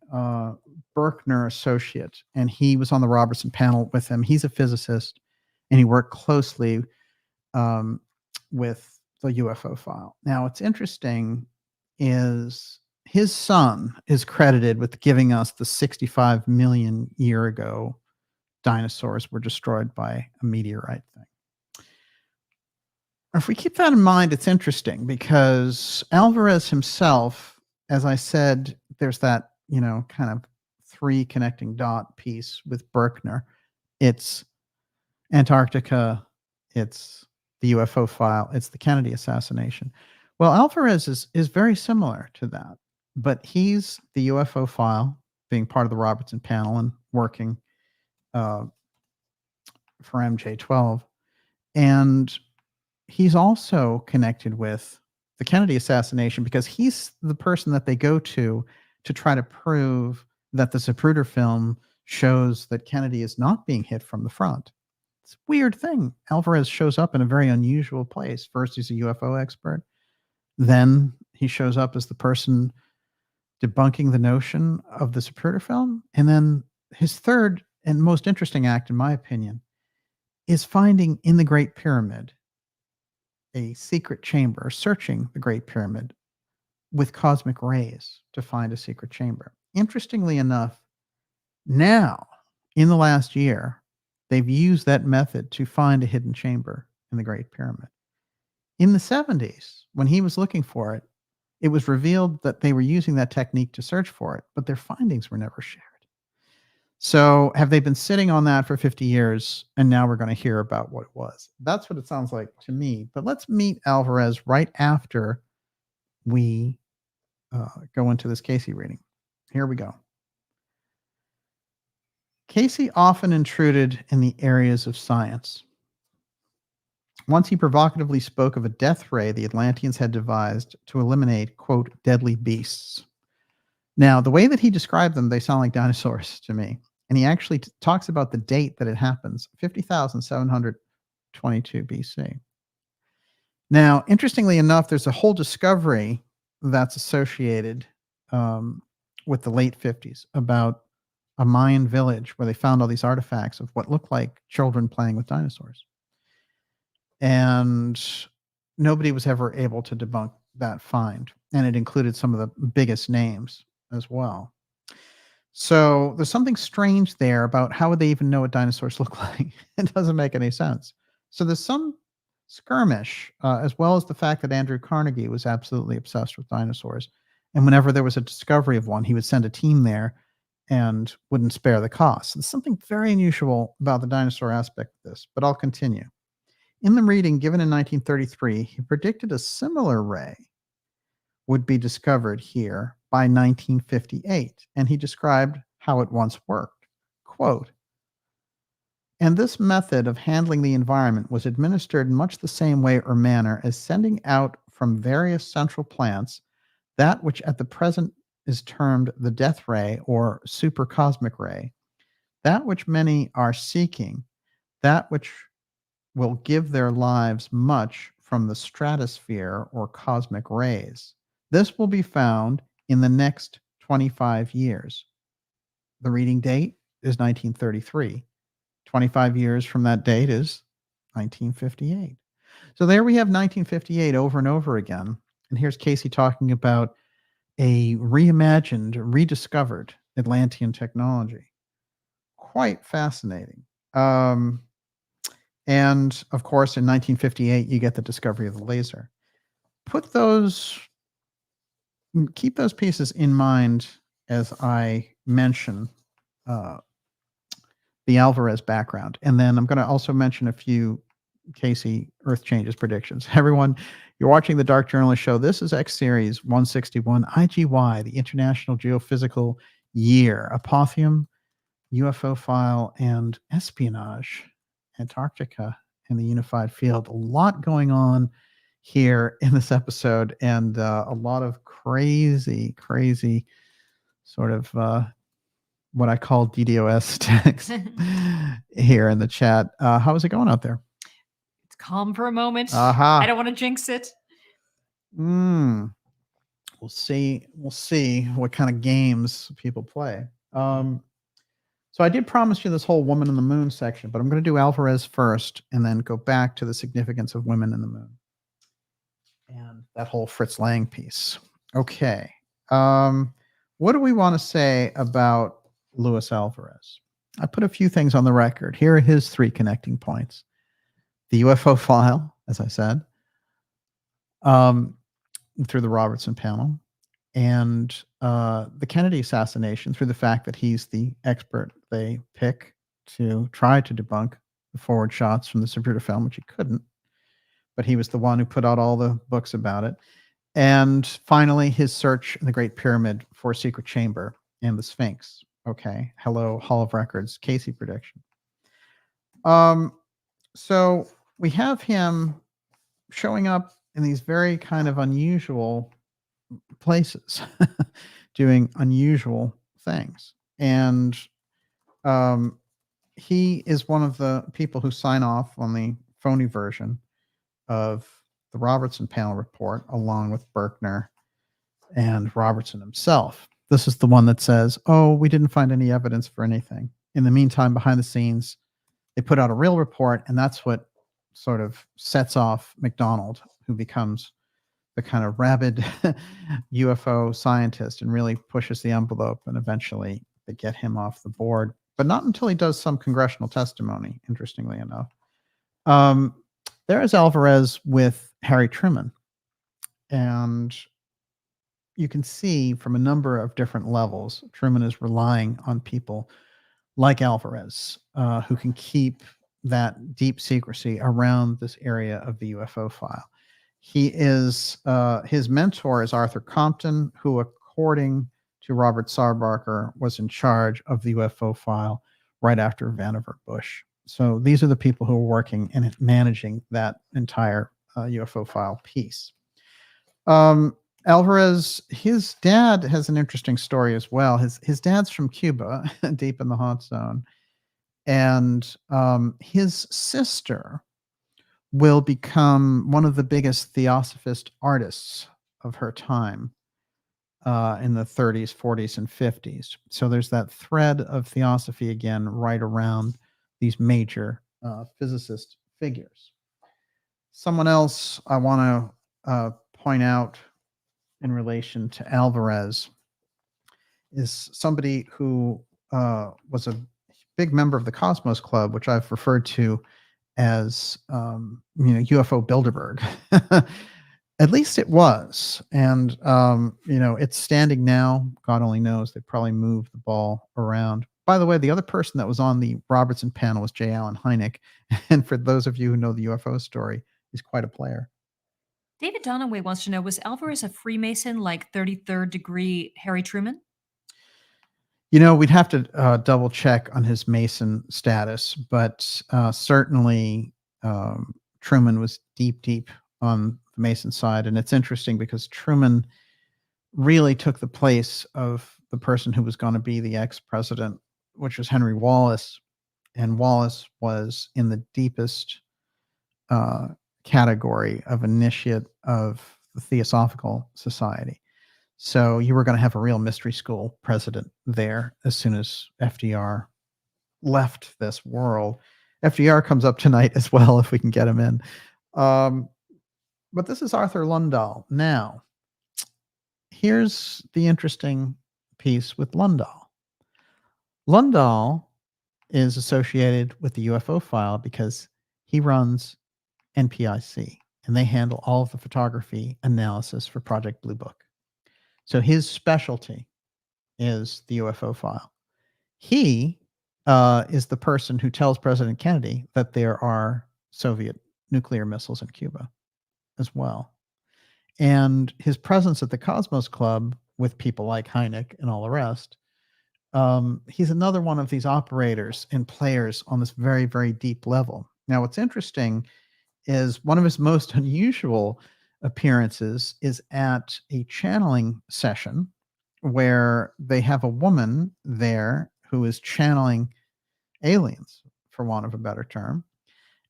Berkner associate, and he was on the Robertson panel with him. He's a physicist, and he worked closely with the UFO file. Now, what's interesting is his son is credited with giving us the 65 million year ago dinosaurs were destroyed by a meteorite thing. If we keep that in mind, it's interesting because Alvarez himself, as I said, there's that, kind of three connecting dot piece with Berkner. It's Antarctica. It's the UFO file. It's the Kennedy assassination. Well, Alvarez is very similar to that, but he's the UFO file, being part of the Robertson panel and working for MJ12. And he's also connected with the Kennedy assassination because he's the person that they go to try to prove that the Zapruder film shows that Kennedy is not being hit from the front. It's a weird thing. Alvarez shows up in a very unusual place. First, he's a UFO expert. Then he shows up as the person debunking the notion of the Zapruder film. And then his third and most interesting act, in my opinion, is finding in the Great Pyramid a secret chamber, searching the Great Pyramid with cosmic rays to find a secret chamber. Interestingly enough, now, in the last year, they've used that method to find a hidden chamber in the Great Pyramid. In the 70s, when he was looking for it, it was revealed that they were using that technique to search for it, but their findings were never shared. So have they been sitting on that for 50 years, and now we're going to hear about what it was? That's what it sounds like to me. But let's meet Alvarez right after we go into this Casey reading. Here we go. Casey often intruded in the areas of science. Once he provocatively spoke of a death ray the Atlanteans had devised to eliminate, quote, deadly beasts. Now, the way that he described them, they sound like dinosaurs to me. And he actually talks about the date that it happens, 50,722 BC. Now, interestingly enough, there's a whole discovery that's associated with the late 50s about a Mayan village where they found all these artifacts of what looked like children playing with dinosaurs. And nobody was ever able to debunk that find. And it included some of the biggest names as well. So there's something strange there about how would they even know what dinosaurs look like? It doesn't make any sense. So there's some skirmish, as well as the fact that Andrew Carnegie was absolutely obsessed with dinosaurs. And whenever there was a discovery of one, he would send a team there and wouldn't spare the cost. There's something very unusual about the dinosaur aspect of this, but I'll continue. In the reading given in 1933, he predicted a similar ray would be discovered here by 1958, and he described how it once worked. Quote, and this method of handling the environment was administered in much the same way or manner as sending out from various central plants that which at the present is termed the death ray or supercosmic ray, that which many are seeking, that which will give their lives much from the stratosphere or cosmic rays. This will be found in the next 25 years. The reading date is 1933. 25 years from that date is 1958. So there we have 1958 over and over again. And here's Casey talking about a reimagined, rediscovered Atlantean technology. Quite fascinating. And of course, in 1958, you get the discovery of the laser. Keep those pieces in mind as I mention the Alvarez background. And then I'm going to also mention a few Casey Earth Changes predictions. Everyone, you're watching the Dark Journalist Show. This is X Series 161, I.G.Y, the International Geophysical Year, Apotheum, UFO File, and Espionage, Antarctica, and the Unified Field. A lot going on here in this episode, and a lot of crazy sort of what I call DDoS text here in the chat. How is it going out there? It's calm for a moment. Aha. I don't want to jinx it. We'll see what kind of games people play. So I did promise you this whole woman in the moon section, but I'm going to do Alvarez first and then go back to the significance of women in the moon and that whole Fritz Lang piece. Okay. What do we want to say about Luis Alvarez? I put a few things on the record. Here are his 3 connecting points. The UFO file, as I said, through the Robertson panel, and the Kennedy assassination through the fact that he's the expert they pick to try to debunk the forward shots from the Zapruder film, which he couldn't. But he was the one who put out all the books about it. And finally, his search in the Great Pyramid for a secret chamber and the Sphinx. Okay, hello, Hall of Records, Casey prediction. So we have him showing up in these very kind of unusual places, doing unusual things. And he is one of the people who sign off on the phony version of the Robertson panel report, along with Berkner and Robertson himself. This is the one that says, oh, we didn't find any evidence for anything. In the meantime, behind the scenes, they put out a real report, and that's what sort of sets off McDonald, who becomes the kind of rabid UFO scientist and really pushes the envelope, and eventually they get him off the board, but not until he does some congressional testimony, interestingly enough. There is Alvarez with Harry Truman, and you can see from a number of different levels, Truman is relying on people like Alvarez, who can keep that deep secrecy around this area of the UFO file. He is, his mentor is Arthur Compton, who, according to Robert Sarbarker, was in charge of the UFO file right after Vannevar Bush. So these are the people who are working and managing that entire UFO file piece. Alvarez, his dad has an interesting story as well. His dad's from Cuba, deep in the hot zone. And his sister will become one of the biggest theosophist artists of her time in the 30s, 40s, and 50s. So there's that thread of theosophy again right around these major physicist figures. Someone else I want to point out in relation to Alvarez is somebody who was a big member of the Cosmos Club, which I've referred to as UFO Bilderberg. At least it was. And, it's standing now. God only knows. They probably moved the ball around. By the way, the other person that was on the Robertson panel was J. Allen Hynek. And for those of you who know the UFO story, he's quite a player. David Donaway wants to know, was Alvarez a Freemason like 33rd degree Harry Truman? We'd have to double check on his Mason status, but certainly Truman was deep on the Mason side. And it's interesting because Truman really took the place of the person who was going to be the ex-president, which was Henry Wallace. And Wallace was in the deepest category of initiate of the Theosophical Society. So you were going to have a real mystery school president there as soon as FDR left this world. FDR comes up tonight as well, if we can get him in. But this is Arthur Lundahl. Now, here's the interesting piece with Lundahl. Lundahl is associated with the UFO file because he runs NPIC, and they handle all of the photography analysis for Project Blue Book. So his specialty is the UFO file. He is the person who tells President Kennedy that there are Soviet nuclear missiles in Cuba as well. And his presence at the Cosmos Club with people like Hynek and all the rest, he's another one of these operators and players on this very, very deep level. Now, what's interesting is one of his most unusual appearances is at a channeling session where they have a woman there who is channeling aliens, for want of a better term.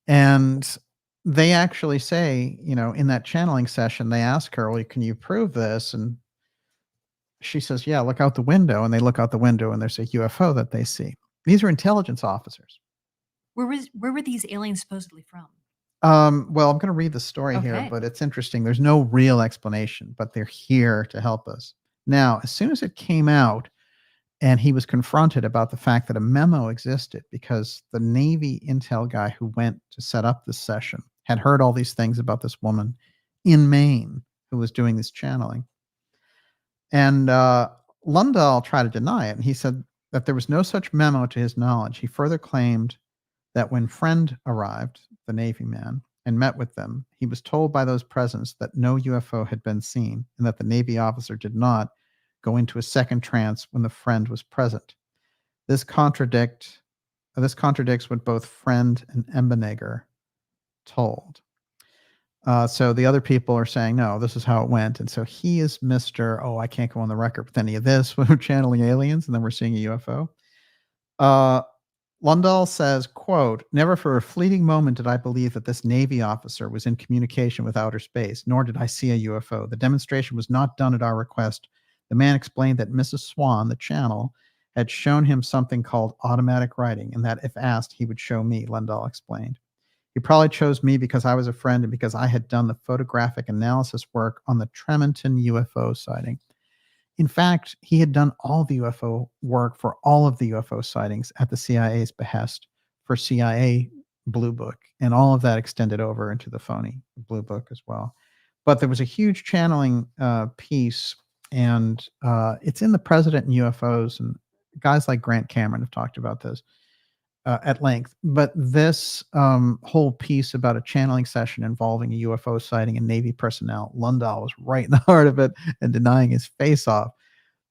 And they actually say, in that channeling session, they ask her, well, can you prove this? And she says, yeah, look out the window. And they look out the window and there's a UFO that they see. These are intelligence officers. Where were these aliens supposedly from? Well, I'm going to read the story here, but it's interesting. There's no real explanation, but they're here to help us. Now, as soon as it came out and he was confronted about the fact that a memo existed because the Navy intel guy who went to set up this session had heard all these things about this woman in Maine who was doing this channeling. And Lundahl tried to deny it. And he said, that there was no such memo to his knowledge. He further claimed that when Friend arrived, the Navy man, and met with them, he was told by those present that no UFO had been seen and that the Navy officer did not go into a second trance when the Friend was present. This contradicts what both Friend and Embenegger told. So the other people are saying, no, this is how it went. And so he is Mr. Oh, I can't go on the record with any of this when we're channeling aliens and then we're seeing a UFO. Lundahl says, quote, never for a fleeting moment did I believe that this Navy officer was in communication with outer space, nor did I see a UFO. The demonstration was not done at our request. The man explained that Mrs. Swan, the channel, had shown him something called automatic writing, and that if asked, he would show me, Lundahl explained. He probably chose me because I was a friend and because I had done the photographic analysis work on the Tremonton UFO sighting. In fact, he had done all the UFO work for all of the UFO sightings at the CIA's behest for CIA Blue Book, and all of that extended over into the phony Blue Book as well. But there was a huge channeling piece, and it's in The President and UFOs, and guys like Grant Cameron have talked about this at length. But this whole piece about a channeling session involving a UFO sighting and Navy personnel, Lundahl was right in the heart of it and denying his face off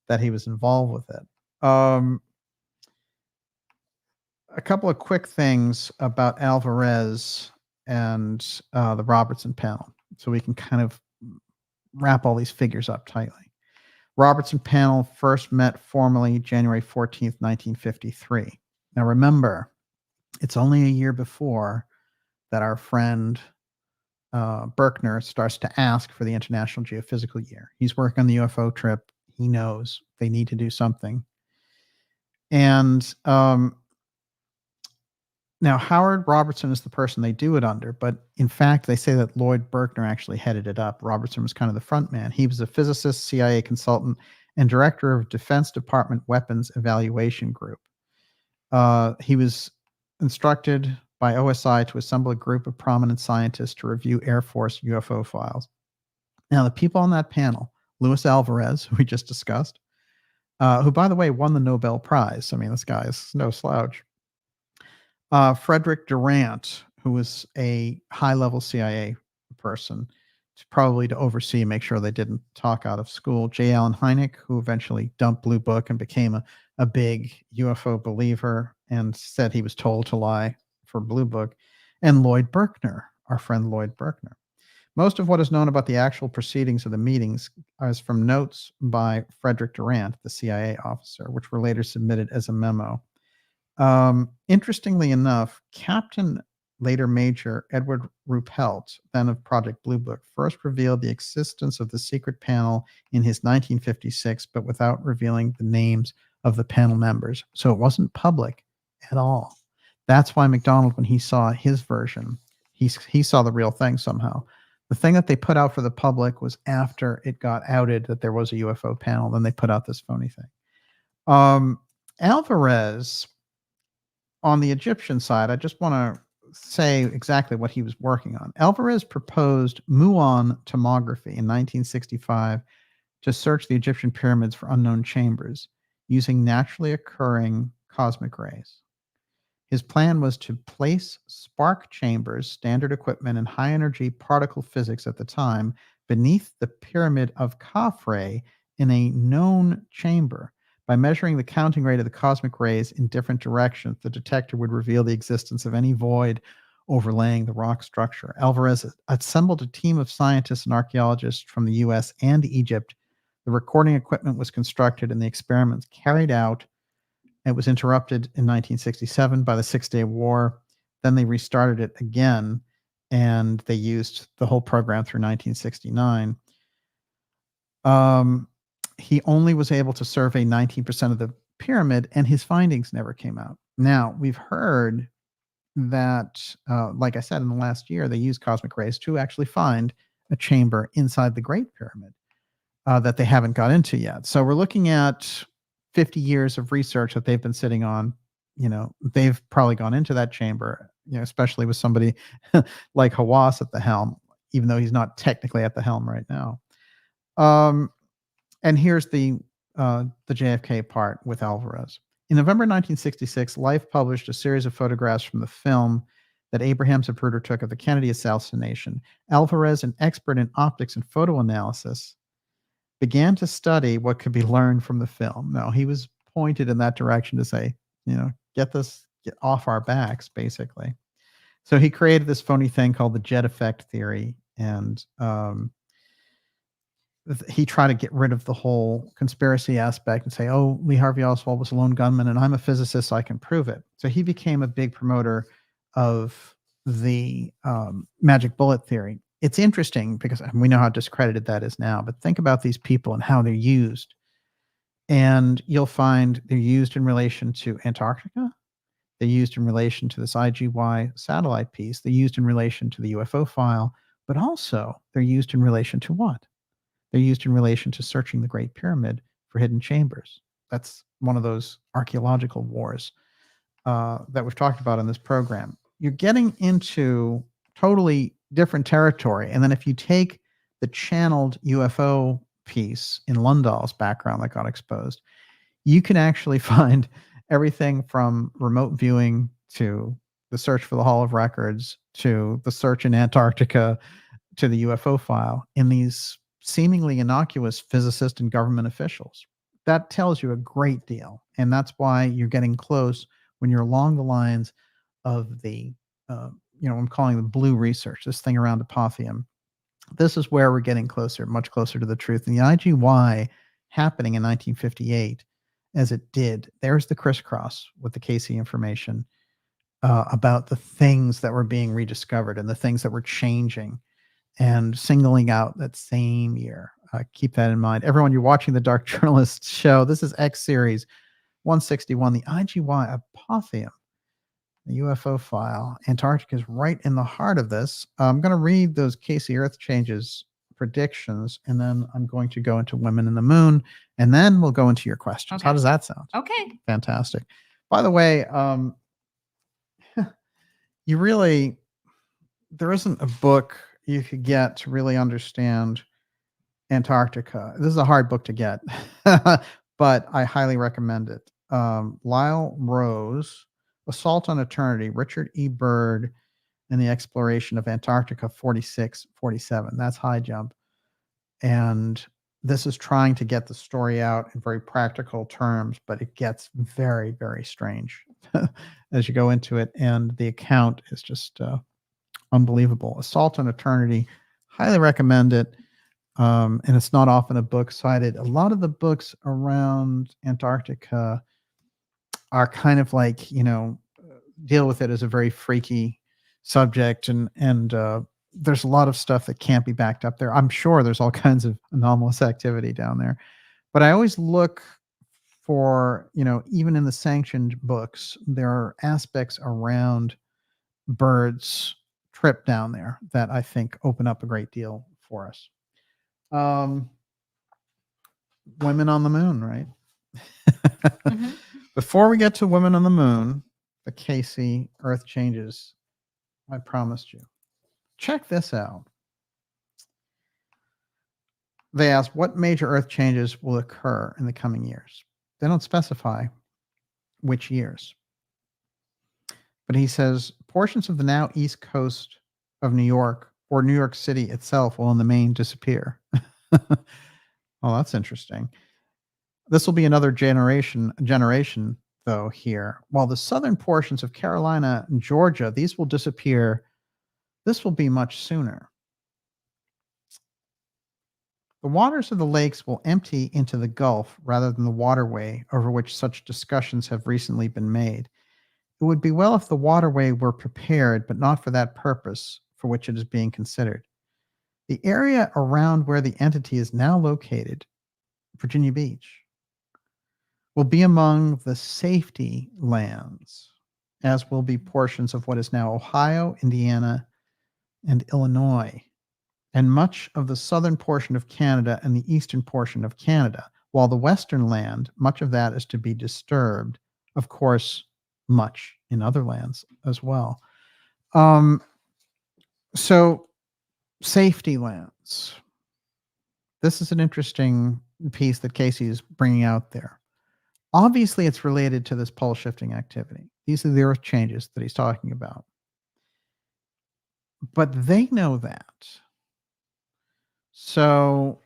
that he was involved with it. A couple of quick things about Alvarez and the Robertson panel, so we can kind of wrap all these figures up tightly. Robertson panel first met formally January 14th, 1953. Now remember, it's only a year before that our friend Berkner starts to ask for the International Geophysical Year. He's working on the UFO trip. He knows they need to do something. And now Howard Robertson is the person they do it under, but in fact, they say that Lloyd Berkner actually headed it up. Robertson was kind of the front man. He was a physicist, CIA consultant, and director of Defense Department Weapons Evaluation Group. He was instructed by OSI to assemble a group of prominent scientists to review Air Force UFO files. Now, the people on that panel, Luis Alvarez, who we just discussed, who, by the way, won the Nobel Prize. I mean, this guy is no slouch. Frederick Durant, who was a high-level CIA person, probably to oversee and make sure they didn't talk out of school. J. Allen Hynek, who eventually dumped Blue Book and became a big UFO believer and said he was told to lie for Blue Book. And Lloyd Berkner, our friend Lloyd Berkner. Most of what is known about the actual proceedings of the meetings is from notes by Frederick Durant, the CIA officer, which were later submitted as a memo. Interestingly enough, Captain later Major Edward Ruppelt, then of Project Blue Book, first revealed the existence of the secret panel in his 1956, but without revealing the names of the panel members. So it wasn't public at all. That's why McDonald, when he saw his version, he saw the real thing somehow. The thing that they put out for the public was after it got outed that there was a UFO panel. Then they put out this phony thing. Alvarez, on the Egyptian side, I just want to say exactly what he was working on. Alvarez proposed muon tomography in 1965 to search the Egyptian pyramids for unknown chambers using naturally occurring cosmic rays. His plan was to place spark chambers, standard equipment, and high-energy particle physics at the time, beneath the pyramid of Khafre in a known chamber. By measuring the counting rate of the cosmic rays in different directions, the detector would reveal the existence of any void overlaying the rock structure. Alvarez assembled a team of scientists and archaeologists from the U.S. and Egypt. The recording equipment was constructed and the experiments carried out. It was interrupted in 1967 by the Six-Day War. Then they restarted it again, and they used the whole program through 1969. He only was able to survey 19% of the pyramid, and his findings never came out. Now, we've heard that, like I said, in the last year, they used cosmic rays to actually find a chamber inside the Great Pyramid that they haven't got into yet. So we're looking at 50 years of research that they've been sitting on. You know, they've probably gone into that chamber, you know, especially with somebody like Hawass at the helm, even though he's not technically at the helm right now. And here's the JFK part with Alvarez. In November 1966, Life published a series of photographs from the film that Abraham Zapruder took of the Kennedy assassination. Alvarez, an expert in optics and photo analysis, began to study what could be learned from the film. Now, he was pointed in that direction to say, get off our backs, basically. So he created this phony thing called the jet effect theory, and he tried to get rid of the whole conspiracy aspect and say, oh, Lee Harvey Oswald was a lone gunman, and I'm a physicist, so I can prove it. So he became a big promoter of the magic bullet theory. It's interesting because we know how discredited that is now, but think about these people and how they're used. And you'll find they're used in relation to Antarctica. They're used in relation to this I.G.Y satellite piece. They're used in relation to the UFO file, but also they're used in relation to what? They're used in relation to searching the Great Pyramid for hidden chambers. That's one of those archaeological wars that we've talked about in this program. You're getting into totally different territory. And then if you take the channeled UFO piece in Lundahl's background that got exposed, you can actually find everything from remote viewing to the search for the Hall of Records to the search in Antarctica to the UFO file in these seemingly innocuous physicists and government officials. That tells you a great deal. And that's why you're getting close when you're along the lines of the, I'm calling the blue research, this thing around Apothium. This is where we're getting closer, much closer to the truth. And the I.G.Y happening in 1958, as it did, there's the crisscross with the Casey information about the things that were being rediscovered and the things that were changing and singling out that same year. Keep that in mind. Everyone, you're watching the Dark Journalist show. This is X Series 161, the I.G.Y Apotheum, the UFO file. Antarctica is right in the heart of this. I'm going to read those Casey Earth changes predictions, and then I'm going to go into Women in the Moon, and then we'll go into your questions. Okay. How does that sound? Okay. Fantastic. By the way, there isn't a book you could get to really understand Antarctica. This is a hard book to get, but I highly recommend it. Lyle Rose, Assault on Eternity, Richard E. Byrd, and the Exploration of Antarctica 46-47. That's high jump. And this is trying to get the story out in very practical terms, but it gets very, very strange as you go into it. And the account is just unbelievable. Assault on Eternity, highly recommend it. And it's not often a book cited. A lot of the books around Antarctica are kind of like, deal with it as a very freaky subject, and there's a lot of stuff that can't be backed up there. I'm sure there's all kinds of anomalous activity down there, but I always look for, even in the sanctioned books, there are aspects around Byrd's trip down there that I think open up a great deal for us. Women on the Moon, right? Mm-hmm. Before we get to Women on the Moon, the Casey Earth changes, I promised you. Check this out. They ask, what major Earth changes will occur in the coming years? They don't specify which years. But he says, portions of the now east coast of New York or New York City itself will in the main disappear. Well, that's interesting. This will be another generation though here. While the southern portions of Carolina and Georgia, these will disappear. This will be much sooner. The waters of the lakes will empty into the Gulf rather than the waterway over which such discussions have recently been made. It would be well if the waterway were prepared, but not for that purpose for which it is being considered. The area around where the entity is now located, Virginia Beach, will be among the safety lands, as will be portions of what is now Ohio, Indiana, and Illinois, and much of the southern portion of Canada and the eastern portion of Canada, while the western land, much of that is to be disturbed, of course, much in other lands as well. So safety lands. This is an interesting piece that Casey is bringing out there. Obviously, it's related to this pole shifting activity. These are the Earth changes that he's talking about. But they know that. So,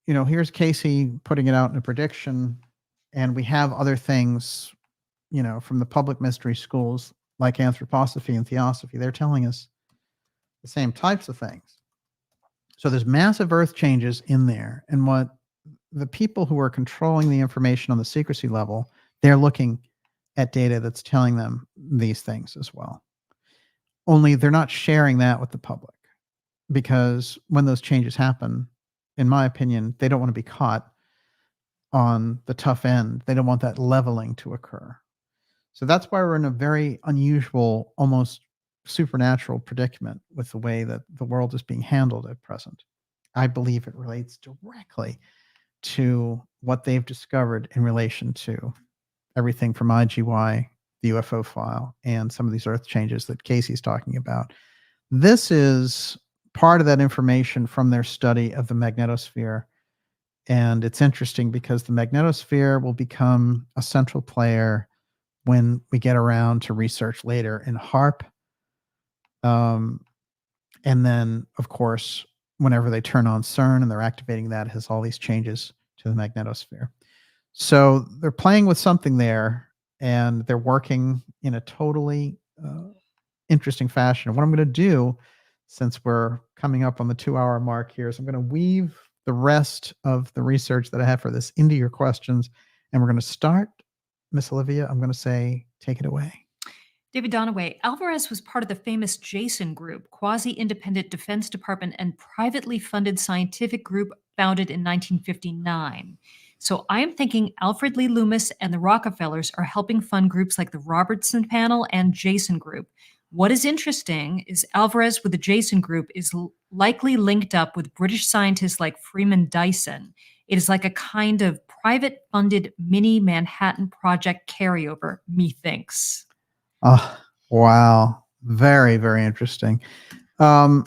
here's Casey putting it out in a prediction, and we have other things, from the public mystery schools like anthroposophy and theosophy. They're telling us the same types of things. So there's massive Earth changes in there. And what the people who are controlling the information on the secrecy level, they're looking at data that's telling them these things as well. Only they're not sharing that with the public, because when those changes happen, in my opinion, they don't want to be caught on the tough end. They don't want that leveling to occur. So that's why we're in a very unusual, almost supernatural predicament with the way that the world is being handled at present. I believe it relates directly to what they've discovered in relation to everything from I.G.Y, the UFO file, and some of these Earth changes that Casey's talking about. This is part of that information from their study of the magnetosphere. And it's interesting because the magnetosphere will become a central player when we get around to research later in HARP. And then, of course, whenever they turn on CERN and they're activating that, it has all these changes to the magnetosphere. So they're playing with something there, and they're working in a totally interesting fashion. And what I'm going to do, since we're coming up on the 2-hour mark here, is I'm going to weave the rest of the research that I have for this into your questions. And we're going to start, Miss Olivia, I'm going to say, take it away. David Donaway, Alvarez was part of the famous JASON group, quasi-independent Defense Department and privately funded scientific group founded in 1959. So I am thinking Alfred Lee Loomis and the Rockefellers are helping fund groups like the Robertson Panel and JASON group. What is interesting is Alvarez with the JASON group is likely linked up with British scientists like Freeman Dyson. It is like a kind of private funded mini Manhattan Project carryover, methinks. Oh, wow. Very, very interesting. When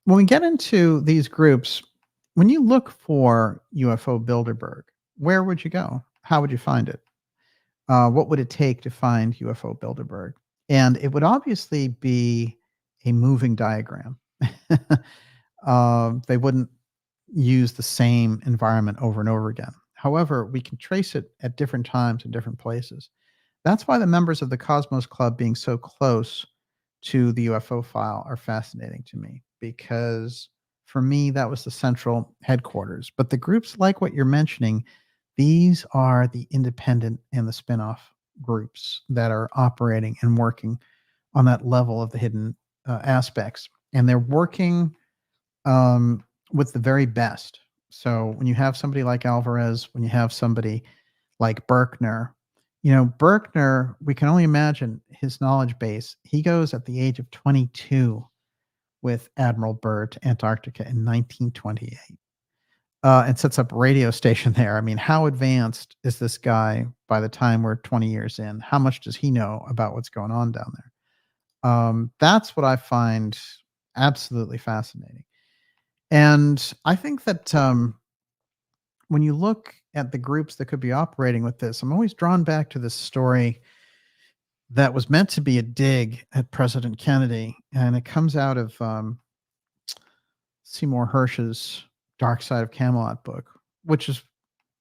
we get into these groups, when you look for UFO Bilderberg, where would you go? How would you find it? What would it take to find UFO Bilderberg? And it would obviously be a moving diagram. They wouldn't use the same environment over and over again. However, we can trace it at different times and different places. That's why the members of the Cosmos Club being so close to the UFO file are fascinating to me, because for me, that was the central headquarters. But the groups like what you're mentioning, these are the independent and the spin-off groups that are operating and working on that level of the hidden aspects. And they're working with the very best. So when you have somebody like Alvarez, when you have somebody like Berkner, Berkner, we can only imagine his knowledge base. He goes at the age of 22 with Admiral Byrd to Antarctica in 1928 and sets up a radio station there. I mean, how advanced is this guy by the time we're 20 years in? How much does he know about what's going on down there? That's what I find absolutely fascinating. And I think that when you look at the groups that could be operating with this, I'm always drawn back to this story that was meant to be a dig at President Kennedy. And it comes out of Seymour Hersh's Dark Side of Camelot book, which is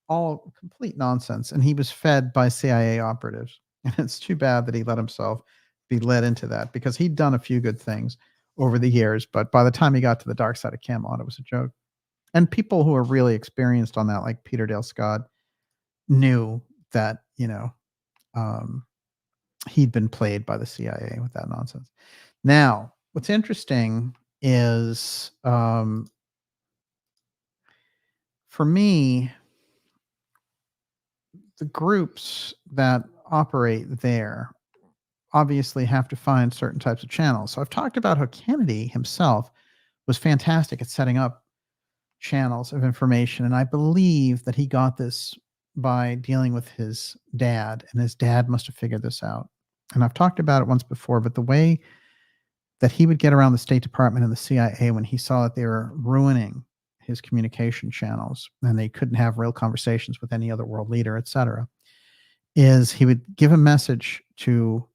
all complete nonsense. And he was fed by CIA operatives. And it's too bad that he let himself be led into that, because he'd done a few good things over the years. But by the time he got to the Dark Side of Camelot, it was a joke. And people who are really experienced on that, like Peter Dale Scott, knew that, he'd been played by the CIA with that nonsense. Now, what's interesting is, for me, the groups that operate there obviously have to find certain types of channels. So I've talked about how Kennedy himself was fantastic at setting up channels of information. And I believe that he got this by dealing with his dad, and his dad must have figured this out. And I've talked about it once before, but the way that he would get around the State Department and the CIA when he saw that they were ruining his communication channels and they couldn't have real conversations with any other world leader, etc., is he would give a message to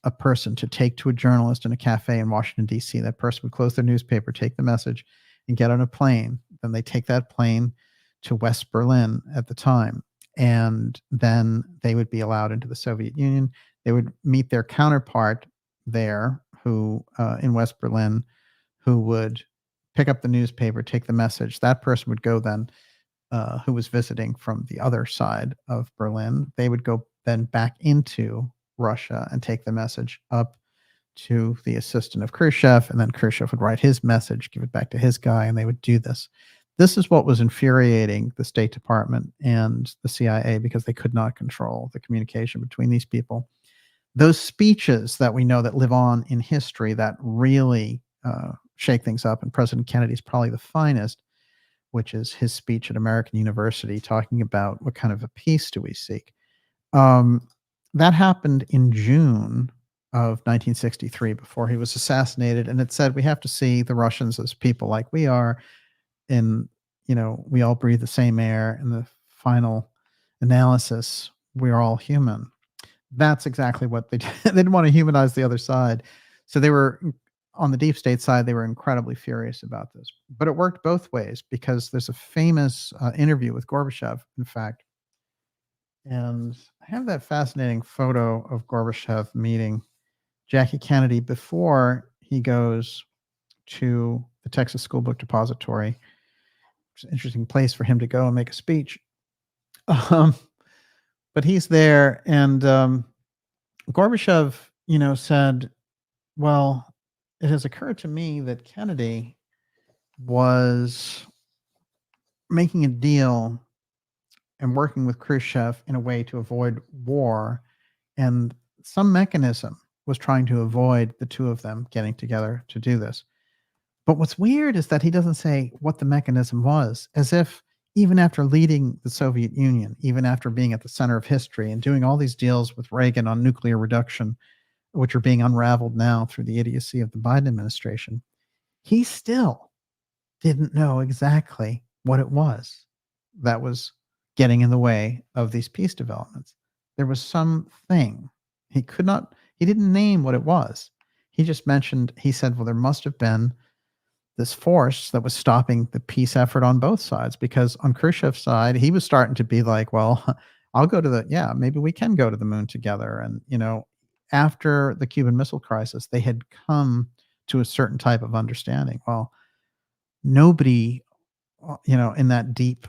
a person to take to a journalist in a cafe in Washington, D.C. That person would close their newspaper, take the message, and get on a plane. Then they take that plane to West Berlin at the time. And then they would be allowed into the Soviet Union. They would meet their counterpart there, who in West Berlin, who would pick up the newspaper, take the message. That person would go then, who was visiting from the other side of Berlin. They would go then back into Russia and take the message up to the assistant of Khrushchev, and then Khrushchev would write his message, give it back to his guy, and they would do this. This is what was infuriating the State Department and the CIA, because they could not control the communication between these people. Those speeches that we know that live on in history that really shake things up, and President Kennedy's probably the finest, which is his speech at American University talking about what kind of a peace do we seek. That happened in June of 1963, before he was assassinated, and it said we have to see the Russians as people like we are, and we all breathe the same air. In the final analysis, we're all human. That's exactly what they did. They didn't want to humanize the other side, so they were on the deep state side. They were incredibly furious about this, but it worked both ways, because there's a famous interview with Gorbachev, in fact. And I have that fascinating photo of Gorbachev meeting Jackie Kennedy before he goes to the Texas School Book Depository. It's an interesting place for him to go and make a speech. But he's there, and Gorbachev, said, well, it has occurred to me that Kennedy was making a deal and working with Khrushchev in a way to avoid war, and some mechanism was trying to avoid the two of them getting together to do this. But what's weird is that he doesn't say what the mechanism was, as if even after leading the Soviet Union, even after being at the center of history and doing all these deals with Reagan on nuclear reduction, which are being unraveled now through the idiocy of the Biden administration, he still didn't know exactly what it was that was getting in the way of these peace developments. There was something. He didn't name what it was. He just he said, well, there must have been this force that was stopping the peace effort on both sides, because on Khrushchev's side, he was starting to be like, well, I'll go to maybe we can go to the moon together. And, after the Cuban Missile Crisis, they had come to a certain type of understanding. Well, nobody, in that deep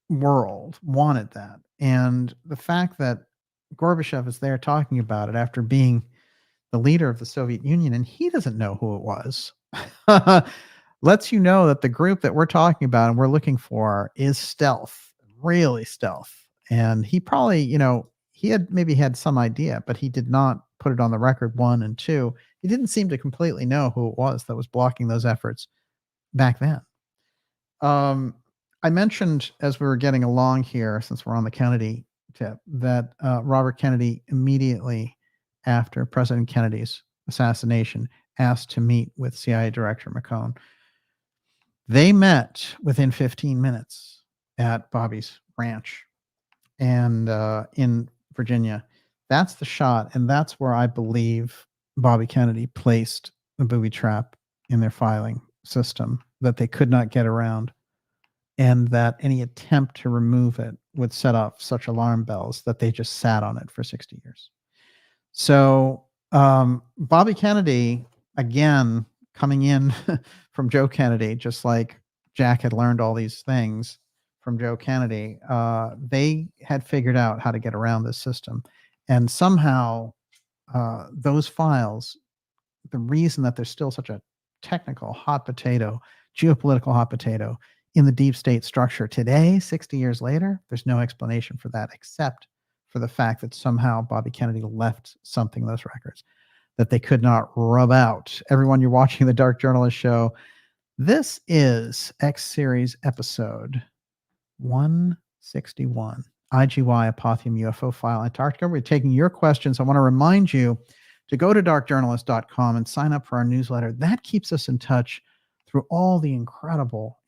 world wanted that. And the fact that Gorbachev is there talking about it after being the leader of the Soviet Union, and he doesn't know who it was, lets you know that the group that we're talking about and we're looking for is stealth, really stealth. And he probably, he had maybe had some idea, but he did not put it on the record, one, and two, he didn't seem to completely know who it was that was blocking those efforts back then. I mentioned as we were getting along here, since we're on the Kennedy tip, that Robert Kennedy, immediately after President Kennedy's assassination, asked to meet with CIA Director McCone. They met within 15 minutes at Bobby's ranch and in Virginia. That's the shot, and that's where I believe Bobby Kennedy placed the booby trap in their filing system that they could not get around, and that any attempt to remove it would set off such alarm bells that they just sat on it for 60 years. So Bobby Kennedy, again, coming in from Joe Kennedy, just like Jack had learned all these things from Joe Kennedy, they had figured out how to get around this system. And somehow those files, the reason that there's still such a technical hot potato, geopolitical hot potato in the deep state structure today, 60 years later, there's no explanation for that except for the fact that somehow Bobby Kennedy left something in those records that they could not rub out. Everyone, you're watching the Dark Journalist Show. This is X Series episode 161, I.G.Y Apotheum UFO File Antarctica. We're taking your questions. I want to remind you to go to darkjournalist.com and sign up for our newsletter. That keeps us in touch through all the incredible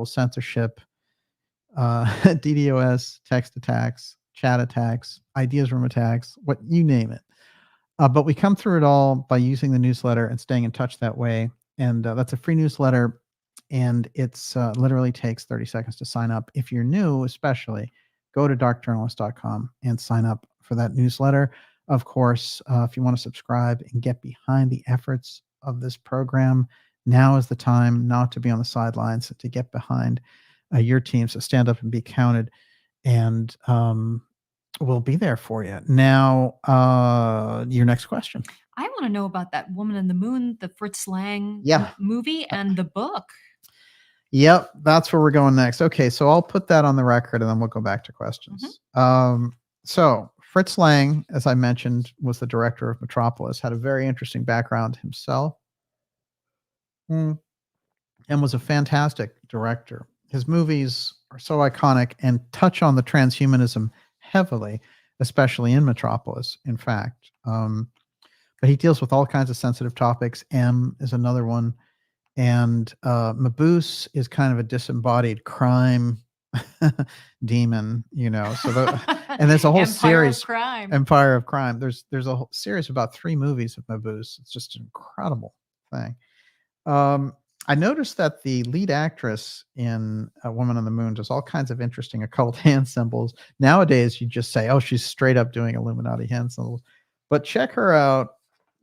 censorship, DDoS, text attacks, chat attacks, ideas room attacks, what you name it. But we come through it all by using the newsletter and staying in touch that way. And that's a free newsletter. And it's literally takes 30 seconds to sign up. If you're new, especially, go to darkjournalist.com and sign up for that newsletter. Of course, if you want to subscribe and get behind the efforts of this program, now is the time not to be on the sidelines, to get behind your team. So stand up and be counted. And we'll be there for you. Now, your next question. I want to know about that Woman in the Moon, the Fritz Lang movie, and the book. Yep, that's where we're going next. Okay, so I'll put that on the record, and then we'll go back to questions. So Fritz Lang, as I mentioned, was the director of Metropolis, had a very interesting background himself, and was a fantastic director. His movies are so iconic and touch on the transhumanism heavily, especially in Metropolis, in fact. But he deals with all kinds of sensitive topics. M is another one. And Maboose is kind of a disembodied crime demon, you know. So and there's a whole series, Empire of Crime. There's a whole series, about 3 movies of Maboose. It's just an incredible thing. I noticed that the lead actress in A Woman on the Moon does all kinds of interesting occult hand symbols. Nowadays, you just say, oh, she's straight up doing Illuminati hand symbols. But check her out.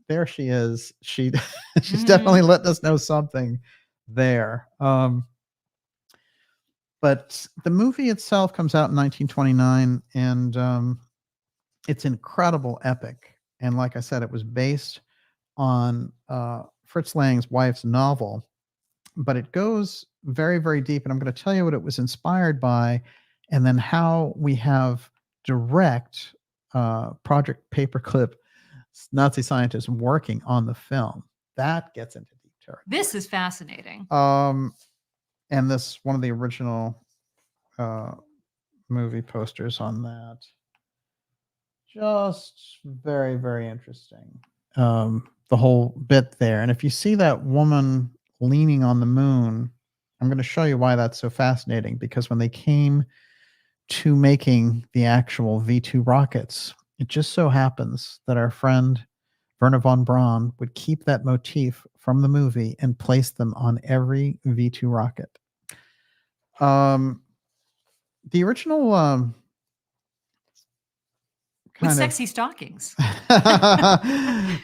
There she is. She's definitely letting us know something there. But the movie itself comes out in 1929, and it's an incredible epic. And like I said, it was based on Fritz Lang's wife's novel, but it goes very, very deep. And I'm going to tell you what it was inspired by, and then how we have direct Project Paperclip Nazi scientists working on the film. That gets into deep territory. This is fascinating. And this, one of the original movie posters on that. Just very, very interesting. The whole bit there. And if you see that woman leaning on the moon, I'm going to show you why that's so fascinating, because when they came to making the actual V2 rockets, it just so happens that our friend Werner von Braun would keep that motif from the movie and place them on every V2 rocket. The original with sexy stockings.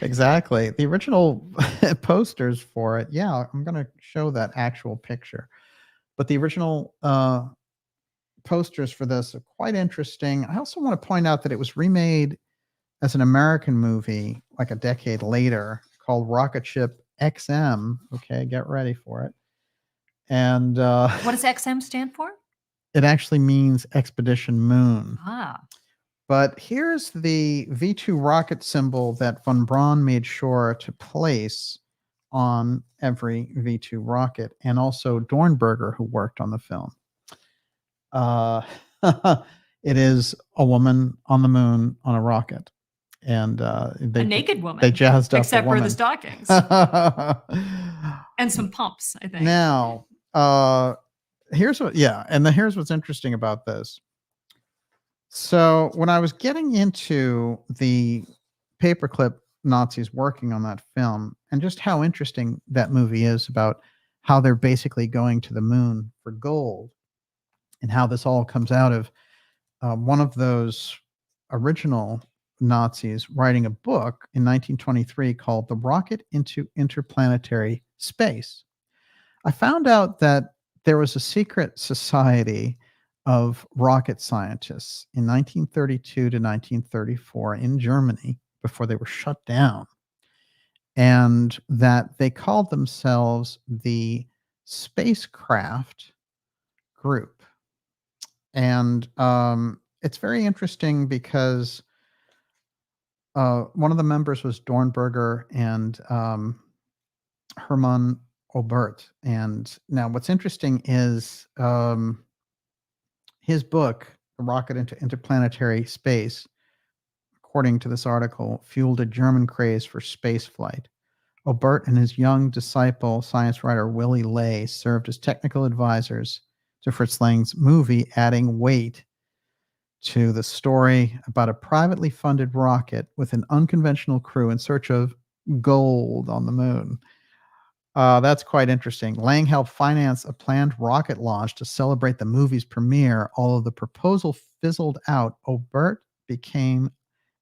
Exactly. The original posters for it. Yeah, I'm going to show that actual picture. But the original posters for this are quite interesting. I also want to point out that it was remade as an American movie like a decade later, called Rocket Ship XM. Okay, get ready for it. And what does XM stand for? It actually means Expedition Moon. Ah. But here's the V2 rocket symbol that von Braun made sure to place on every V2 rocket, and also Dornberger, who worked on the film. It is a woman on the moon on a rocket, and a naked woman. They jazzed up, except for the stockings and some pumps, I think. Now, here's what's interesting about this. So when I was getting into the paperclip Nazis working on that film, and just how interesting that movie is about how they're basically going to the moon for gold, and how this all comes out of one of those original Nazis writing a book in 1923 called The Rocket into Interplanetary Space. I found out that there was a secret society of rocket scientists in 1932 to 1934 in Germany before they were shut down, and that they called themselves the Spacecraft Group. And it's very interesting because one of the members was Dornberger and Hermann Obert. And now what's interesting is his book, The Rocket into Interplanetary Space, according to this article, fueled a German craze for space flight. Obert and his young disciple, science writer Willy Ley, served as technical advisors to Fritz Lang's movie, adding weight to the story about a privately funded rocket with an unconventional crew in search of gold on the moon. That's quite interesting. Lang helped finance a planned rocket launch to celebrate the movie's premiere, although the proposal fizzled out. Obert became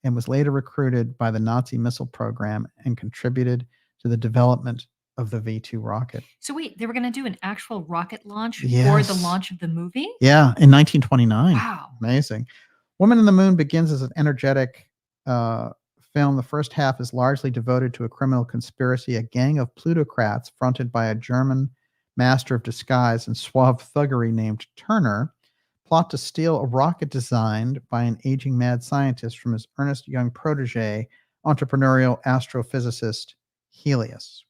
and was later recruited by the Nazi missile program and contributed to the development of the V-2 rocket. So wait, they were going to do an actual rocket launch for the Yes. launch of the movie? Yeah, in 1929. Wow. Amazing. Woman in the Moon begins as an energetic film. The first half is largely devoted to a criminal conspiracy. A gang of plutocrats fronted by a German master of disguise and suave thuggery named Turner plot to steal a rocket designed by an aging mad scientist from his earnest young protege, entrepreneurial astrophysicist Helios.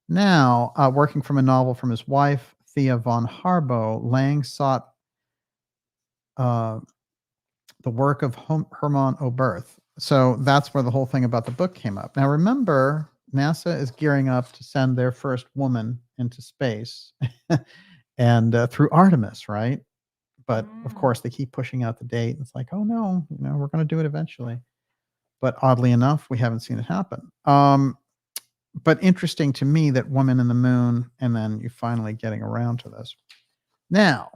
Now, working from a novel from his wife, Thea von Harbo, Lang sought the work of Hermann Oberth. So that's where the whole thing about the book came up. Now, remember, NASA is gearing up to send their first woman into space and through Artemis, right? But of course, they keep pushing out the date. It's like, oh no, we're going to do it eventually. But oddly enough, we haven't seen it happen. But interesting to me that Woman in the Moon, and then you finally getting around to this. Now,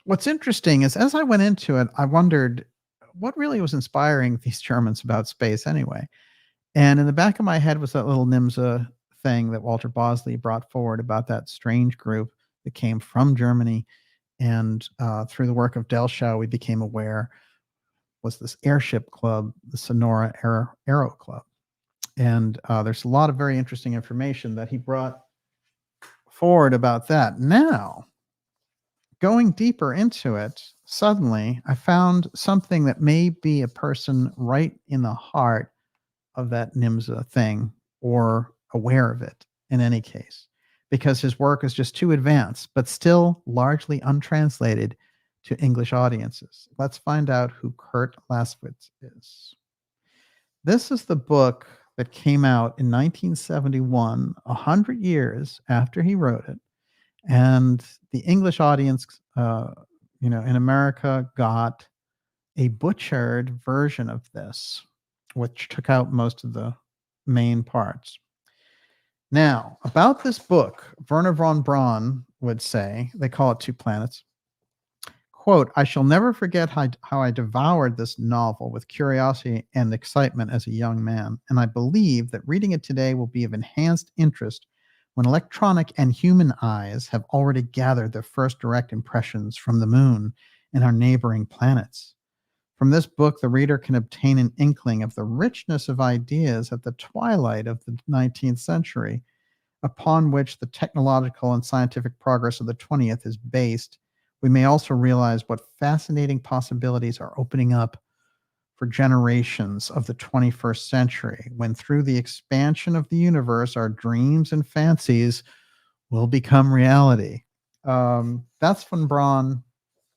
what's interesting is as I went into it, I wondered what really was inspiring these Germans about space anyway. And in the back of my head was that little NIMSA thing that Walter Bosley brought forward about that strange group that came from Germany. And through the work of Delschow, we became aware was this airship club, the Sonora Aero Club. And there's a lot of very interesting information that he brought forward about that. Now, going deeper into it, suddenly I found something that may be a person right in the heart of that NIMSA thing, or aware of it in any case, because his work is just too advanced, but still largely untranslated to English audiences. Let's find out who Kurt Laswitz is. This is the book that came out in 1971, 100 years after he wrote it. And the English audience, in America got a butchered version of this, which took out most of the main parts. Now, about this book, Werner von Braun would say, they call it Two Planets, quote, "I shall never forget how I devoured this novel with curiosity and excitement as a young man, and I believe that reading it today will be of enhanced interest when electronic and human eyes have already gathered their first direct impressions from the moon and our neighboring planets. From this book, the reader can obtain an inkling of the richness of ideas at the twilight of the 19th century, upon which the technological and scientific progress of the 20th is based. We may also realize what fascinating possibilities are opening up for generations of the 21st century, when through the expansion of the universe, our dreams and fancies will become reality." That's von Braun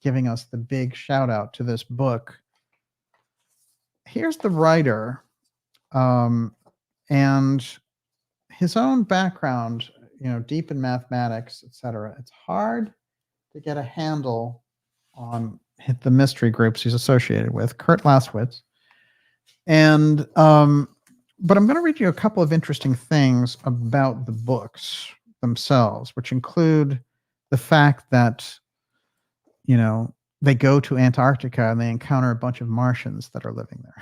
giving us the big shout out to this book. Here's the writer and his own background, deep in mathematics, etc. It's hard to get a handle on the mystery groups he's associated with, Kurt Laswitz. And but I'm going to read you a couple of interesting things about the books themselves, which include the fact that they go to Antarctica and they encounter a bunch of Martians that are living there.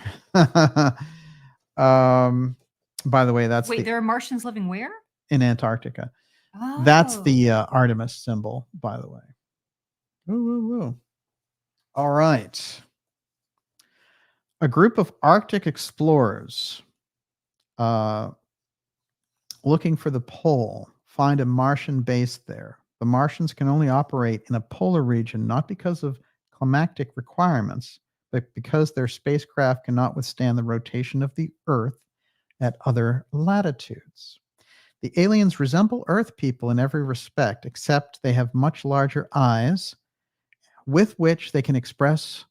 By the way, there are Martians living where? In Antarctica. Oh. That's the Artemis symbol, by the way. Woo, woo, woo. All right. A group of Arctic explorers looking for the pole find a Martian base there. The Martians can only operate in a polar region, not because of climatic requirements, but because their spacecraft cannot withstand the rotation of the Earth at other latitudes. The aliens resemble Earth people in every respect, except they have much larger eyes with which they can express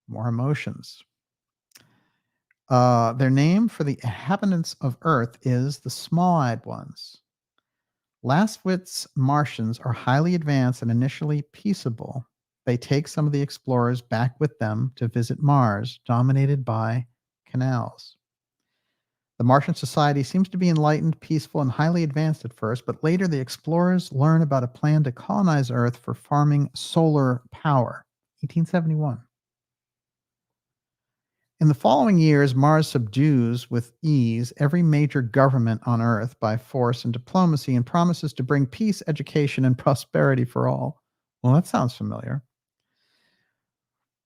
more emotions. Their name for the inhabitants of Earth is the small-eyed ones. Laswitz Martians are highly advanced and initially peaceable, they take some of the explorers back with them to visit Mars, dominated by canals. The Martian society seems to be enlightened, peaceful, and highly advanced at first, but later the explorers learn about a plan to colonize Earth for farming solar power. 1871. In the following years, Mars subdues with ease every major government on Earth by force and diplomacy and promises to bring peace, education, and prosperity for all. Well, that sounds familiar.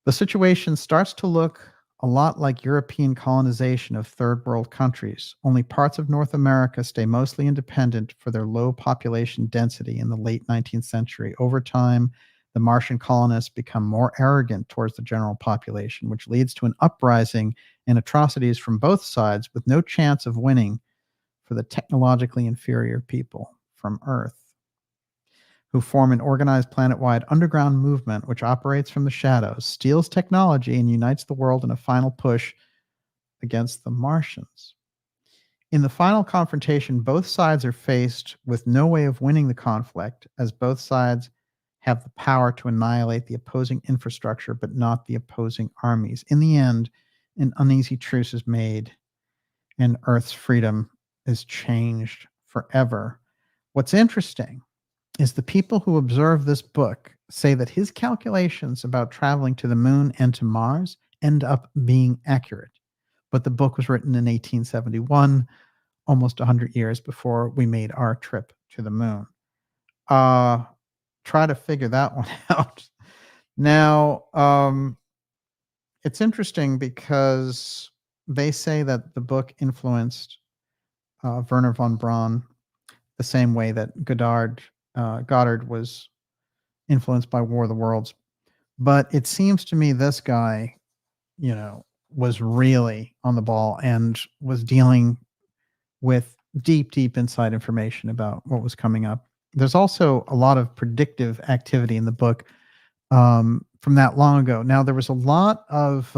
The situation starts to look a lot like European colonization of third world countries, only parts of North America stay mostly independent for their low population density in the late 19th century. Over time, the Martian colonists become more arrogant towards the general population, which leads to an uprising and atrocities from both sides with no chance of winning for the technologically inferior people from Earth, who form an organized planet-wide underground movement which operates from the shadows, steals technology, and unites the world in a final push against the Martians. In the final confrontation, both sides are faced with no way of winning the conflict, as both sides have the power to annihilate the opposing infrastructure, but not the opposing armies. In the end, an uneasy truce is made, and Earth's freedom is changed forever. What's interesting is the people who observe this book say that his calculations about traveling to the moon and to Mars end up being accurate. But the book was written in 1871, almost 100 years before we made our trip to the moon. Try to figure that one out. Now, it's interesting because they say that the book influenced Wernher von Braun the same way that Goddard was influenced by War of the Worlds. But it seems to me this guy, was really on the ball and was dealing with deep, deep inside information about what was coming up. There's also a lot of predictive activity in the book from that long ago. Now, there was a lot of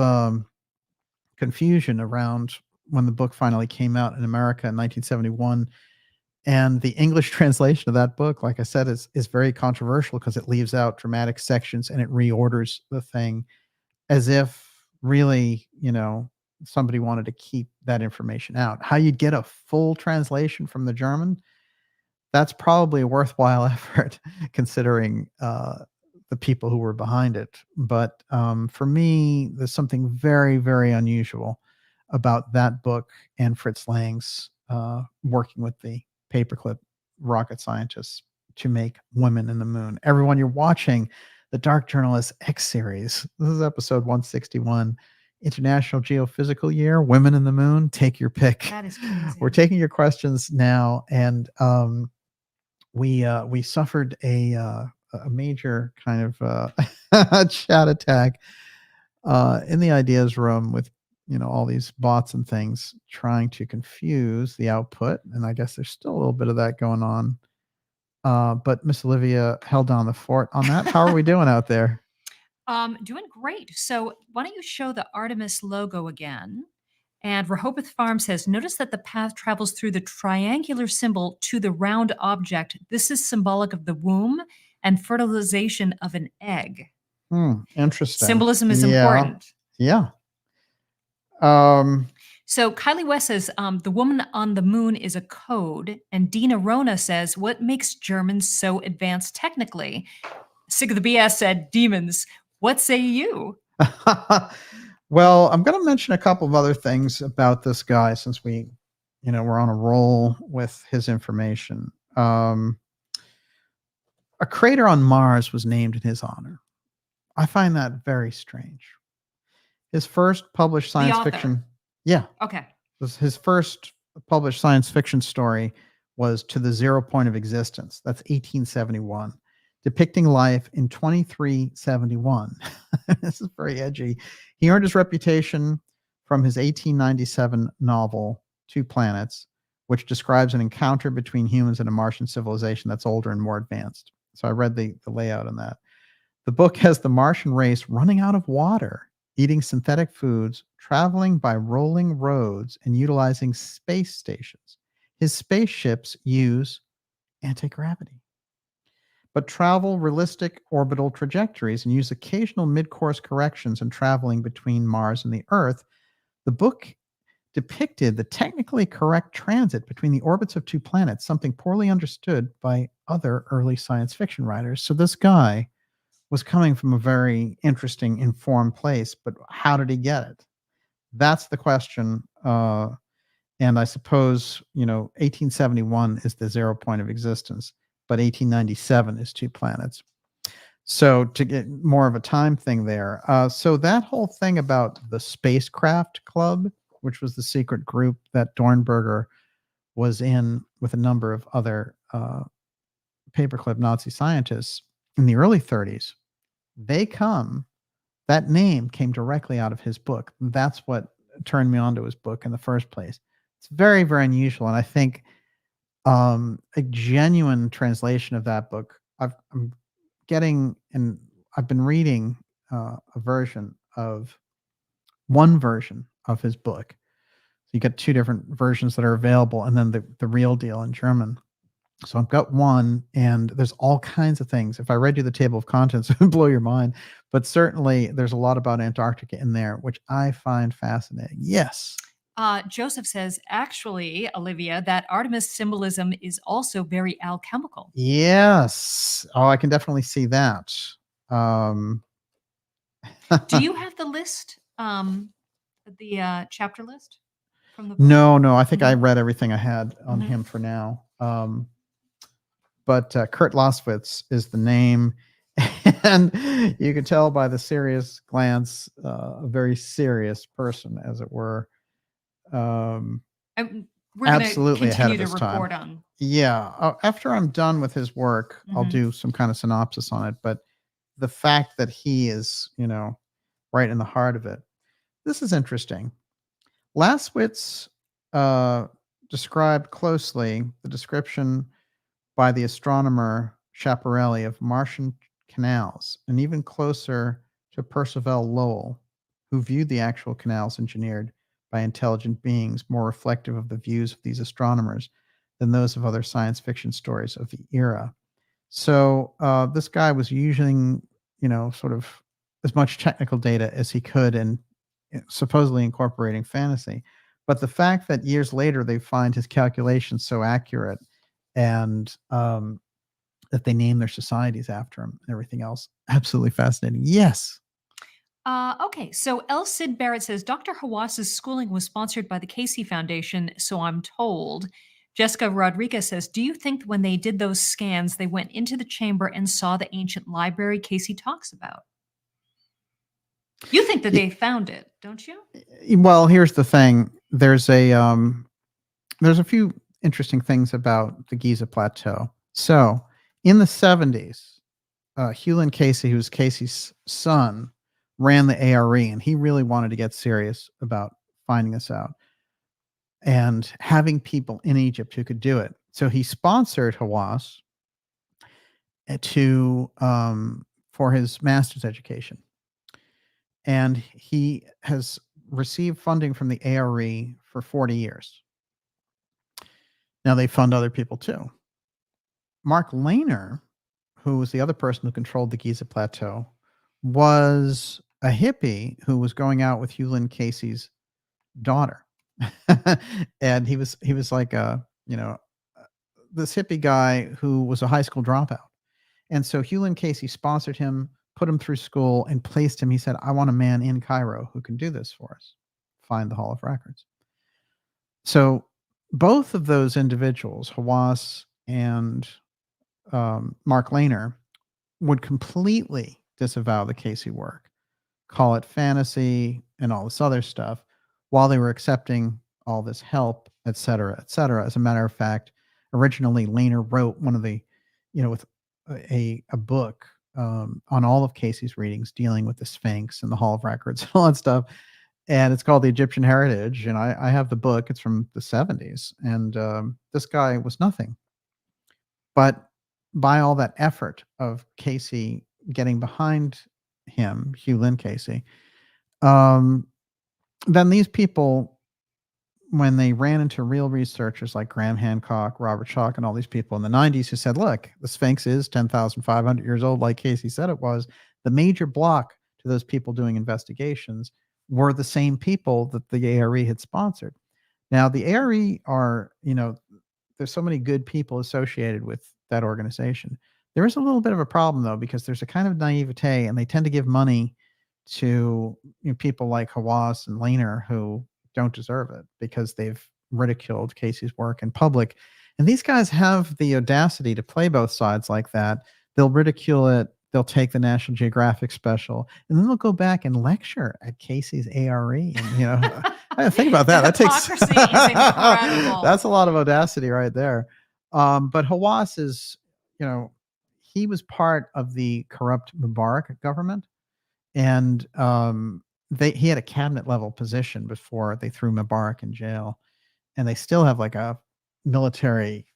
confusion around when the book finally came out in America in 1971. And the English translation of that book, like I said, is very controversial because it leaves out dramatic sections and it reorders the thing as if really, somebody wanted to keep that information out. How you'd get a full translation from the German, that's probably a worthwhile effort considering the people who were behind it. But for me, there's something very, very unusual about that book and Fritz Lang's working with the paperclip rocket scientists to make Women in the Moon. Everyone, you're watching the Dark Journalist X series. This is episode 161, International Geophysical Year, Women in the Moon. Take your pick. That is crazy. We're taking your questions now, and we suffered a major kind of chat attack in the ideas room with all these bots and things trying to confuse the output, and I guess there's still a little bit of that going on. But Miss Olivia held down the fort on that. How are we doing out there? Doing great. So why don't you show the Artemis logo again? And Rehoboth Farm says, notice that the path travels through the triangular symbol to the round object. This is symbolic of the womb and fertilization of an egg. Interesting. Symbolism is important. Yeah. So Kylie West says, the woman on the moon is a code. And Dina Rona says, what makes Germans so advanced technically? Sick of the BS said, demons. What say you? Well, I'm going to mention a couple of other things about this guy since we're on a roll with his information. A crater on Mars was named in his honor. I find that very strange. His first published science fiction. Yeah. Okay. His first published science fiction story was To the Zero Point of Existence. That's 1871. Depicting life in 2371. This is very edgy. He earned his reputation from his 1897 novel, Two Planets, which describes an encounter between humans and a Martian civilization that's older and more advanced. So I read the layout on that. The book has the Martian race running out of water, eating synthetic foods, traveling by rolling roads, and utilizing space stations. His spaceships use anti-gravity. but travel realistic orbital trajectories and use occasional mid-course corrections in traveling between Mars and the Earth. The book depicted the technically correct transit between the orbits of two planets, something poorly understood by other early science fiction writers. So this guy was coming from a very interesting, informed place, but how did he get it? That's the question. And I suppose, 1871 is the 0 point of existence, but 1897 is two planets. So to get more of a time thing there. So that whole thing about the Spacecraft Club, which was the secret group that Dornberger was in with a number of other paperclip Nazi scientists in the early 30s, that name came directly out of his book. That's what turned me on to his book in the first place. It's very, very unusual. And I think a genuine translation of that book, I've been reading one version of his book. So you get two different versions that are available, and then the real deal in German. So I've got one, and there's all kinds of things. If I read you the table of contents, it would blow your mind. But certainly there's a lot about Antarctica in there, which I find fascinating. Yes. Joseph says, actually, Olivia, that Artemis symbolism is also very alchemical. Yes. Oh, I can definitely see that. Do you have the list, the chapter list from the book? No. I think I read everything I had on him for now. But Kurt Lostwitz is the name. And you can tell by the serious glance, a very serious person, as it were. We're absolutely ahead of his report time. On. Yeah. After I'm done with his work, I'll do some kind of synopsis on it. But the fact that he is, right in the heart of it, this is interesting. Lastwitz described closely the description by the astronomer Schiaparelli of Martian canals, and even closer to Percival Lowell, who viewed the actual canals engineered by intelligent beings more reflective of the views of these astronomers than those of other science fiction stories of the era. So this guy was using, sort of as much technical data as he could and supposedly incorporating fantasy. But the fact that years later they find his calculations so accurate and that they name their societies after him and everything else, absolutely fascinating. Yes. Okay, so L. Sid Barrett says, Dr. Hawas's schooling was sponsored by the Casey Foundation, so I'm told. Jessica Rodriguez says, do you think when they did those scans, they went into the chamber and saw the ancient library Casey talks about? You think that they found it, don't you? Well, here's the thing. There's a few interesting things about the Giza Plateau. So in the 70s, Hewlin Casey, who's Casey's son, ran the ARE, and he really wanted to get serious about finding this out and having people in Egypt who could do it. So he sponsored Hawass for his master's education. And he has received funding from the ARE for 40 years. Now they fund other people too. Mark Lehner, who was the other person who controlled the Giza Plateau, was a hippie who was going out with Hewlin Casey's daughter. And he was like this hippie guy who was a high school dropout. And so Hewlin Casey sponsored him, put him through school, and placed him. He said, I want a man in Cairo who can do this for us, find the Hall of Records. So both of those individuals, Hawass and Mark Lehner, would completely disavow the Casey work, call it fantasy and all this other stuff, while they were accepting all this help, et cetera, et cetera. As a matter of fact, originally Lehner wrote one of the, with a book on all of Casey's readings dealing with the Sphinx and the Hall of Records and all that stuff. And it's called The Egyptian Heritage. And I have the book. It's from the 70s. And this guy was nothing. But by all that effort of Casey getting behind him, Hewlin Casey, then these people when they ran into real researchers like Graham Hancock, Robert Schoch, and all these people in the 90s who said, look, the Sphinx is 10,500 years old, like Casey said it was, the major block to those people doing investigations were the same people that the ARE had sponsored. Now, the ARE are, there's so many good people associated with that organization. There is a little bit of a problem, though, because there's a kind of naivete, and they tend to give money to people like Hawass and Lehner who don't deserve it because they've ridiculed Casey's work in public. And these guys have the audacity to play both sides like that. They'll ridicule it. They'll take the National Geographic special, and then they'll go back and lecture at Casey's ARE. And, think about that. That takes incredible. That's a lot of audacity right there. But Hawass is, he was part of the corrupt Mubarak government, and he had a cabinet level position before they threw Mubarak in jail, and they still have like a military,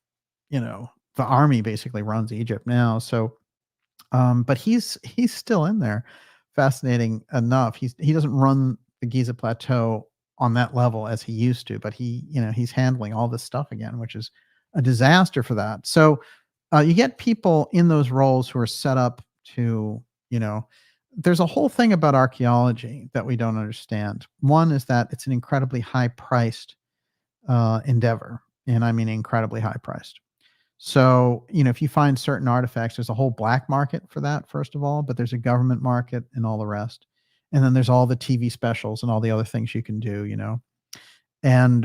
the army basically runs Egypt now. So, but he's still in there. Fascinating enough, he doesn't run the Giza Plateau on that level as he used to, but he's handling all this stuff again, which is a disaster for that. So you get people in those roles who are set up to, there's a whole thing about archaeology that we don't understand. One is that it's an incredibly high-priced endeavor, and I mean incredibly high-priced. So, if you find certain artifacts, there's a whole black market for that, first of all, but there's a government market and all the rest. And then there's all the TV specials and all the other things you can do, And,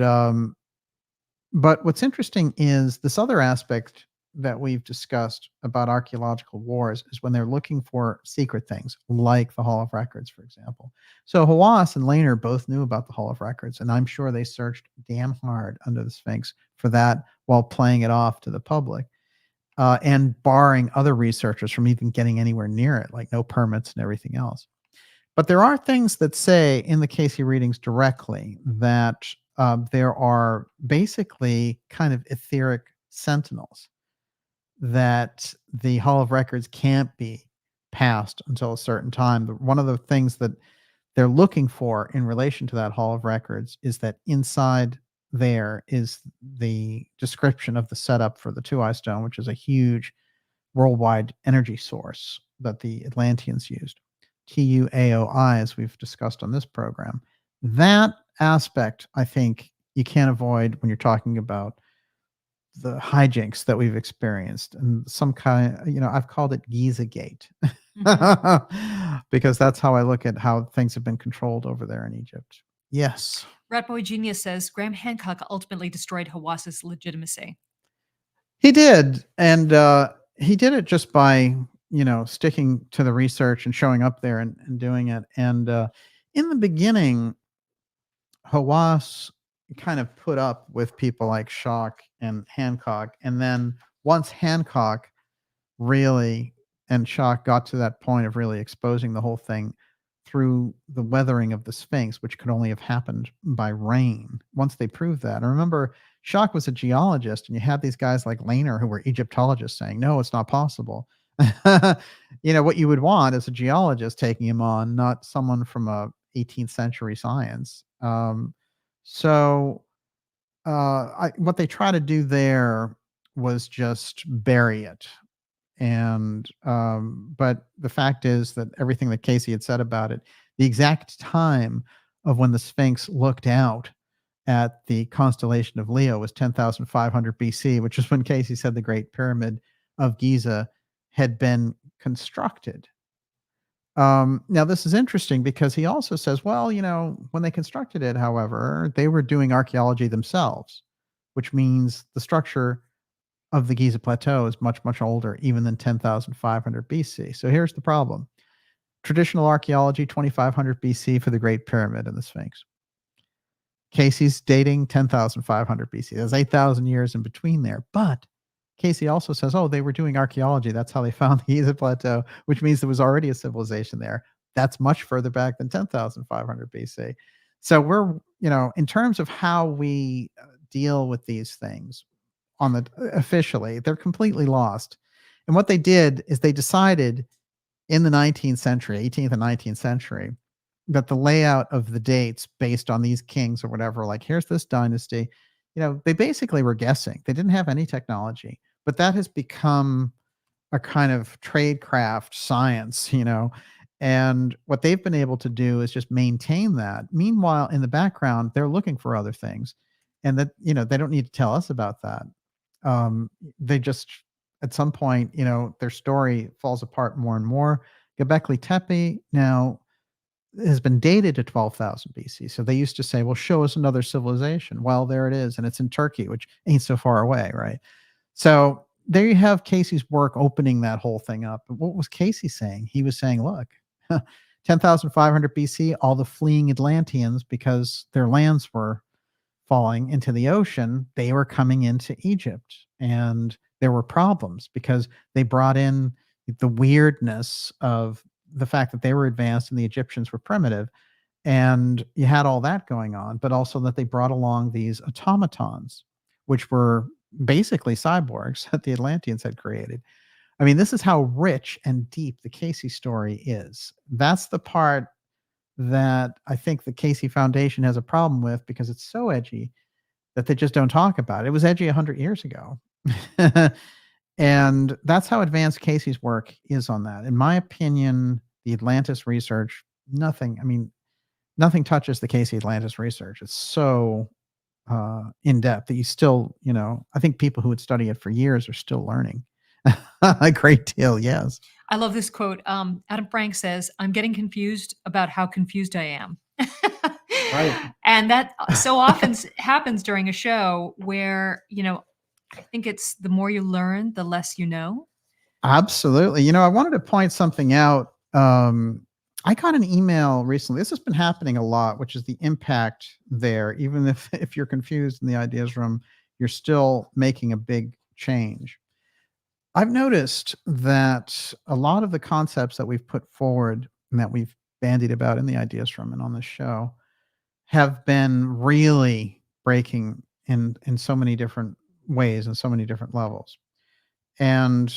but what's interesting is this other aspect that we've discussed about archaeological wars is when they're looking for secret things, like the Hall of Records, for example. So Hawass and Lehner both knew about the Hall of Records, and I'm sure they searched damn hard under the Sphinx for that while playing it off to the public, and barring other researchers from even getting anywhere near it, like no permits and everything else. But there are things that say in the Casey readings directly that there are basically kind of etheric sentinels, that the Hall of Records can't be passed until a certain time. But one of the things that they're looking for in relation to that Hall of Records is that inside there is the description of the setup for the Two-Eye Stone, which is a huge worldwide energy source that the Atlanteans used. TUAOI, as we've discussed on this program. That aspect, I think, you can't avoid when you're talking about the hijinks that we've experienced, and some kind, I've called it Giza Gate, because that's how I look at how things have been controlled over there in Egypt. Yes. Ratboy Genius says Graham Hancock ultimately destroyed Hawass's legitimacy. He did, and he did it just by sticking to the research and showing up there and doing it. And in the beginning, Hawass kind of put up with people like Schoch and Hancock, and then once Hancock really and Schoch got to that point of really exposing the whole thing through the weathering of the Sphinx, which could only have happened by rain. Once they proved that, and remember, Schoch was a geologist, and you had these guys like Lehner who were Egyptologists saying, no, it's not possible. What you would want is a geologist taking him on, not someone from a 18th century science. What they try to do there was just bury it. And but the fact is that everything that Casey had said about it, the exact time of when the Sphinx looked out at the constellation of Leo was 10,500 BC, which is when Casey said the Great Pyramid of Giza had been constructed. Now, this is interesting because he also says, well, when they constructed it, however, they were doing archaeology themselves, which means the structure of the Giza Plateau is much, much older, even than 10,500 BC. So here's the problem. Traditional archaeology, 2,500 BC for the Great Pyramid and the Sphinx. Casey's dating 10,500 BC. There's 8,000 years in between there. But Casey also says, oh, they were doing archaeology. That's how they found the Giza Plateau, which means there was already a civilization there. That's much further back than 10,500 BC. So we're, in terms of how we deal with these things officially, they're completely lost. And what they did is they decided in the 19th century, 18th and 19th century, that the layout of the dates based on these kings or whatever, like here's this dynasty, they basically were guessing. They didn't have any technology, but that has become a kind of tradecraft science, and what they've been able to do is just maintain that. Meanwhile, in the background, they're looking for other things, and that, they don't need to tell us about that. They just, at some point, their story falls apart more and more. Göbekli Tepe now has been dated to 12,000 BC. So they used to say, well, show us another civilization. Well, there it is. And it's in Turkey, which ain't so far away, right? So there you have Casey's work opening that whole thing up. But what was Casey saying? He was saying, look, 10,500 BC, all the fleeing Atlanteans, because their lands were falling into the ocean, they were coming into Egypt. And there were problems because they brought in the weirdness of the fact that they were advanced and the Egyptians were primitive. And you had all that going on, but also that they brought along these automatons, which were basically cyborgs that the Atlanteans had created. I mean, this is how rich and deep the Casey story is. That's the part that I think the Casey Foundation has a problem with, because it's so edgy that they just don't talk about it. It was edgy 100 years ago. And that's how advanced Casey's work is on that. In my opinion, the Atlantis research, nothing touches the Casey Atlantis research. It's so in depth that you still, I think people who would study it for years are still learning a great deal. Yes. I love this quote. Adam Frank says, "I'm getting confused about how confused I am." Right. And that so often happens during a show where, I think it's the more you learn, the less you know. Absolutely. I wanted to point something out. I got an email recently. This has been happening a lot, which is the impact there. Even if you're confused in the ideas room, you're still making a big change. I've noticed that a lot of the concepts that we've put forward and that we've bandied about in the ideas room and on the show have been really breaking in so many different ways and so many different levels. And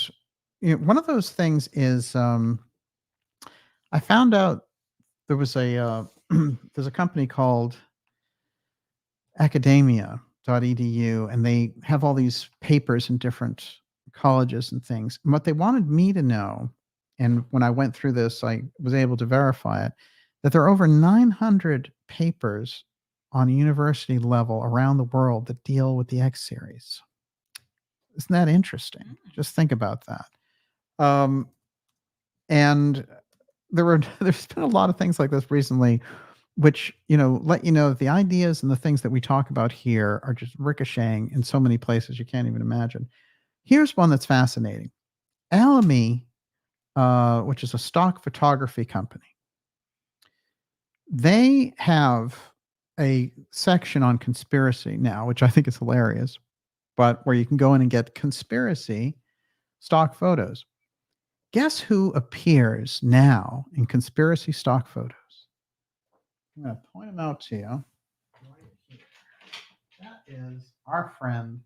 one of those things is I found out there was there's a company called academia.edu, and they have all these papers in different colleges and things. And what they wanted me to know, and when I went through this, I was able to verify it, that there are over 900 papers on a university level around the world that deal with the X series. Isn't that interesting? Just think about that. And there's been a lot of things like this recently, which, let you know that the ideas and the things that we talk about here are just ricocheting in so many places you can't even imagine. Here's one that's fascinating. Alamy, which is a stock photography company, they have a section on conspiracy now, which I think is hilarious, but where you can go in and get conspiracy stock photos. Guess who appears now in conspiracy stock photos? I'm going to point them out to you. That is our friend,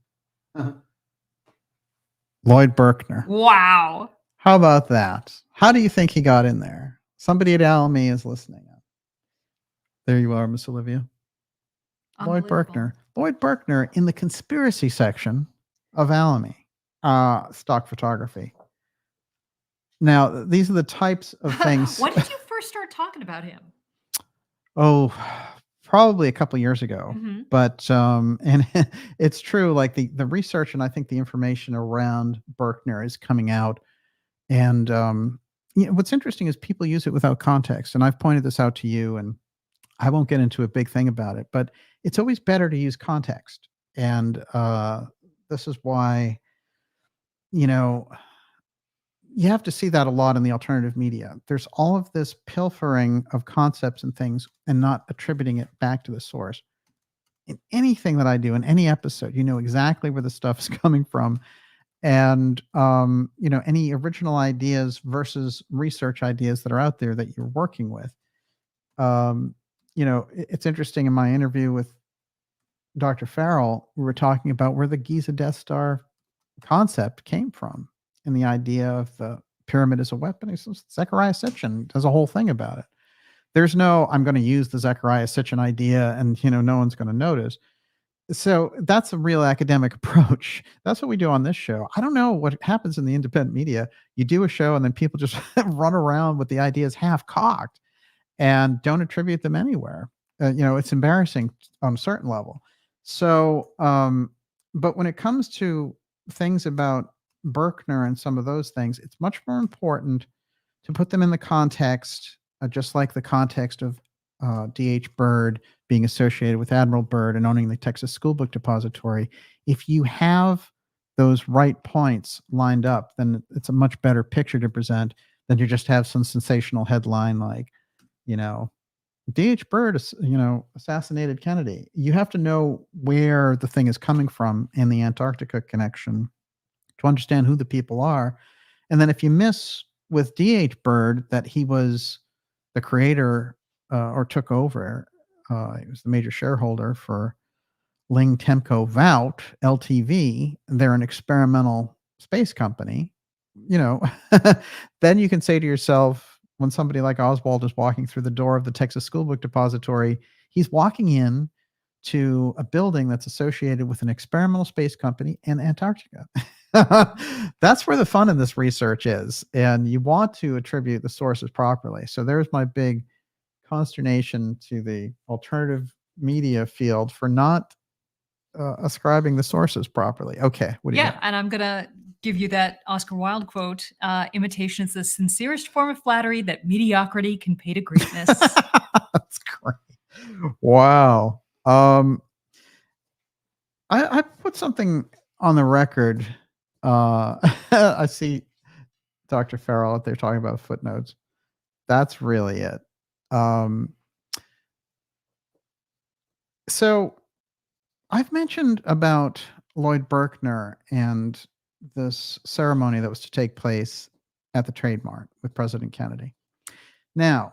Lloyd Berkner. Wow. How about that? How do you think he got in there? Somebody at Alamy is listening. There you are, Miss Olivia. Lloyd Berkner. Lloyd Berkner in the conspiracy section of Alamy stock photography. Now, these are the types of things. When did you first start talking about him? Oh, probably a couple years ago. Mm-hmm. But and it's true, like the research and I think the information around Berkner is coming out. And what's interesting is people use it without context. And I've pointed this out to you, and I won't get into a big thing about it, but it's always better to use context. And this is why, you have to see that a lot in the alternative media. There's all of this pilfering of concepts and things and not attributing it back to the source. In anything that I do, in any episode, you know exactly where the stuff is coming from. And, any original ideas versus research ideas that are out there that you're working with. It's interesting, in my interview with Dr. Farrell, we were talking about where the Giza Death Star concept came from. And the idea of the pyramid as a weapon. Zechariah Sitchin does a whole thing about it. There's no, I'm going to use the Zecharia Sitchin idea and, no one's going to notice. So that's a real academic approach. That's what we do on this show. I don't know what happens in the independent media. You do a show and then people just run around with the ideas half cocked and don't attribute them anywhere. It's embarrassing on a certain level. So, but when it comes to things about Berkner and some of those things, it's much more important to put them in the context, just like the context of D.H. Byrd being associated with Admiral Byrd and owning the Texas School Book Depository. If you have those right points lined up, then it's a much better picture to present than to just have some sensational headline like, D.H. Byrd, assassinated Kennedy. You have to know where the thing is coming from in the Antarctica connection to understand who the people are. And then if you miss with D.H. Byrd that he was the creator or took over, he was the major shareholder for Ling Temco Vout LTV. They're an experimental space company. Then you can say to yourself, when somebody like Oswald is walking through the door of the Texas School Book Depository, he's walking in to a building that's associated with an experimental space company in Antarctica. That's where the fun in this research is. And you want to attribute the sources properly. So there's my big consternation to the alternative media field for not ascribing the sources properly. Okay. What do you got? And I'm going to give you that Oscar Wilde quote, imitation is the sincerest form of flattery that mediocrity can pay to greatness. That's great. Wow. I put something on the record. I see Dr. Farrell out there talking about footnotes. That's really it. So I've mentioned about Lloyd Berkner and this ceremony that was to take place at the Trade Mart with President Kennedy. Now,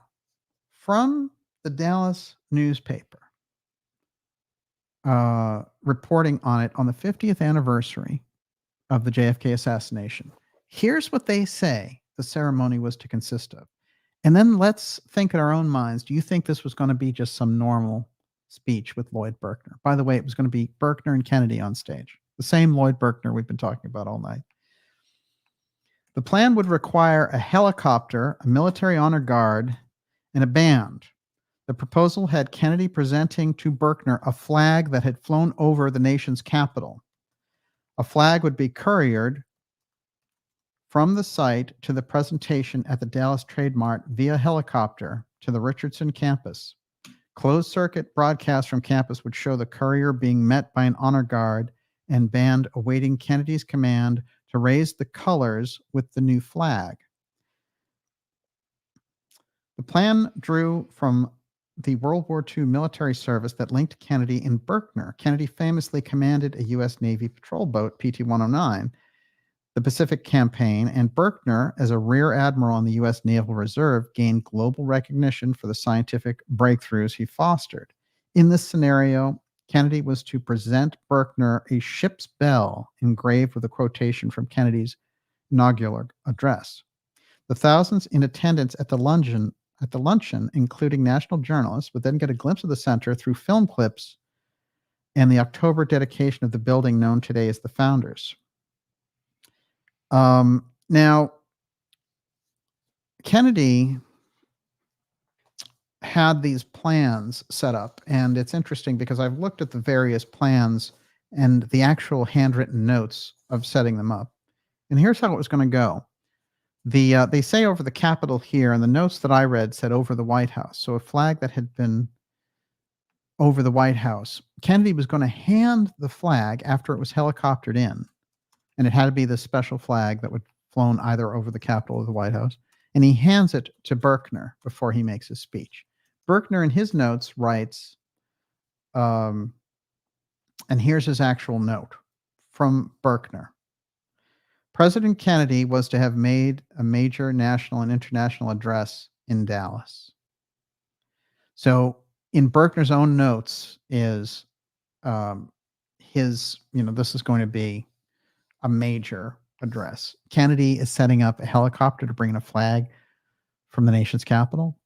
from the Dallas newspaper, reporting on it on the 50th anniversary of the JFK assassination, here's what they say the ceremony was to consist of. And then let's think in our own minds, do you think this was going to be just some normal speech with Lloyd Berkner? By the way, it was going to be Berkner and Kennedy on stage. The same Lloyd Berkner we've been talking about all night. The plan would require a helicopter, a military honor guard, and a band. The proposal had Kennedy presenting to Berkner a flag that had flown over the nation's capital. A flag would be couriered from the site to the presentation at the Dallas Trade Mart via helicopter to the Richardson campus. Closed-circuit broadcasts from campus would show the courier being met by an honor guard and band awaiting Kennedy's command to raise the colors with the new flag. The plan drew from the World War II military service that linked Kennedy and Berkner. Kennedy famously commanded a U.S. Navy patrol boat, PT-109, the Pacific Campaign, and Berkner, as a rear admiral in the U.S. Naval Reserve, gained global recognition for the scientific breakthroughs he fostered. In this scenario, Kennedy was to present Berkner a ship's bell engraved with a quotation from Kennedy's inaugural address. The thousands in attendance at the luncheon, including national journalists, would then get a glimpse of the center through film clips and the October dedication of the building known today as the Founders. Now, Kennedy had these plans set up, and it's interesting because I've looked at the various plans and the actual handwritten notes of setting them up. And here's how it was going to go. They say over the Capitol here, and the notes that I read said over the White House. So a flag that had been over the White House. Kennedy was going to hand the flag after it was helicoptered in, and it had to be this special flag that would flown either over the Capitol or the White House. And he hands it to Berkner before he makes his speech. Berkner in his notes writes, and here's his actual note from Berkner. President Kennedy was to have made a major national and international address in Dallas. So in Berkner's own notes is this is going to be a major address. Kennedy is setting up a helicopter to bring in a flag from the nation's capital.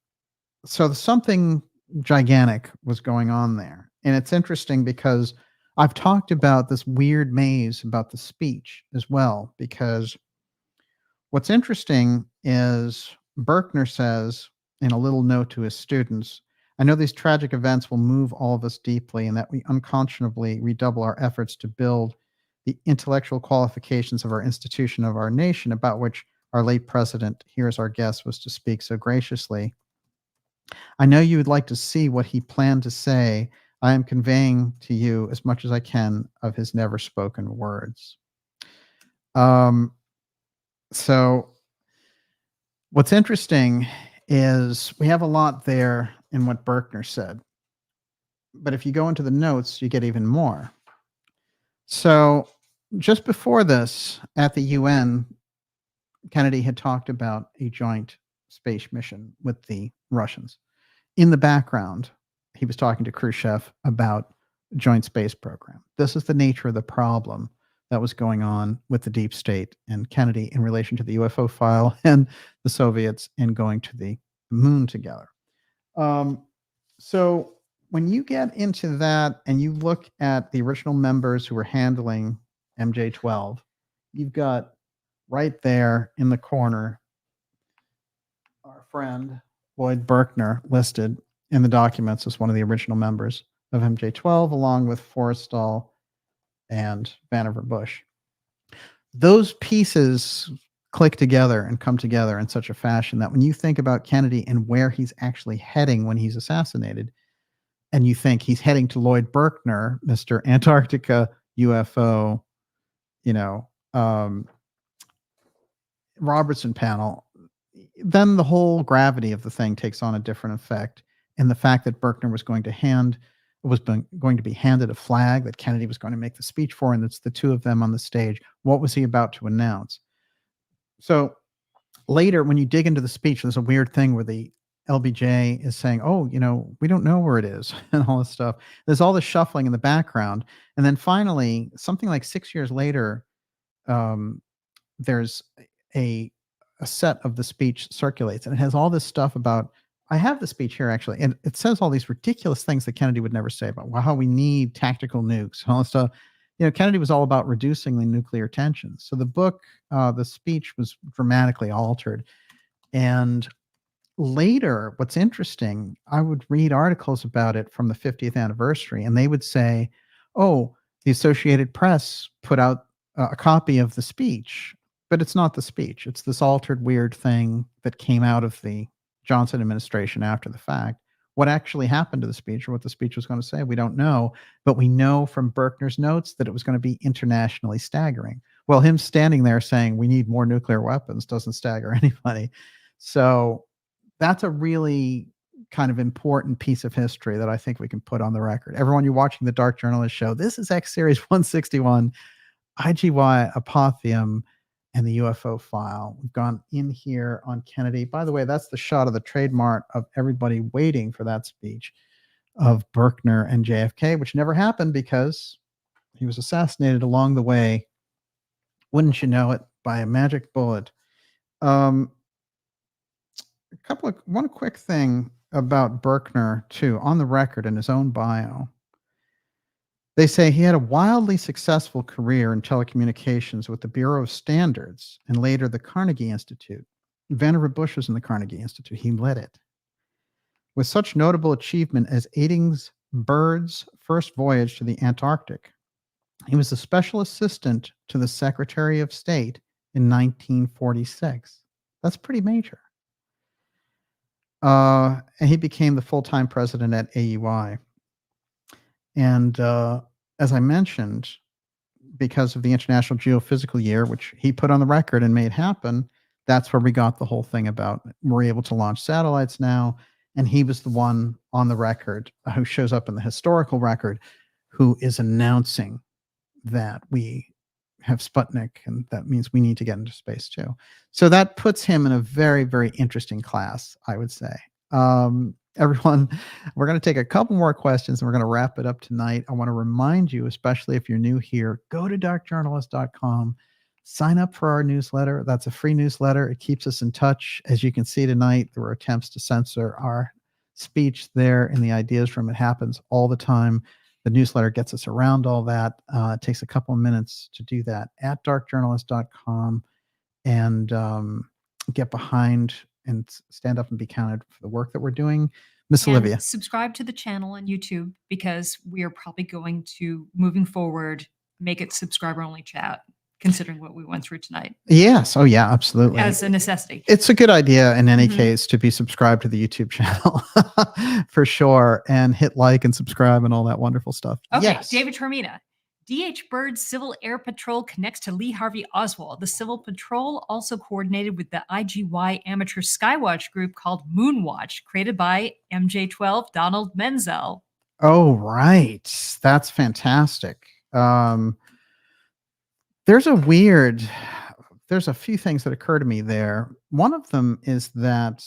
So something gigantic was going on there. And it's interesting because I've talked about this weird maze about the speech as well, because what's interesting is Berkner says in a little note to his students, I know these tragic events will move all of us deeply and that we unconscionably redouble our efforts to build the intellectual qualifications of our institution, of our nation, about which our late president, here as our guest, was to speak so graciously. I know you would like to see what he planned to say. I am conveying to you as much as I can of his never spoken words. So what's interesting is we have a lot there in what Berkner said. But if you go into the notes, you get even more. So just before this, at the UN, Kennedy had talked about a joint space mission with the Russians. In the background, he was talking to Khrushchev about joint space program. This is the nature of the problem that was going on with the deep state and Kennedy in relation to the UFO file and the Soviets in going to the moon together. So when you get into that and you look at the original members who were handling MJ-12, you've got right there in the corner our friend Lloyd Berkner listed in the documents as one of the original members of MJ-12, along with Forrestal and Vannevar Bush. Those pieces click together and come together in such a fashion that when you think about Kennedy and where he's actually heading when he's assassinated, and you think he's heading to Lloyd Berkner, Mr. Antarctica UFO, Robertson panel, then the whole gravity of the thing takes on a different effect. And the fact that Berkner was going to be handed a flag that Kennedy was going to make the speech for, and it's the two of them on the stage. What was he about to announce? So later, when you dig into the speech, there's a weird thing where the LBJ is saying, oh, we don't know where it is and all this stuff. There's all this shuffling in the background. And then finally, something like 6 years later, there's a set of the speech circulates, and it has all this stuff about, I have the speech here actually, and it says all these ridiculous things that Kennedy would never say about how we need tactical nukes and all this stuff. Kennedy was all about reducing the nuclear tensions. So the book, the speech was dramatically altered. And later, what's interesting, I would read articles about it from the 50th anniversary, and they would say, oh, the Associated Press put out a copy of the speech, but it's not the speech. It's this altered weird thing that came out of the Johnson administration after the fact. What actually happened to the speech or what the speech was going to say, we don't know, but we know from Berkner's notes that it was going to be internationally staggering. Well, him standing there saying we need more nuclear weapons doesn't stagger anybody. So that's a really kind of important piece of history that I think we can put on the record. Everyone, you're watching the Dark Journalist Show. This is X Series 161, I.G.Y Apotheum, and the UFO file. We've gone in here on Kennedy. By the way, that's the shot of the trademark of everybody waiting for that speech of Berkner and JFK, which never happened because he was assassinated along the way, wouldn't you know it, by a magic bullet. One quick thing about Berkner, too, on the record in his own bio. They say he had a wildly successful career in telecommunications with the Bureau of Standards and later the Carnegie Institute. Vannevar Bush was in the Carnegie Institute. He led it. With such notable achievement as aiding Byrd's first voyage to the Antarctic, he was a special assistant to the Secretary of State in 1946. That's pretty major. And he became the full-time president at AUI. And as I mentioned, because of the International Geophysical Year, which he put on the record and made happen, that's where we got the whole thing about we're able to launch satellites now. And he was the one on the record who shows up in the historical record who is announcing that we have Sputnik, and that means we need to get into space too. So that puts him in a very, very interesting class, I would say. Everyone, we're going to take a couple more questions and we're going to wrap it up tonight. I want to remind you, especially if you're new here, go to darkjournalist.com, sign up for our newsletter. That's a free newsletter. It keeps us in touch. As you can see tonight, there were attempts to censor our speech there in the ideas room. It happens all the time. The newsletter gets us around all that. It takes a couple of minutes to do that at darkjournalist.com and get behind and stand up and be counted for the work that we're doing. Miss And Olivia. subscribe to the channel on YouTube, because we are probably going to, moving forward, make it subscriber only chat, considering what we went through tonight. Yes. Oh, yeah, absolutely. As a necessity. It's a good idea in any case to be subscribed to the YouTube channel for sure, and hit like and subscribe and all that wonderful stuff. Okay, Yes. David Tormina. D.H. Byrd's Civil Air Patrol connects to Lee Harvey Oswald. The Civil Patrol also coordinated with the I.G.Y amateur skywatch group called Moonwatch, created by MJ-12 Donald Menzel. Oh, right. That's fantastic. There's a few things that occur to me there. One of them is that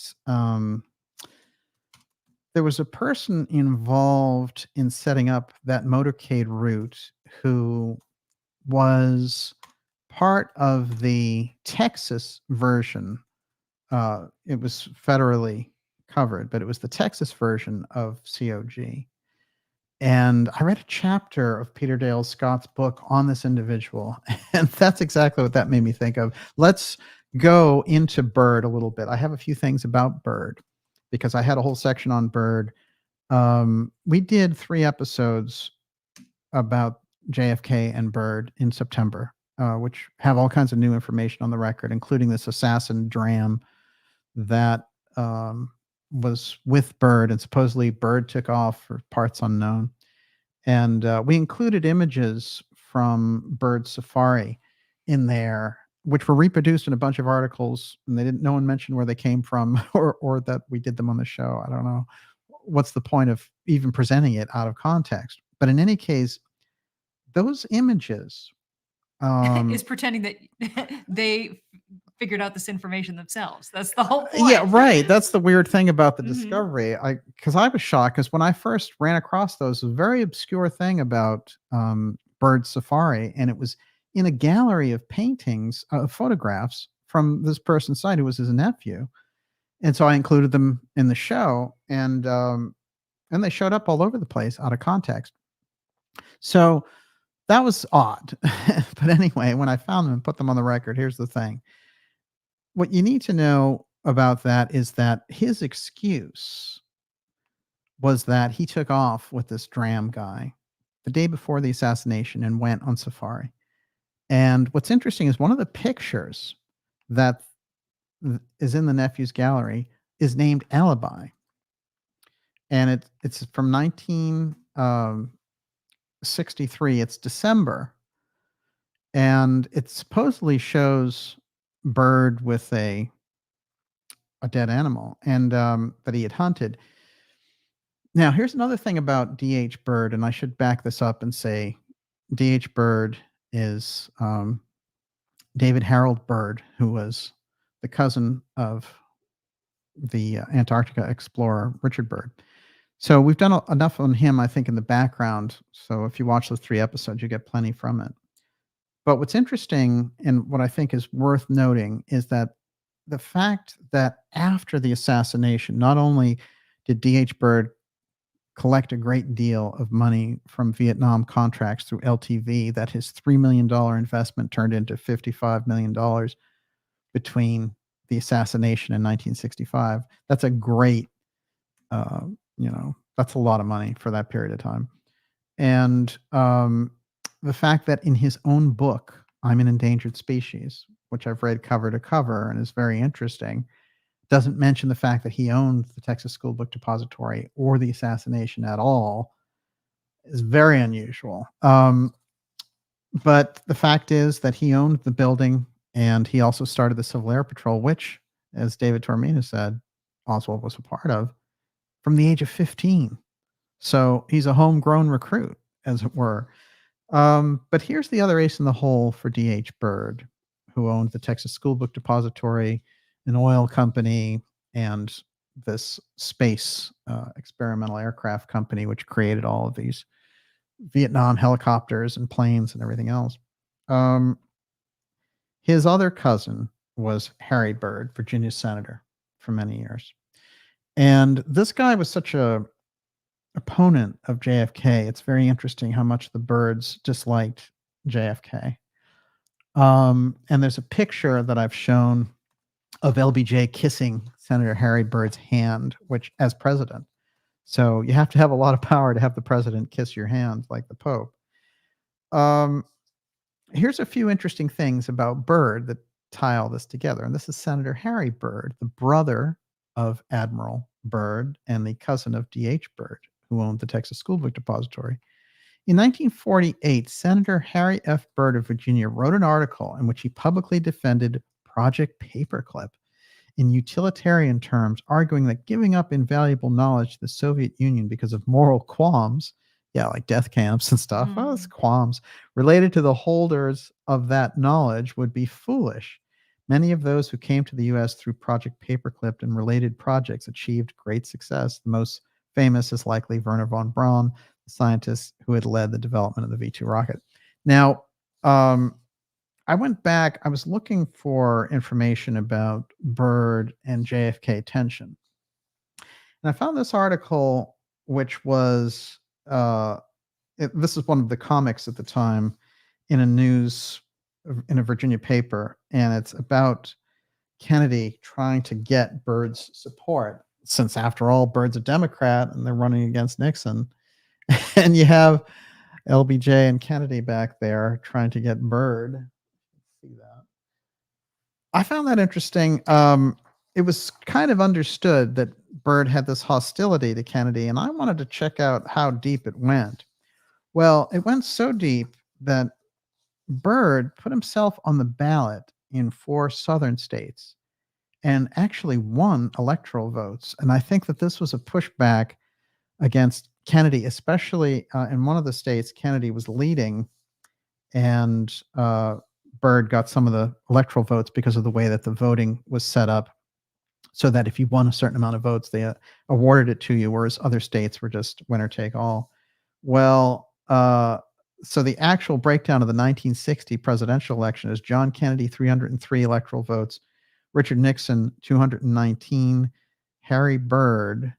there was a person involved in setting up that motorcade route who was part of the Texas version. It was federally covered, but it was the Texas version of COG. And I read a chapter of Peter Dale Scott's book on this individual, and that's exactly what that made me think of. Let's go into Byrd a little bit. I have a few things about Byrd because I had a whole section on Byrd. We did 3 episodes about JFK and Byrd in September, which have all kinds of new information on the record, including this assassin dram that was with Byrd, and supposedly Byrd took off for parts unknown. And we included images from Byrd's safari in there, which were reproduced in a bunch of articles, and no one mentioned where they came from or that we did them on the show. I don't know what's the point of even presenting it out of context. But in any case, those images is pretending that they figured out this information themselves. That's the whole point. Yeah, right. That's the weird thing about the discovery. Because I was shocked, because when I first ran across those, a very obscure thing about Byrd's safari, and it was in a gallery of paintings, photographs from this person's site who was his nephew. And so I included them in the show, and they showed up all over the place out of context. So that was odd. But anyway, when I found them and put them on the record, here's the thing. What you need to know about that is that his excuse was that he took off with this dram guy the day before the assassination and went on safari. And what's interesting is one of the pictures that is in the nephew's gallery is named Alibi. And it's from 1963. It's December. And it supposedly shows Byrd with a dead animal, and that he had hunted. Now, here's another thing about D.H. Byrd, and I should back this up and say D.H. Byrd is David Harold Byrd, who was the cousin of the Antarctica explorer Richard Byrd. So we've done enough on him, I think, in the background. So if you watch those 3 episodes, you get plenty from it. But what's interesting, and what I think is worth noting, is that the fact that after the assassination, not only did D.H. Byrd collect a great deal of money from Vietnam contracts through LTV, that his $3 million investment turned into $55 million between the assassination in 1965. That's a great, that's a lot of money for that period of time. And the fact that in his own book, I'm an Endangered Species, which I've read cover to cover and is very interesting, doesn't mention the fact that he owned the Texas School Book Depository or the assassination at all, is very unusual. But the fact is that he owned the building, and he also started the Civil Air Patrol, which, as David Tormina said, Oswald was a part of, from the age of 15. So he's a homegrown recruit, as it were. But here's the other ace in the hole for D.H. Byrd, who owned the Texas School Book Depository, an oil company, and this space experimental aircraft company, which created all of these Vietnam helicopters and planes and everything else. His other cousin was Harry Byrd, Virginia senator for many years. And this guy was such a opponent of JFK. It's very interesting how much the Byrds disliked JFK. And there's a picture that I've shown of LBJ kissing Senator Harry Byrd's hand, which as president. So you have to have a lot of power to have the president kiss your hand like the Pope. Here's a few interesting things about Byrd that tie all this together. And this is Senator Harry Byrd, the brother of Admiral Byrd and the cousin of D.H. Byrd, who owned the Texas School Book Depository. In 1948, Senator Harry F. Byrd of Virginia wrote an article in which he publicly defended Project Paperclip in utilitarian terms, arguing that giving up invaluable knowledge to the Soviet Union because of moral qualms, like death camps and stuff, it's qualms, related to the holders of that knowledge would be foolish. Many of those who came to the U.S. through Project Paperclip and related projects achieved great success. The most famous is likely Wernher von Braun, the scientist who had led the development of the V-2 rocket. Now, I went back, I was looking for information about Byrd and JFK tension. And I found this article, which was, this is one of the comics at the time in a Virginia paper, and it's about Kennedy trying to get Byrd's support, since after all, Byrd's a Democrat and they're running against Nixon. And you have LBJ and Kennedy back there trying to get Byrd. Let's see that. I found that interesting. It was kind of understood that Byrd had this hostility to Kennedy, and I wanted to check out how deep it went. Well, it went so deep that Byrd put himself on the ballot in 4 southern states and actually won electoral votes. And I think that this was a pushback against Kennedy, especially in one of the states Kennedy was leading, and Byrd got some of the electoral votes because of the way that the voting was set up, so that if you won a certain amount of votes, they awarded it to you, whereas other states were just winner take all. Well, so the actual breakdown of the 1960 presidential election is John Kennedy, 303 electoral votes, Richard Nixon, 219, Harry Byrd,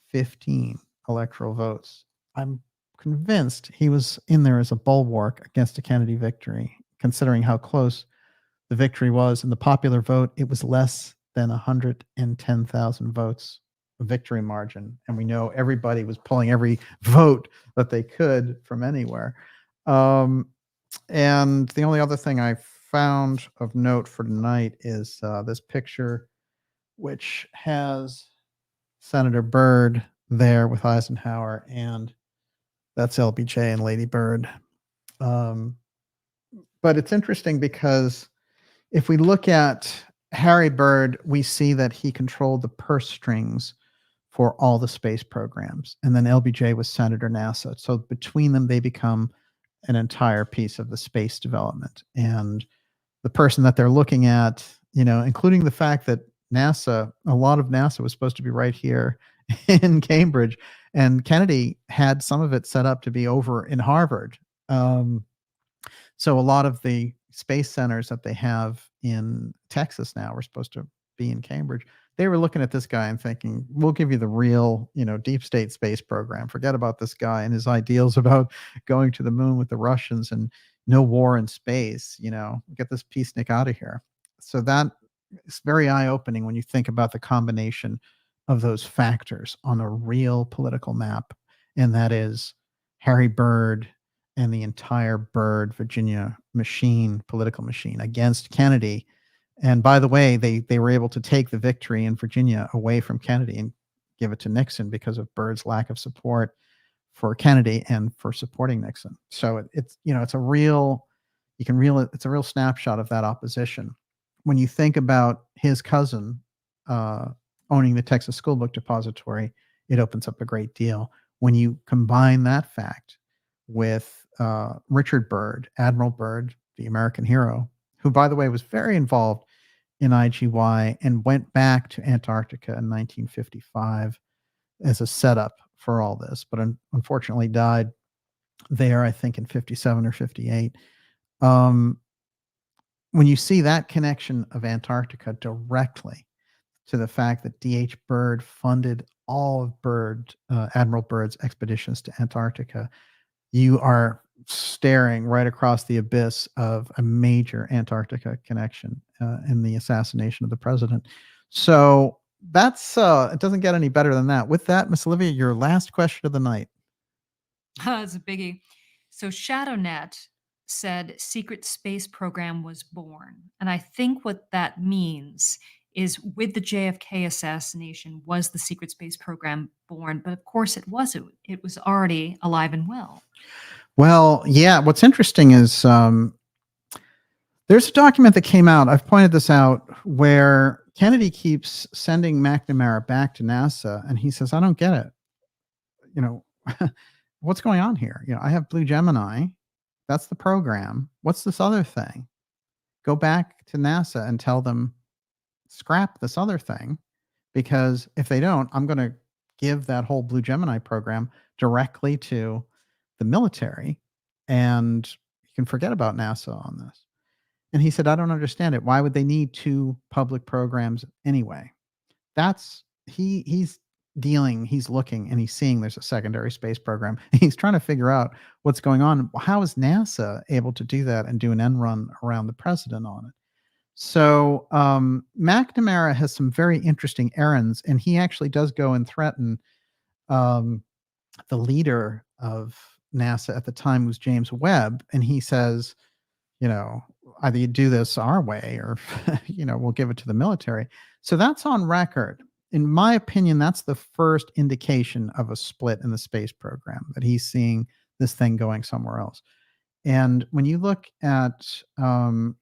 15 electoral votes. I'm convinced he was in there as a bulwark against a Kennedy victory, considering how close the victory was. In the popular vote, it was less than 110,000 votes, a victory margin. And we know everybody was pulling every vote that they could from anywhere. And the only other thing I found of note for tonight is this picture, which has Senator Byrd there with Eisenhower, and that's LBJ and Lady Byrd. But it's interesting because if we look at Harry Byrd, we see that he controlled the purse strings for all the space programs. And then LBJ was Senator NASA. So between them, they become an entire piece of the space development. And the person that they're looking at, including the fact that NASA, a lot of NASA was supposed to be right here in Cambridge, and Kennedy had some of it set up to be over in Harvard. So a lot of the space centers that they have in Texas now were supposed to be in Cambridge. They were looking at this guy and thinking, we'll give you the real, deep state space program. Forget about this guy and his ideals about going to the moon with the Russians and no war in space, get this peacenik out of here. So that is very eye-opening when you think about the combination of those factors on a real political map. And that is Harry Byrd and the entire Byrd, Virginia political machine against Kennedy. And by the way, they were able to take the victory in Virginia away from Kennedy and give it to Nixon because of Byrd's lack of support for Kennedy and for supporting Nixon. So it's a real snapshot of that opposition. When you think about his cousin owning the Texas School Book Depository, it opens up a great deal. When you combine that fact with Richard Byrd, Admiral Byrd, the American hero, who, by the way, was very involved in I.G.Y and went back to Antarctica in 1955 as a setup for all this, but unfortunately died there, I think, in 57 or 58. When you see that connection of Antarctica directly to the fact that D.H. Byrd funded all of Admiral Byrd's expeditions to Antarctica, you are staring right across the abyss of a major Antarctica connection in the assassination of the president. So that's it doesn't get any better than that. With that, Miss Olivia, your last question of the night. It's a biggie. So ShadowNet said secret space program was born. And I think what that means is with the JFK assassination was the secret space program born, but of course it wasn't. It was already alive and well. Well, yeah, what's interesting is there's a document that came out, I've pointed this out, where Kennedy keeps sending McNamara back to NASA, and he says, I don't get it. You know, what's going on here? You know, I have Blue Gemini. That's the program. What's this other thing? Go back to NASA and tell them, scrap this other thing, because if they don't, I'm going to give that whole Blue Gemini program directly to the military, and you can forget about NASA on this. And he said, I don't understand it. Why would they need two public programs anyway? That's he's looking, and he's seeing there's a secondary space program. He's trying to figure out what's going on. How is NASA able to do that and do an end run around the president on it? So McNamara has some very interesting errands, and he actually does go and threaten the leader of NASA at the time was James Webb, and he says, you know, either you do this our way or, you know, we'll give it to the military. So that's on record. In my opinion, that's the first indication of a split in the space program, that he's seeing this thing going somewhere else. And when you look at the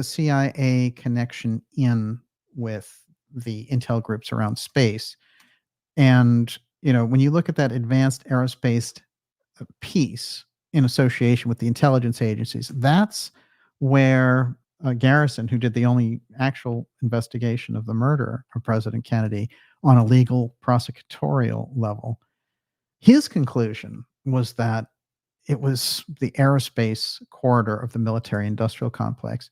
CIA connection in with the intel groups around space, and, you know, when you look at that advanced aerospace piece in association with the intelligence agencies, that's where Garrison, who did the only actual investigation of the murder of President Kennedy on a legal prosecutorial level, his conclusion was that it was the aerospace corridor of the military industrial complex.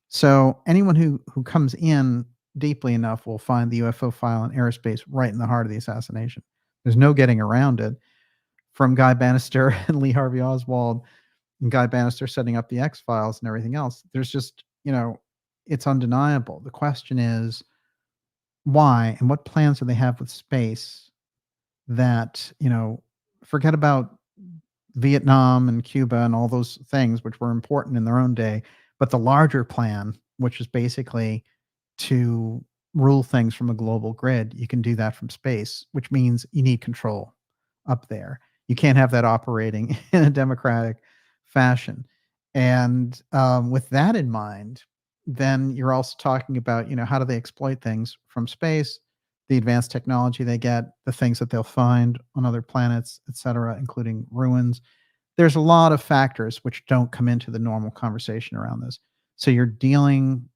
So anyone who comes in deeply enough will find the UFO file and aerospace right in the heart of the assassination. There's no getting around it. From Guy Bannister and Lee Harvey Oswald, and Guy Bannister setting up the X-Files and everything else, there's just, you know, it's undeniable. The question is why, and what plans do they have with space that, you know, forget about Vietnam and Cuba and all those things, which were important in their own day, but the larger plan, which is basically to rule things from a global grid, you can do that from space, which means you need control up there. You can't have that operating in a democratic fashion. And with that in mind, then you're also talking about, you know, how do they exploit things from space, the advanced technology they get, the things that they'll find on other planets, et cetera, including ruins. There's a lot of factors which don't come into the normal conversation around this. So you're dealing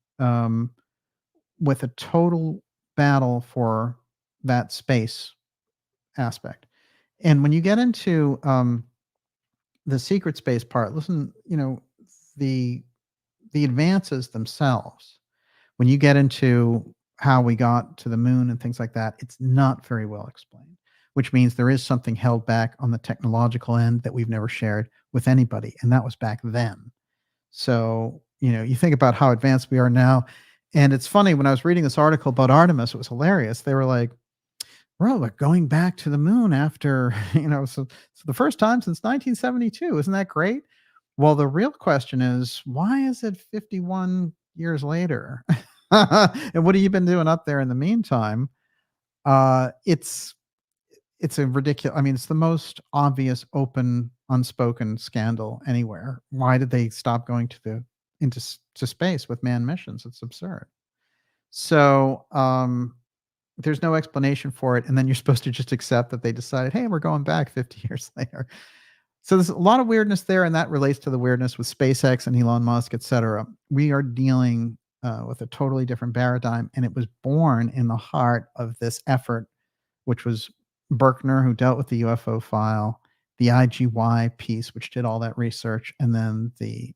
with a total battle for that space aspect. And when you get into the secret space part, listen, you know, the advances themselves, when you get into how we got to the moon and things like that, it's not very well explained, which means there is something held back on the technological end that we've never shared with anybody. And that was back then. So, you know, you think about how advanced we are now. And it's funny, when I was reading this article about Artemis, it was hilarious. They were like, well, we're going back to the moon after, you know, so the first time since 1972. Isn't that great? Well, the real question is, why is it 51 years later? And what have you been doing up there in the meantime? It's a ridiculous, I mean, it's the most obvious, open, unspoken scandal anywhere. Why did they stop going into space with manned missions? It's absurd. So, there's no explanation for it, and then you're supposed to just accept that they decided, hey, we're going back 50 years later. So there's a lot of weirdness there, and that relates to the weirdness with SpaceX and Elon Musk, et cetera. We are dealing with a totally different paradigm, and it was born in the heart of this effort, which was Berkner, who dealt with the UFO file, the I.G.Y piece, which did all that research, and then the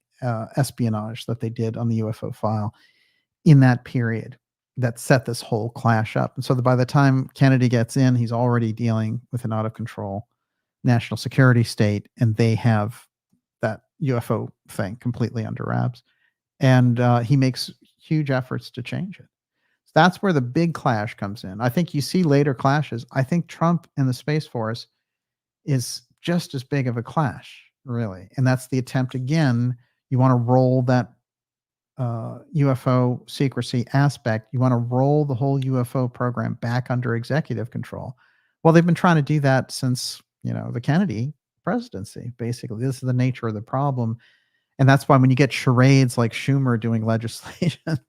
espionage that they did on the UFO file in that period. that set this whole clash up. And so by the time Kennedy gets in, he's already dealing with an out of control national security state, and they have that UFO thing completely under wraps. And he makes huge efforts to change it. So that's where the big clash comes in. I think you see later clashes. I think Trump and the Space Force is just as big of a clash, really. And that's the attempt again. You want to roll that UFO secrecy aspect. You want to roll the whole UFO program back under executive control. Well, they've been trying to do that since, the Kennedy presidency. Basically, this is the nature of the problem. And that's why when you get charades like Schumer doing legislation,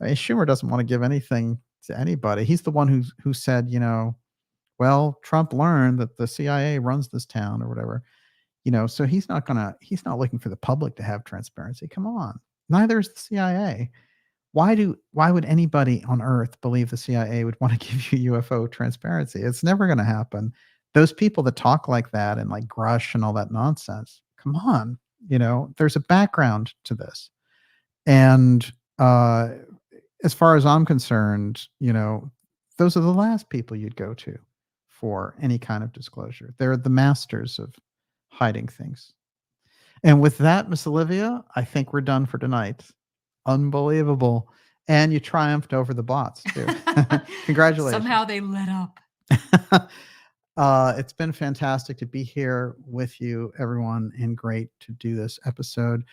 Schumer doesn't want to give anything to anybody. He's the one who said, well, Trump learned that the CIA runs this town or whatever, so he's not looking for the public to have transparency. Come on. Neither is the CIA. Why would anybody on Earth believe the CIA would want to give you UFO transparency? It's never going to happen. Those people that talk like that and like Grush and all that nonsense, come on, there's a background to this. And as far as I'm concerned, those are the last people you'd go to for any kind of disclosure. They're the masters of hiding things. And with that, Miss Olivia, I think we're done for tonight. Unbelievable. And you triumphed over the bots, too. Congratulations. Somehow they let up. It's been fantastic to be here with you, everyone, and great to do this episode.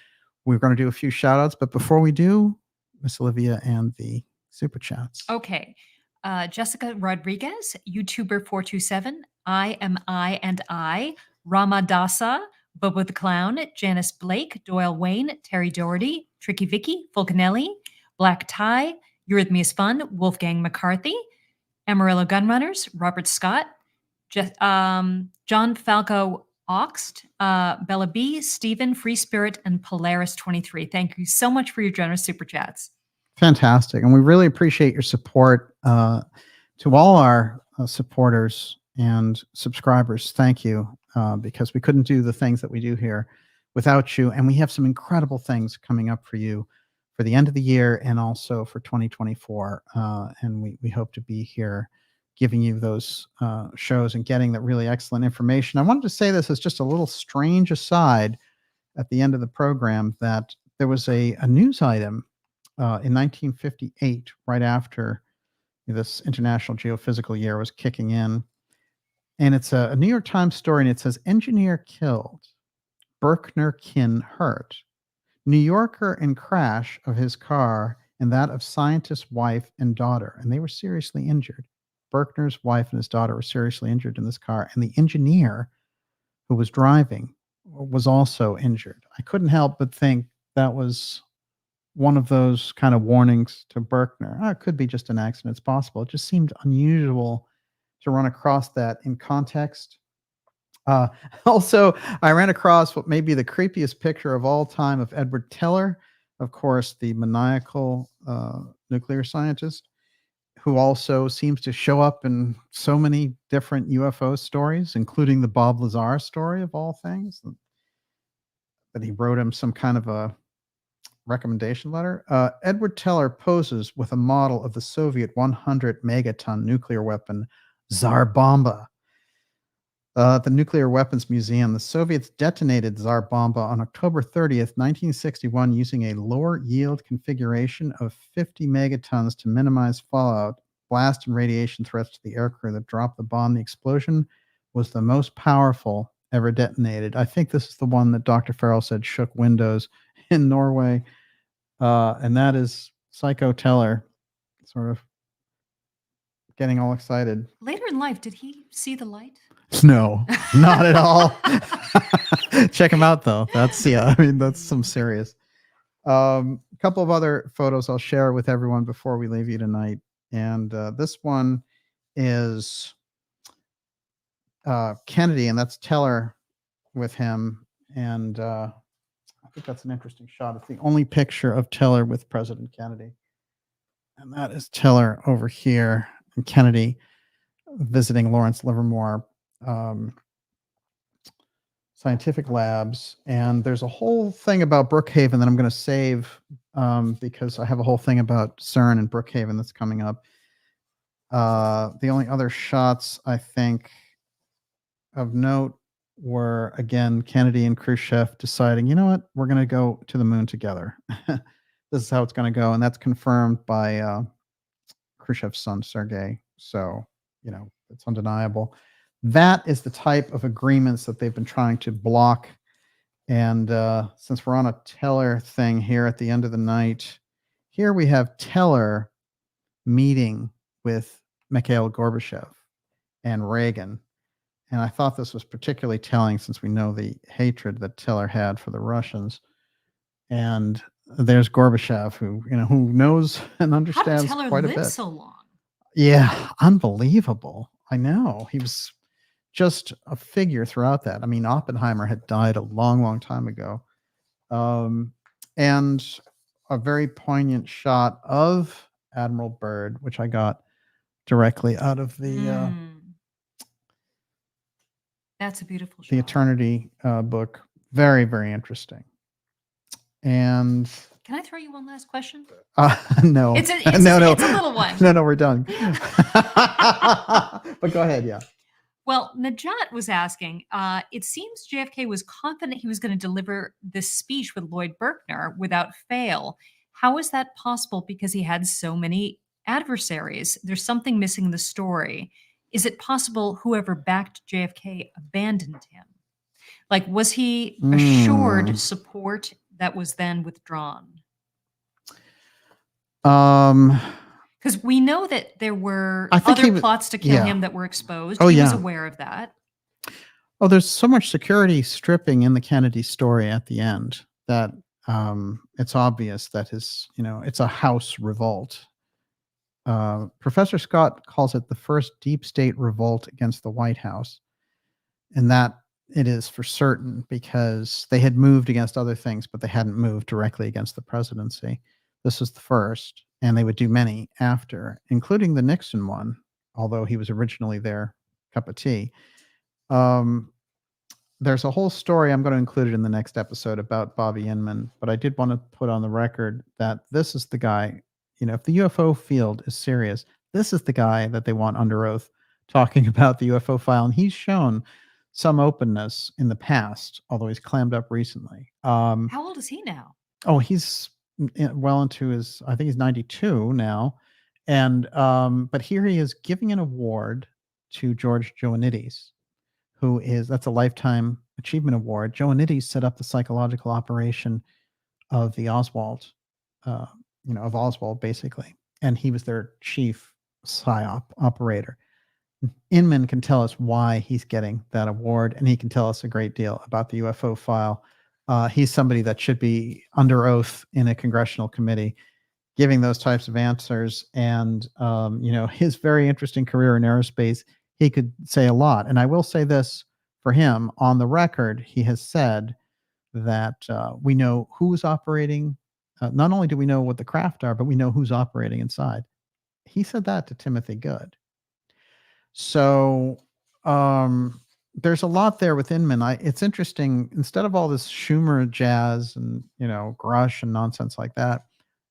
We're going to do a few shout outs, but before we do, Miss Olivia and the super chats. Okay. Jessica Rodriguez, YouTuber 427, I am I and I, Ramadasa, Bobo the Clown, Janice Blake, Doyle Wayne, Terry Doherty, Tricky Vicky, Fulcanelli, Black Tie, Eurythmia's Fun, Wolfgang McCarthy, Amarillo Gunrunners, Robert Scott, John Falco Oxt, Bella B, Stephen, Free Spirit, and Polaris 23. Thank you so much for your generous super chats. Fantastic. And we really appreciate your support to all our supporters and subscribers. Thank you, because we couldn't do the things that we do here without you. And we have some incredible things coming up for you for the end of the year and also for 2024. And we hope to be here giving you those shows and getting that really excellent information. I wanted to say this as just a little strange aside at the end of the program, that there was a news item in 1958, right after this International Geophysical Year was kicking in. And it's a New York Times story, and it says, engineer killed, Berkner kin hurt. New Yorker in crash of his car and that of scientist's wife and daughter. And they were seriously injured. Berkner's wife and his daughter were seriously injured in this car. And the engineer who was driving was also injured. I couldn't help but think that was one of those kind of warnings to Berkner. It could be just an accident. It's possible. It just seemed unusual to run across that in context. Also, I ran across what may be the creepiest picture of all time of Edward Teller, of course, the maniacal nuclear scientist, who also seems to show up in so many different UFO stories, including the Bob Lazar story of all things, that he wrote him some kind of a recommendation letter. Edward Teller poses with a model of the Soviet 100 megaton nuclear weapon, Tsar Bomba. The Nuclear Weapons Museum. The Soviets detonated Tsar Bomba on October 30th, 1961, using a lower yield configuration of 50 megatons to minimize fallout, blast, and radiation threats to the aircrew that dropped the bomb. The explosion was the most powerful ever detonated. I think this is the one that Dr. Farrell said shook windows in Norway. And that is Psycho Teller, sort of getting all excited. Later in life, did he see the light? No, not at all. Check him out, though. That's some serious. A couple of other photos I'll share with everyone before we leave you tonight. And this one is Kennedy, and that's Teller with him. And I think that's an interesting shot. It's the only picture of Teller with President Kennedy. And that is Teller over here, and Kennedy visiting Lawrence Livermore scientific labs. And there's a whole thing about Brookhaven that I'm going to save because I have a whole thing about CERN and Brookhaven that's coming up. The only other shots I think of note were, again, Kennedy and Khrushchev deciding, you know what, we're going to go to the moon together. This is how it's going to go. And that's confirmed by Khrushchev's son, Sergei. So, you know, it's undeniable. That is the type of agreements that they've been trying to block. And since we're on a Teller thing here at the end of the night, here we have Teller meeting with Mikhail Gorbachev and Reagan. And I thought this was particularly telling since we know the hatred that Teller had for the Russians. And there's Gorbachev, who knows and understands How did Teller quite a live bit. so long? Yeah, unbelievable. I know. He was just a figure throughout that. I mean, Oppenheimer had died a long, long time ago. And a very poignant shot of Admiral Byrd, which I got directly out of the that's a beautiful shot. the Eternity book. Very, very interesting. And can I throw you one last question? no, it's a little one. No, we're done. But go ahead. Yeah. Well, Najat was asking, it seems JFK was confident he was going to deliver this speech with Lloyd Berkner without fail. How is that possible? Because he had so many adversaries. There's something missing in the story. Is it possible whoever backed JFK abandoned him? Like, was he assured support that was then withdrawn? Because we know that there were other plots to kill him that were exposed. He was aware of that. Oh, there's so much security stripping in the Kennedy story at the end that it's obvious that it's a house revolt. Professor Scott calls it the first deep state revolt against the White House. And that it is for certain, because they had moved against other things, but they hadn't moved directly against the presidency. This was the first, and they would do many after, including the Nixon one, although he was originally their cup of tea. There's a whole story, I'm going to include it in the next episode, about Bobby Inman, but I did want to put on the record that this is the guy, if the UFO field is serious, this is the guy that they want under oath talking about the UFO file. And he's shown some openness in the past, although he's clammed up recently. How old is he now? Oh, he's well into his, I think he's 92 now. And, but here he is giving an award to George Joannides, that's a Lifetime Achievement Award. Joannides set up the psychological operation of the Oswald, of Oswald, basically. And he was their chief PSYOP operator. Inman can tell us why he's getting that award, and he can tell us a great deal about the UFO file. He's somebody that should be under oath in a congressional committee, giving those types of answers. And, his very interesting career in aerospace, he could say a lot. And I will say this for him, on the record, he has said that we know who's operating. Not only do we know what the craft are, but we know who's operating inside. He said that to Timothy Good. So there's a lot there with Inman. It's interesting, instead of all this Schumer jazz and, Grush and nonsense like that,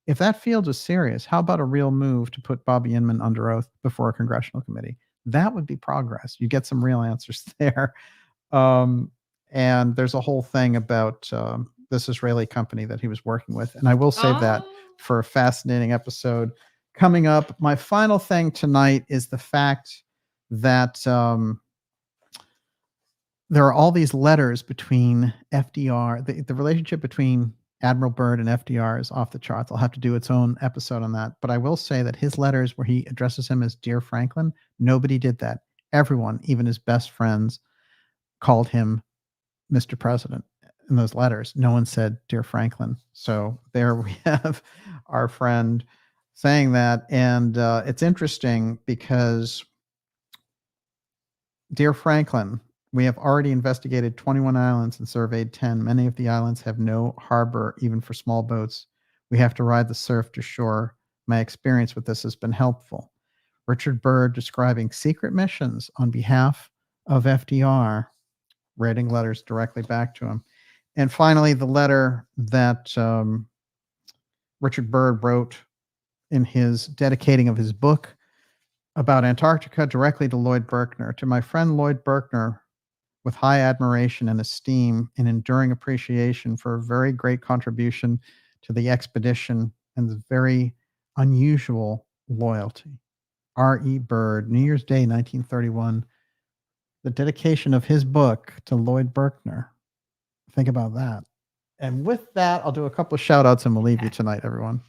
if that field is serious, how about a real move to put Bobby Inman under oath before a congressional committee? That would be progress. You get some real answers there. And there's a whole thing about this Israeli company that he was working with. And I will save that for a fascinating episode coming up. My final thing tonight is the fact that there are all these letters between FDR. The relationship between Admiral Byrd and FDR is off the charts. I'll have to do its own episode on that. But I will say that his letters where he addresses him as Dear Franklin, nobody did that. Everyone, even his best friends, called him Mr. President in those letters. No one said Dear Franklin. So there we have our friend saying that. And it's interesting because Dear Franklin, we have already investigated 21 islands and surveyed 10. Many of the islands have no harbor, even for small boats. We have to ride the surf to shore. My experience with this has been helpful. Richard Byrd describing secret missions on behalf of FDR, writing letters directly back to him. And finally, the letter that Richard Byrd wrote in his dedicating of his book about Antarctica directly to Lloyd Berkner. To my friend Lloyd Berkner, with high admiration and esteem and enduring appreciation for a very great contribution to the expedition and the very unusual loyalty. R.E. Byrd, New Year's Day, 1931. The dedication of his book to Lloyd Berkner. Think about that. And with that, I'll do a couple of shout outs and we'll leave you tonight, everyone,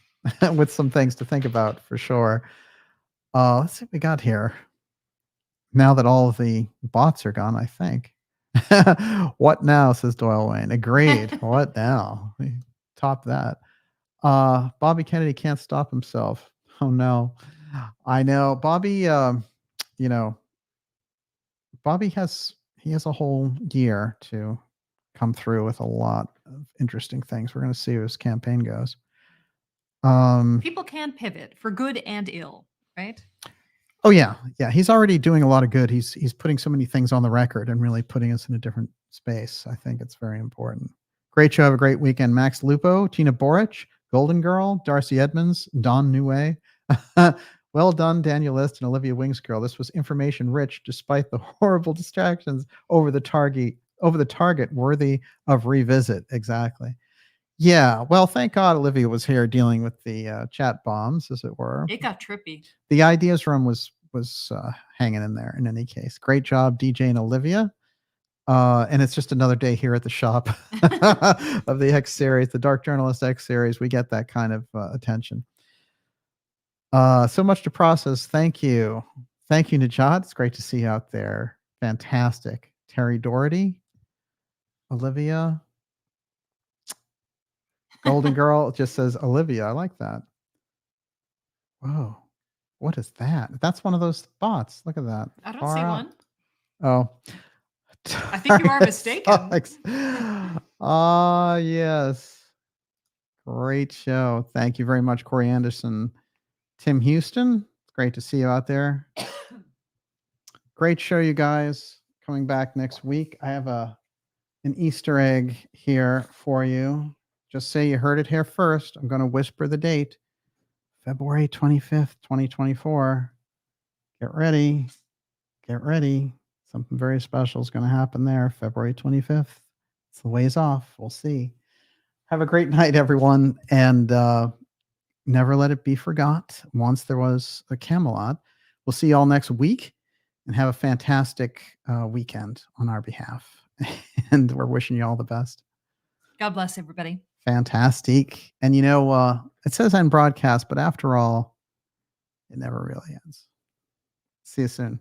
with some things to think about for sure. Let's see what we got here. Now that all of the bots are gone, I think. What now, says Doyle Wayne. Agreed. What now? We top that. Bobby Kennedy can't stop himself. Oh, no. I know. Bobby, Bobby has a whole year to come through with a lot of interesting things. We're going to see how his campaign goes. People can pivot for good and ill, right? Oh yeah. He's already doing a lot of good. He's putting so many things on the record and really putting us in a different space. I think it's very important. Great show. Have a great weekend. Max Lupo, Tina Boric, Golden Girl, Darcy Edmonds, Don Neway. Well done, Daniel Liszt and Olivia Wingsgirl. This was information rich despite the horrible distractions over the target worthy of revisit. Exactly. Yeah. Well, thank God Olivia was here dealing with the chat bombs, as it were. It got trippy. The ideas room was hanging in there in any case. Great job, DJ and Olivia. And it's just another day here at the shop of the X series, the Dark Journalist X series. We get that kind of attention. So much to process. Thank you. Thank you, Najat. It's great to see you out there. Fantastic. Terry Doherty, Olivia. Golden Girl just says Olivia. I like that. Whoa. What is that? That's one of those bots. Look at that. I don't see one. Oh. I think you are mistaken. Yes. Great show. Thank you very much, Corey Anderson. Tim Houston. It's great to see you out there. Great show, you guys. Coming back next week. I have an Easter egg here for you. Just say you heard it here first. I'm going to whisper the date. February 25th, 2024. Get ready. Get ready. Something very special is going to happen there. February 25th. It's a ways off. We'll see. Have a great night, everyone. And never let it be forgot. Once there was a Camelot. We'll see you all next week and have a fantastic weekend on our behalf. And we're wishing you all the best. God bless everybody. Fantastic. And it says on broadcast, but after all, it never really ends. See you soon.